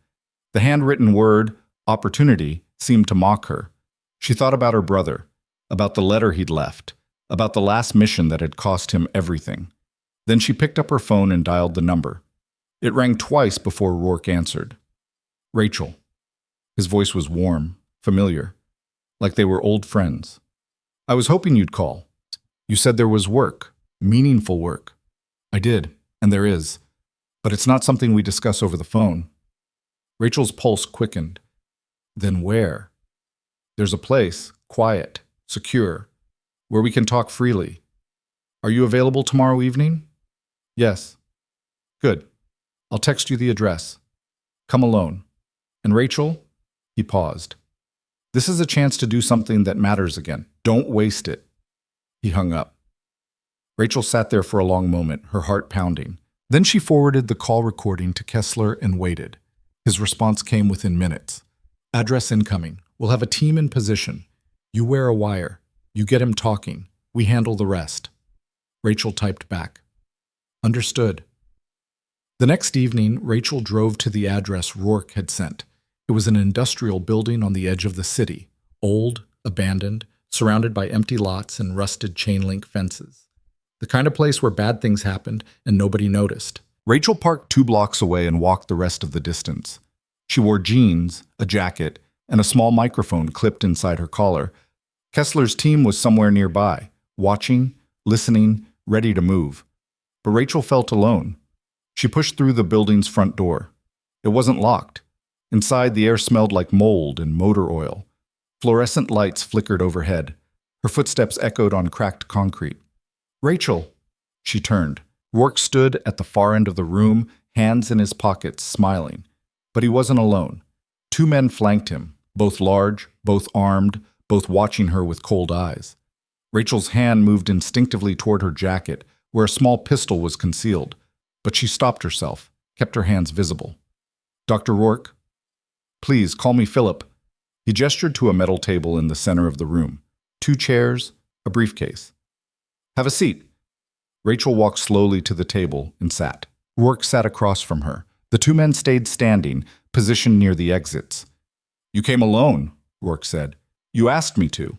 A: The handwritten word, opportunity, seemed to mock her. She thought about her brother, about the letter he'd left, about the last mission that had cost him everything. Then she picked up her phone and dialed the number. It rang twice before Rourke answered. Rachel. His voice was warm, familiar, like they were old friends. I was hoping you'd call. You said there was work, meaningful work. I did, and there is. But it's not something we discuss over the phone. Rachel's pulse quickened. Then where? There's a place, quiet, secure, where we can talk freely. Are you available tomorrow evening? Yes. Good. I'll text you the address. Come alone. And Rachel? He paused. This is a chance to do something that matters again. Don't waste it. He hung up. Rachel sat there for a long moment, her heart pounding. Then she forwarded the call recording to Kessler and waited. His response came within minutes. Address incoming. We'll have a team in position. You wear a wire. You get him talking. We handle the rest. Rachel typed back. Understood. The next evening, Rachel drove to the address Rourke had sent. It was an industrial building on the edge of the city, old, abandoned, surrounded by empty lots and rusted chain-link fences. The kind of place where bad things happened and nobody noticed. Rachel parked 2 blocks away and walked the rest of the distance. She wore jeans, a jacket, and a small microphone clipped inside her collar. Kessler's team was somewhere nearby, watching, listening, ready to move. But Rachel felt alone. She pushed through the building's front door. It wasn't locked. Inside, the air smelled like mold and motor oil. Fluorescent lights flickered overhead. Her footsteps echoed on cracked concrete. Rachel! She turned. Rourke stood at the far end of the room, hands in his pockets, smiling. But he wasn't alone. 2 men flanked him, both large, both armed, both watching her with cold eyes. Rachel's hand moved instinctively toward her jacket, where a small pistol was concealed. But she stopped herself, kept her hands visible. Dr. Rourke? Please, call me Philip. He gestured to a metal table in the center of the room. 2 chairs, a briefcase. Have a seat. Rachel walked slowly to the table and sat. Rourke sat across from her. The 2 men stayed standing, positioned near the exits. You came alone, Rourke said. You asked me to.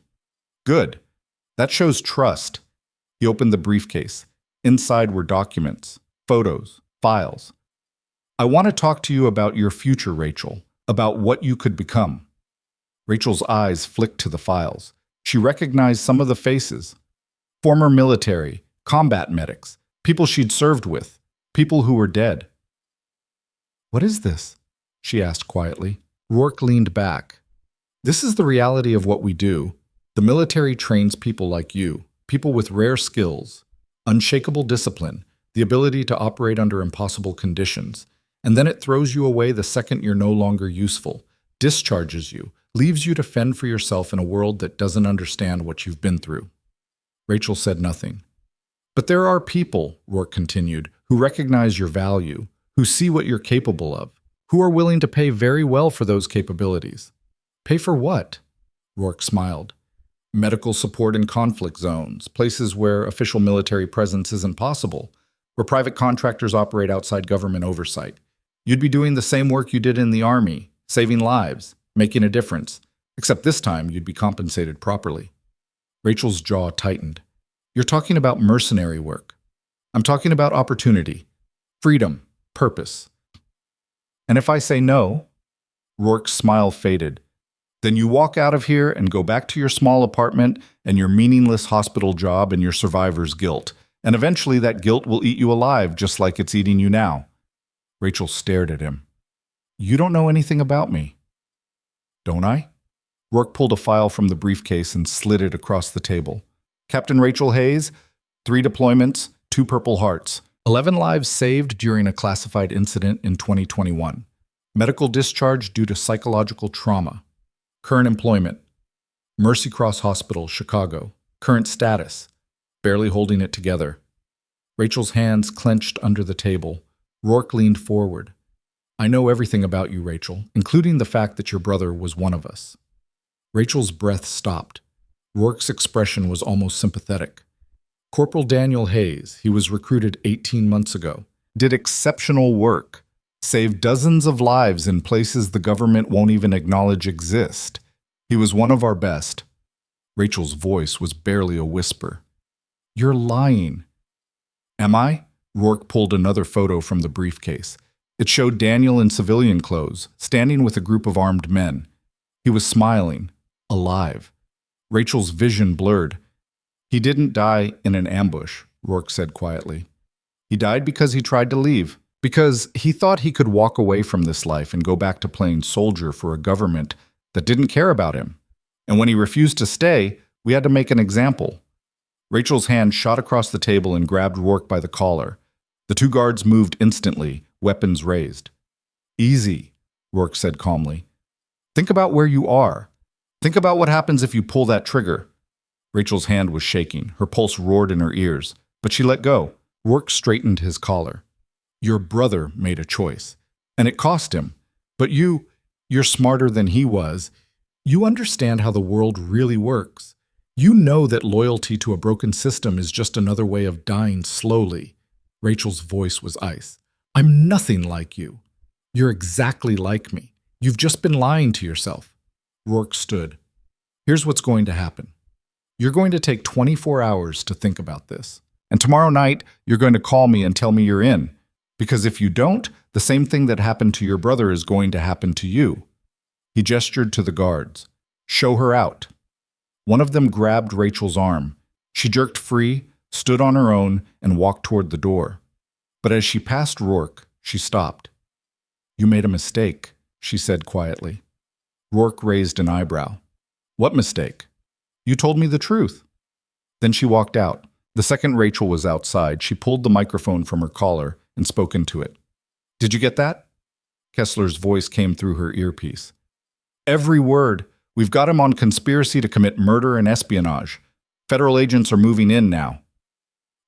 A: Good. That shows trust. He opened the briefcase. Inside were documents, photos, files. I want to talk to you about your future, Rachel, about what you could become. Rachel's eyes flicked to the files. She recognized some of the faces. Former military, combat medics, people she'd served with, people who were dead. What is this? She asked quietly. Rourke leaned back. This is the reality of what we do. The military trains people like you, people with rare skills, unshakable discipline, the ability to operate under impossible conditions, and then it throws you away the second you're no longer useful, discharges you, leaves you to fend for yourself in a world that doesn't understand what you've been through. Rachel said nothing. But there are people, Rourke continued, who recognize your value, who see what you're capable of, who are willing to pay very well for those capabilities. Pay for what? Rourke smiled. Medical support in conflict zones, places where official military presence isn't possible, where private contractors operate outside government oversight. You'd be doing the same work you did in the Army, saving lives, making a difference, except this time you'd be compensated properly. Rachel's jaw tightened. You're talking about mercenary work. I'm talking about opportunity, freedom, purpose. And if I say no, Rourke's smile faded. Then you walk out of here and go back to your small apartment and your meaningless hospital job and your survivor's guilt. And eventually that guilt will eat you alive just like it's eating you now. Rachel stared at him. You don't know anything about me. Don't I? Rourke pulled a file from the briefcase and slid it across the table. Captain Rachel Hayes, 3 deployments, 2 Purple Hearts, 11 lives saved during a classified incident in 2021. Medical discharge due to psychological trauma. Current employment. Mercy Cross Hospital, Chicago. Current status. Barely holding it together. Rachel's hands clenched under the table. Rourke leaned forward. I know everything about you, Rachel, including the fact that your brother was one of us. Rachel's breath stopped. Rourke's expression was almost sympathetic. Corporal Daniel Hayes, he was recruited 18 months ago, did exceptional work, saved dozens of lives in places the government won't even acknowledge exist. He was one of our best. Rachel's voice was barely a whisper. You're lying. Am I? Rourke pulled another photo from the briefcase. It showed Daniel in civilian clothes, standing with a group of armed men. He was smiling, alive. Rachel's vision blurred. He didn't die in an ambush, Rourke said quietly. He died because he tried to leave, because he thought he could walk away from this life and go back to playing soldier for a government that didn't care about him. And when he refused to stay, we had to make an example. Rachel's hand shot across the table and grabbed Rourke by the collar. The two guards moved instantly, weapons raised. Easy, Rourke said calmly. Think about where you are. Think about what happens if you pull that trigger. Rachel's hand was shaking. Her pulse roared in her ears, but she let go. Rourke straightened his collar. Your brother made a choice, and it cost him. But you're smarter than he was. You understand how the world really works. You know that loyalty to a broken system is just another way of dying slowly. Rachel's voice was ice. I'm nothing like you. You're exactly like me. You've just been lying to yourself. Rourke stood. Here's what's going to happen. You're going to take 24 hours to think about this. And tomorrow night, you're going to call me and tell me you're in. Because if you don't, the same thing that happened to your brother is going to happen to you. He gestured to the guards. Show her out. One of them grabbed Rachel's arm. She jerked free, stood on her own, and walked toward the door. But as she passed Rourke, she stopped. You made a mistake, she said quietly. Rourke raised an eyebrow. What mistake? You told me the truth. Then she walked out. The second Rachel was outside, she pulled the microphone from her collar and spoke into it. Did you get that? Kessler's voice came through her earpiece. Every word. We've got him on conspiracy to commit murder and espionage. Federal agents are moving in now.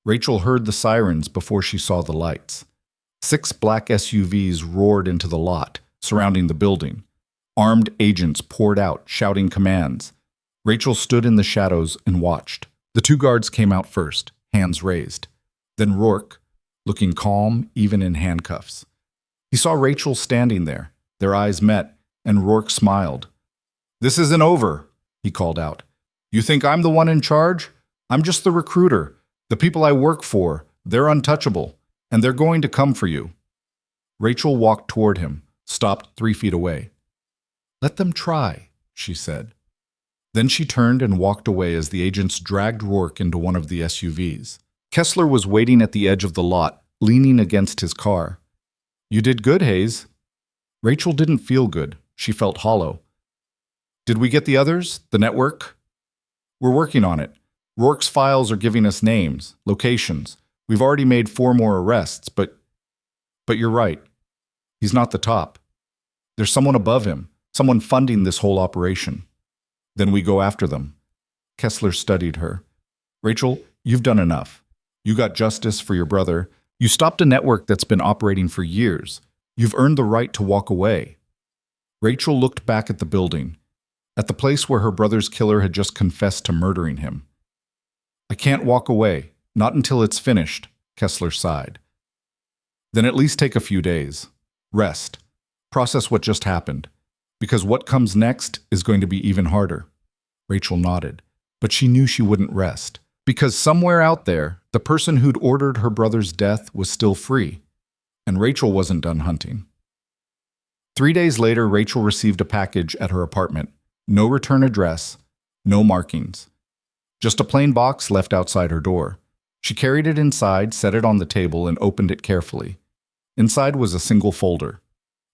A: Rachel heard the sirens before she saw the lights. 6 black SUVs roared into the lot, surrounding the building. Armed agents poured out, shouting commands. Rachel stood in the shadows and watched. The 2 guards came out first, hands raised. Then Rourke, looking calm even in handcuffs. He saw Rachel standing there. Their eyes met, and Rourke smiled. This isn't over, he called out. You think I'm the one in charge? I'm just the recruiter. The people I work for, they're untouchable, and they're going to come for you. Rachel walked toward him, stopped 3 feet away. Let them try, she said. Then she turned and walked away as the agents dragged Rourke into one of the SUVs. Kessler was waiting at the edge of the lot, leaning against his car. You did good, Hayes. Rachel didn't feel good. She felt hollow. Did we get the others? The network? We're working on it. Rourke's files are giving us names, locations. We've already made 4 more arrests, but you're right. He's not the top. There's someone above him, someone funding this whole operation. Then we go after them. Kessler studied her. Rachel, you've done enough. You got justice for your brother. You stopped a network that's been operating for years. You've earned the right to walk away. Rachel looked back at the building, at the place where her brother's killer had just confessed to murdering him. I can't walk away, not until it's finished, Kessler sighed. Then at least take a few days. Rest. Process what just happened. Because what comes next is going to be even harder. Rachel nodded, but she knew she wouldn't rest. Because somewhere out there, the person who'd ordered her brother's death was still free, and Rachel wasn't done hunting. 3 days later, Rachel received a package at her apartment. No return address, no markings. Just a plain box left outside her door. She carried it inside, set it on the table, and opened it carefully. Inside was a single folder.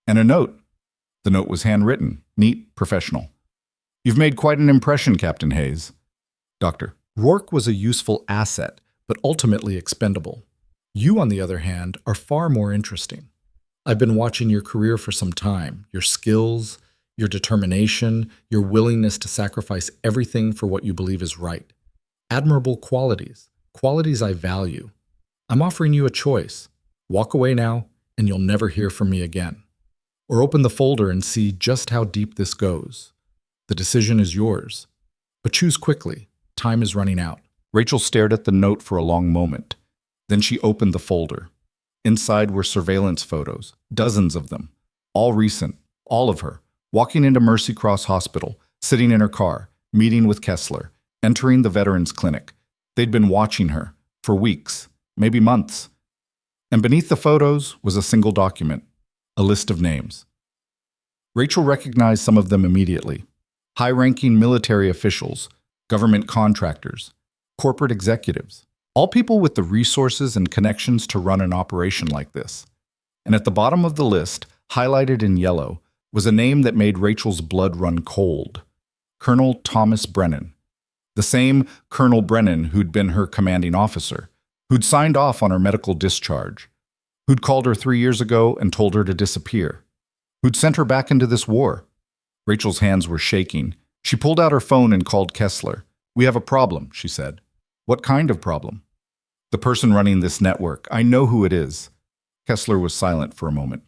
A: And a note. The note was handwritten, neat, professional. You've made quite an impression, Captain Hayes. Doctor. Rourke was a useful asset, but ultimately expendable. You, on the other hand, are far more interesting. I've been watching your career for some time, your skills, your determination, your willingness to sacrifice everything for what you believe is right. Admirable qualities, qualities I value. I'm offering you a choice. Walk away now, and you'll never hear from me again. Or open the folder and see just how deep this goes. The decision is yours. But choose quickly. Time is running out. Rachel stared at the note for a long moment. Then she opened the folder. Inside were surveillance photos, dozens of them, all recent, all of her, walking into Mercy Cross Hospital, sitting in her car, meeting with Kessler, entering the veterans clinic. They'd been watching her for weeks, maybe months. And beneath the photos was a single document, a list of names. Rachel recognized some of them immediately. High-ranking military officials, government contractors, corporate executives, all people with the resources and connections to run an operation like this. And at the bottom of the list, highlighted in yellow, was a name that made Rachel's blood run cold. Colonel Thomas Brennan. The same Colonel Brennan who'd been her commanding officer, who'd signed off on her medical discharge, who'd called her 3 years ago and told her to disappear, who'd sent her back into this war. Rachel's hands were shaking. She pulled out her phone and called Kessler. "We have a problem," she said. "What kind of problem?" "The person running this network. I know who it is." Kessler was silent for a moment.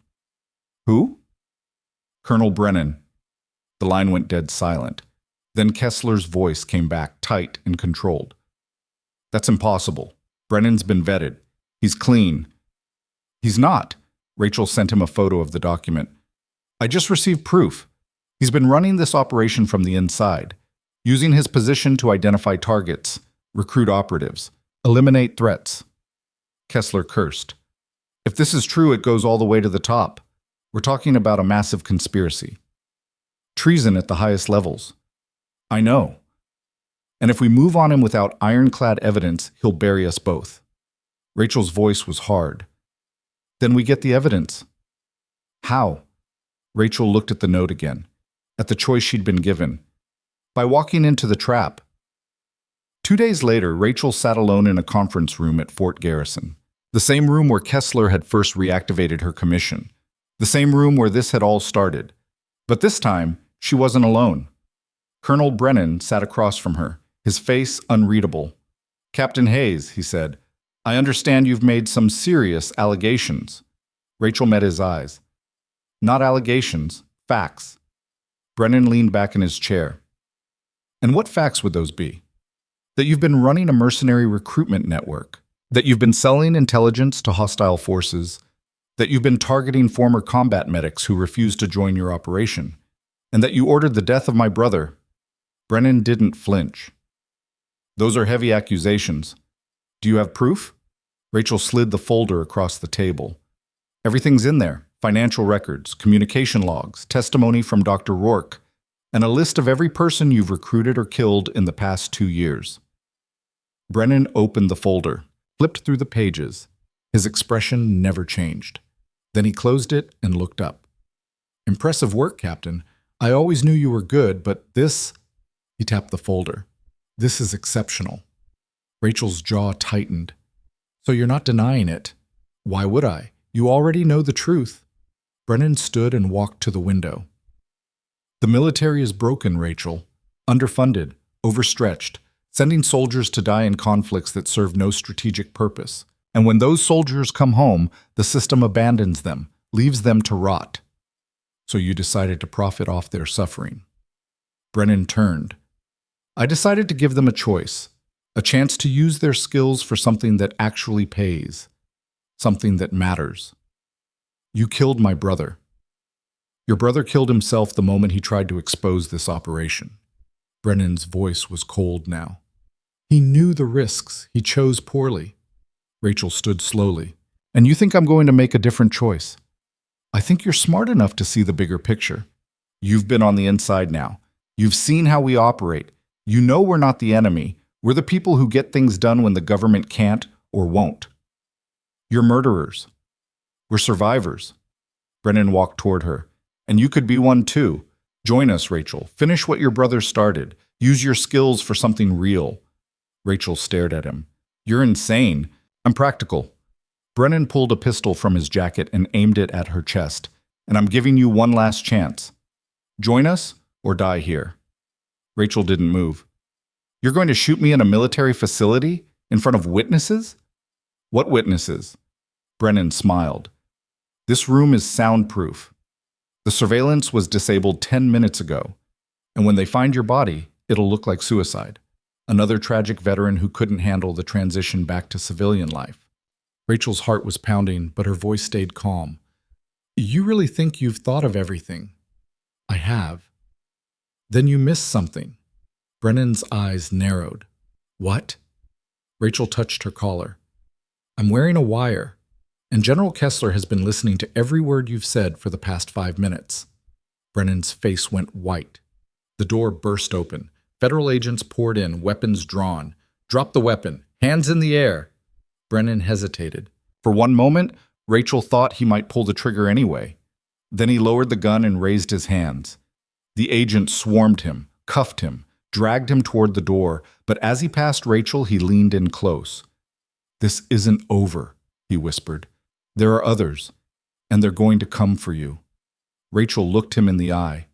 A: "Who?" "Colonel Brennan." The line went dead silent. Then Kessler's voice came back, tight and controlled. "That's impossible. Brennan's been vetted. He's clean." "He's not." Rachel sent him a photo of the document. "I just received proof. He's been running this operation from the inside, using his position to identify targets, recruit operatives, eliminate threats." Kessler cursed. "If this is true, it goes all the way to the top. We're talking about a massive conspiracy. Treason at the highest levels." "I know. And if we move on him without ironclad evidence, he'll bury us both." Rachel's voice was hard. "Then we get the evidence." "How?" Rachel looked at the note again, at the choice she'd been given. "By walking into the trap." 2 days later, Rachel sat alone in a conference room at Fort Garrison, the same room where Kessler had first reactivated her commission, the same room where this had all started. But this time, she wasn't alone. Colonel Brennan sat across from her, his face unreadable. "Captain Hayes," he said, "I understand you've made some serious allegations." Rachel met his eyes. "Not allegations, facts." Brennan leaned back in his chair. "And what facts would those be?" "That you've been running a mercenary recruitment network, that you've been selling intelligence to hostile forces, that you've been targeting former combat medics who refused to join your operation, and that you ordered the death of my brother." Brennan didn't flinch. "Those are heavy accusations. Do you have proof?" Rachel slid the folder across the table. "Everything's in there. Financial records, communication logs, testimony from Dr. Rourke, and a list of every person you've recruited or killed in the past 2 years." Brennan opened the folder, flipped through the pages. His expression never changed. Then he closed it and looked up. "Impressive work, Captain. I always knew you were good, but this—" He tapped the folder. "This is exceptional." Rachel's jaw tightened. "So you're not denying it?" "Why would I? You already know the truth." Brennan stood and walked to the window. "The military is broken, Rachel. Underfunded, overstretched, sending soldiers to die in conflicts that serve no strategic purpose. And when those soldiers come home, the system abandons them, leaves them to rot. So you decided to profit off their suffering." Brennan turned. "I decided to give them a choice, a chance to use their skills for something that actually pays, something that matters. You killed my brother. Your brother killed himself the moment he tried to expose this operation." Brennan's voice was cold now. "He knew the risks. He chose poorly." Rachel stood slowly. "And you think I'm going to make a different choice?" "I think you're smart enough to see the bigger picture. You've been on the inside now. You've seen how we operate. You know we're not the enemy. We're the people who get things done when the government can't or won't. You're murderers. We're survivors." Brennan walked toward her. "And you could be one too. Join us, Rachel. Finish what your brother started. Use your skills for something real." Rachel stared at him. "You're insane. I'm practical." Brennan pulled a pistol from his jacket and aimed it at her chest. "And I'm giving you one last chance. Join us or die here." Rachel didn't move. "You're going to shoot me in a military facility? In front of witnesses?" "What witnesses?" Brennan smiled. "This room is soundproof. The surveillance was disabled 10 minutes ago. And when they find your body, it'll look like suicide. Another tragic veteran who couldn't handle the transition back to civilian life. Rachel's heart was pounding, but her voice stayed calm. You really think you've thought of everything? I have. Then you missed something. Brennan's eyes narrowed. What? Rachel touched her collar. I'm wearing a wire, and General Kessler has been listening to every word you've said for the past 5 minutes. Brennan's face went white. The door burst open. Federal agents poured in, weapons drawn. Drop the weapon. Hands in the air. Brennan hesitated. For one moment, Rachel thought he might pull the trigger anyway. Then he lowered the gun and raised his hands. The agent swarmed him, cuffed him, dragged him toward the door, but as he passed Rachel, he leaned in close. This isn't over, he whispered. There are others, and they're going to come for you. Rachel looked him in the eye.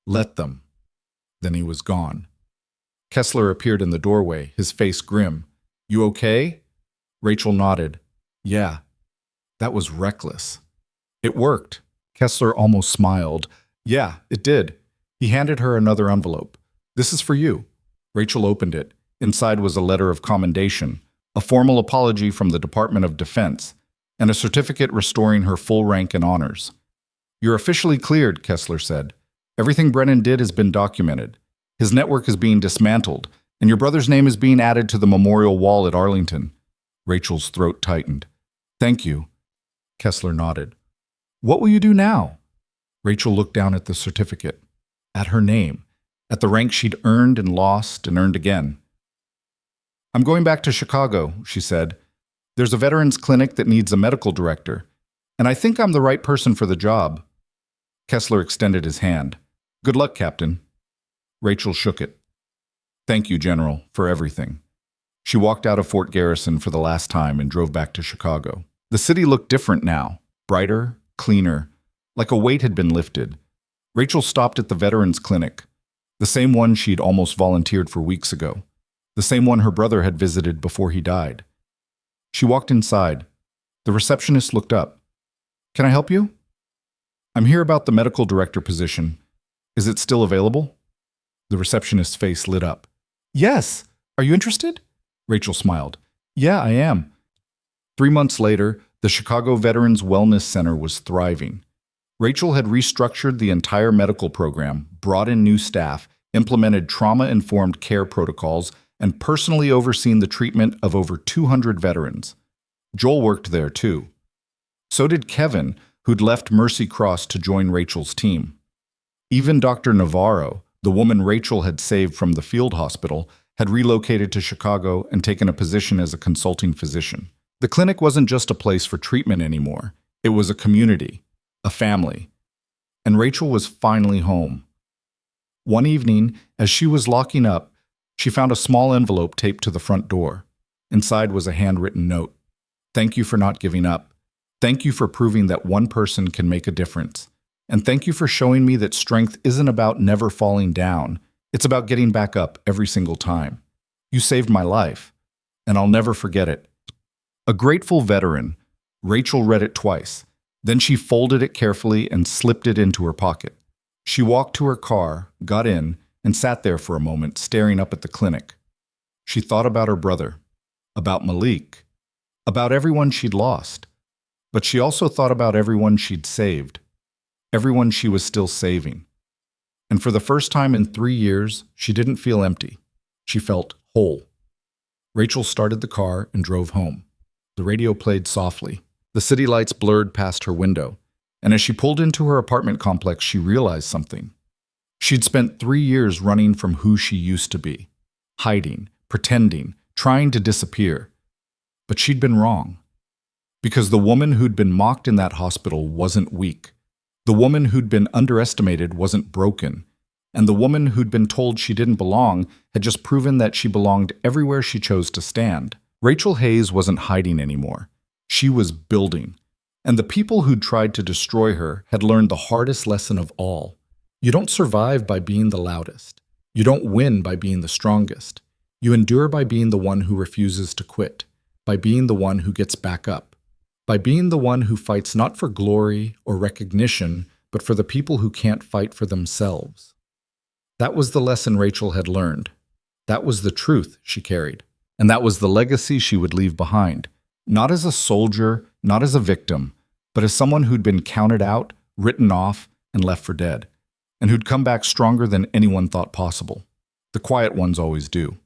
A: Let them. Then he was gone. Kessler appeared in the doorway, his face grim. You okay? Rachel nodded. Yeah. That was reckless. It worked. Kessler almost smiled. Yeah, it did. He handed her another envelope. This is for you. Rachel opened it. Inside was a letter of commendation, a formal apology from the Department of Defense, and a certificate restoring her full rank and honors. You're officially cleared, Kessler said. Everything Brennan did has been documented. His network is being dismantled, and your brother's name is being added to the memorial wall at Arlington. Rachel's throat tightened. Thank you. Kessler nodded. What will you do now? Rachel looked down at the certificate, at her name, at the rank she'd earned and lost and earned again. I'm going back to Chicago, she said. There's a veterans clinic that needs a medical director, and I think I'm the right person for the job. Kessler extended his hand. Good luck, Captain. Rachel shook it. Thank you, General, for everything. She walked out of Fort Garrison for the last time and drove back to Chicago. The city looked different now, brighter, cleaner, like a weight had been lifted. Rachel stopped at the veterans clinic, the same one she'd almost volunteered for weeks ago, the same one her brother had visited before he died. She walked inside. The receptionist looked up. Can I help you? I'm here about the medical director position. Is it still available? The receptionist's face lit up. Yes. Are you interested? Rachel smiled. Yeah, I am. 3 months later, the Chicago Veterans Wellness Center was thriving. Rachel had restructured the entire medical program, brought in new staff, implemented trauma-informed care protocols, and personally overseen the treatment of over 200 veterans. Joel worked there too. So did Kevin, who'd left Mercy Cross to join Rachel's team. Even Dr. Navarro, the woman Rachel had saved from the field hospital, had relocated to Chicago and taken a position as a consulting physician. The clinic wasn't just a place for treatment anymore. It was a community, a family. And Rachel was finally home. One evening, as she was locking up, she found a small envelope taped to the front door. Inside was a handwritten note. Thank you for not giving up. Thank you for proving that one person can make a difference. And thank you for showing me that strength isn't about never falling down. It's about getting back up every single time. You saved my life, and I'll never forget it. A grateful veteran, Rachel read it twice. Then she folded it carefully and slipped it into her pocket. She walked to her car, got in, and sat there for a moment, staring up at the clinic. She thought about her brother, about Malik, about everyone she'd lost. But she also thought about everyone she'd saved, everyone she was still saving. And for the first time in 3 years, she didn't feel empty. She felt whole. Rachel started the car and drove home. The radio played softly. The city lights blurred past her window. And as she pulled into her apartment complex, she realized something. She'd spent 3 years running from who she used to be, hiding, pretending, trying to disappear. But she'd been wrong. Because the woman who'd been mocked in that hospital wasn't weak. The woman who'd been underestimated wasn't broken. And the woman who'd been told she didn't belong had just proven that she belonged everywhere she chose to stand. Rachel Hayes wasn't hiding anymore. She was building. And the people who'd tried to destroy her had learned the hardest lesson of all. You don't survive by being the loudest. You don't win by being the strongest. You endure by being the one who refuses to quit, by being the one who gets back up, by being the one who fights not for glory or recognition, but for the people who can't fight for themselves. That was the lesson Rachel had learned. That was the truth she carried. And that was the legacy she would leave behind. Not as a soldier, not as a victim, but as someone who'd been counted out, written off, and left for dead, and who'd come back stronger than anyone thought possible. The quiet ones always do.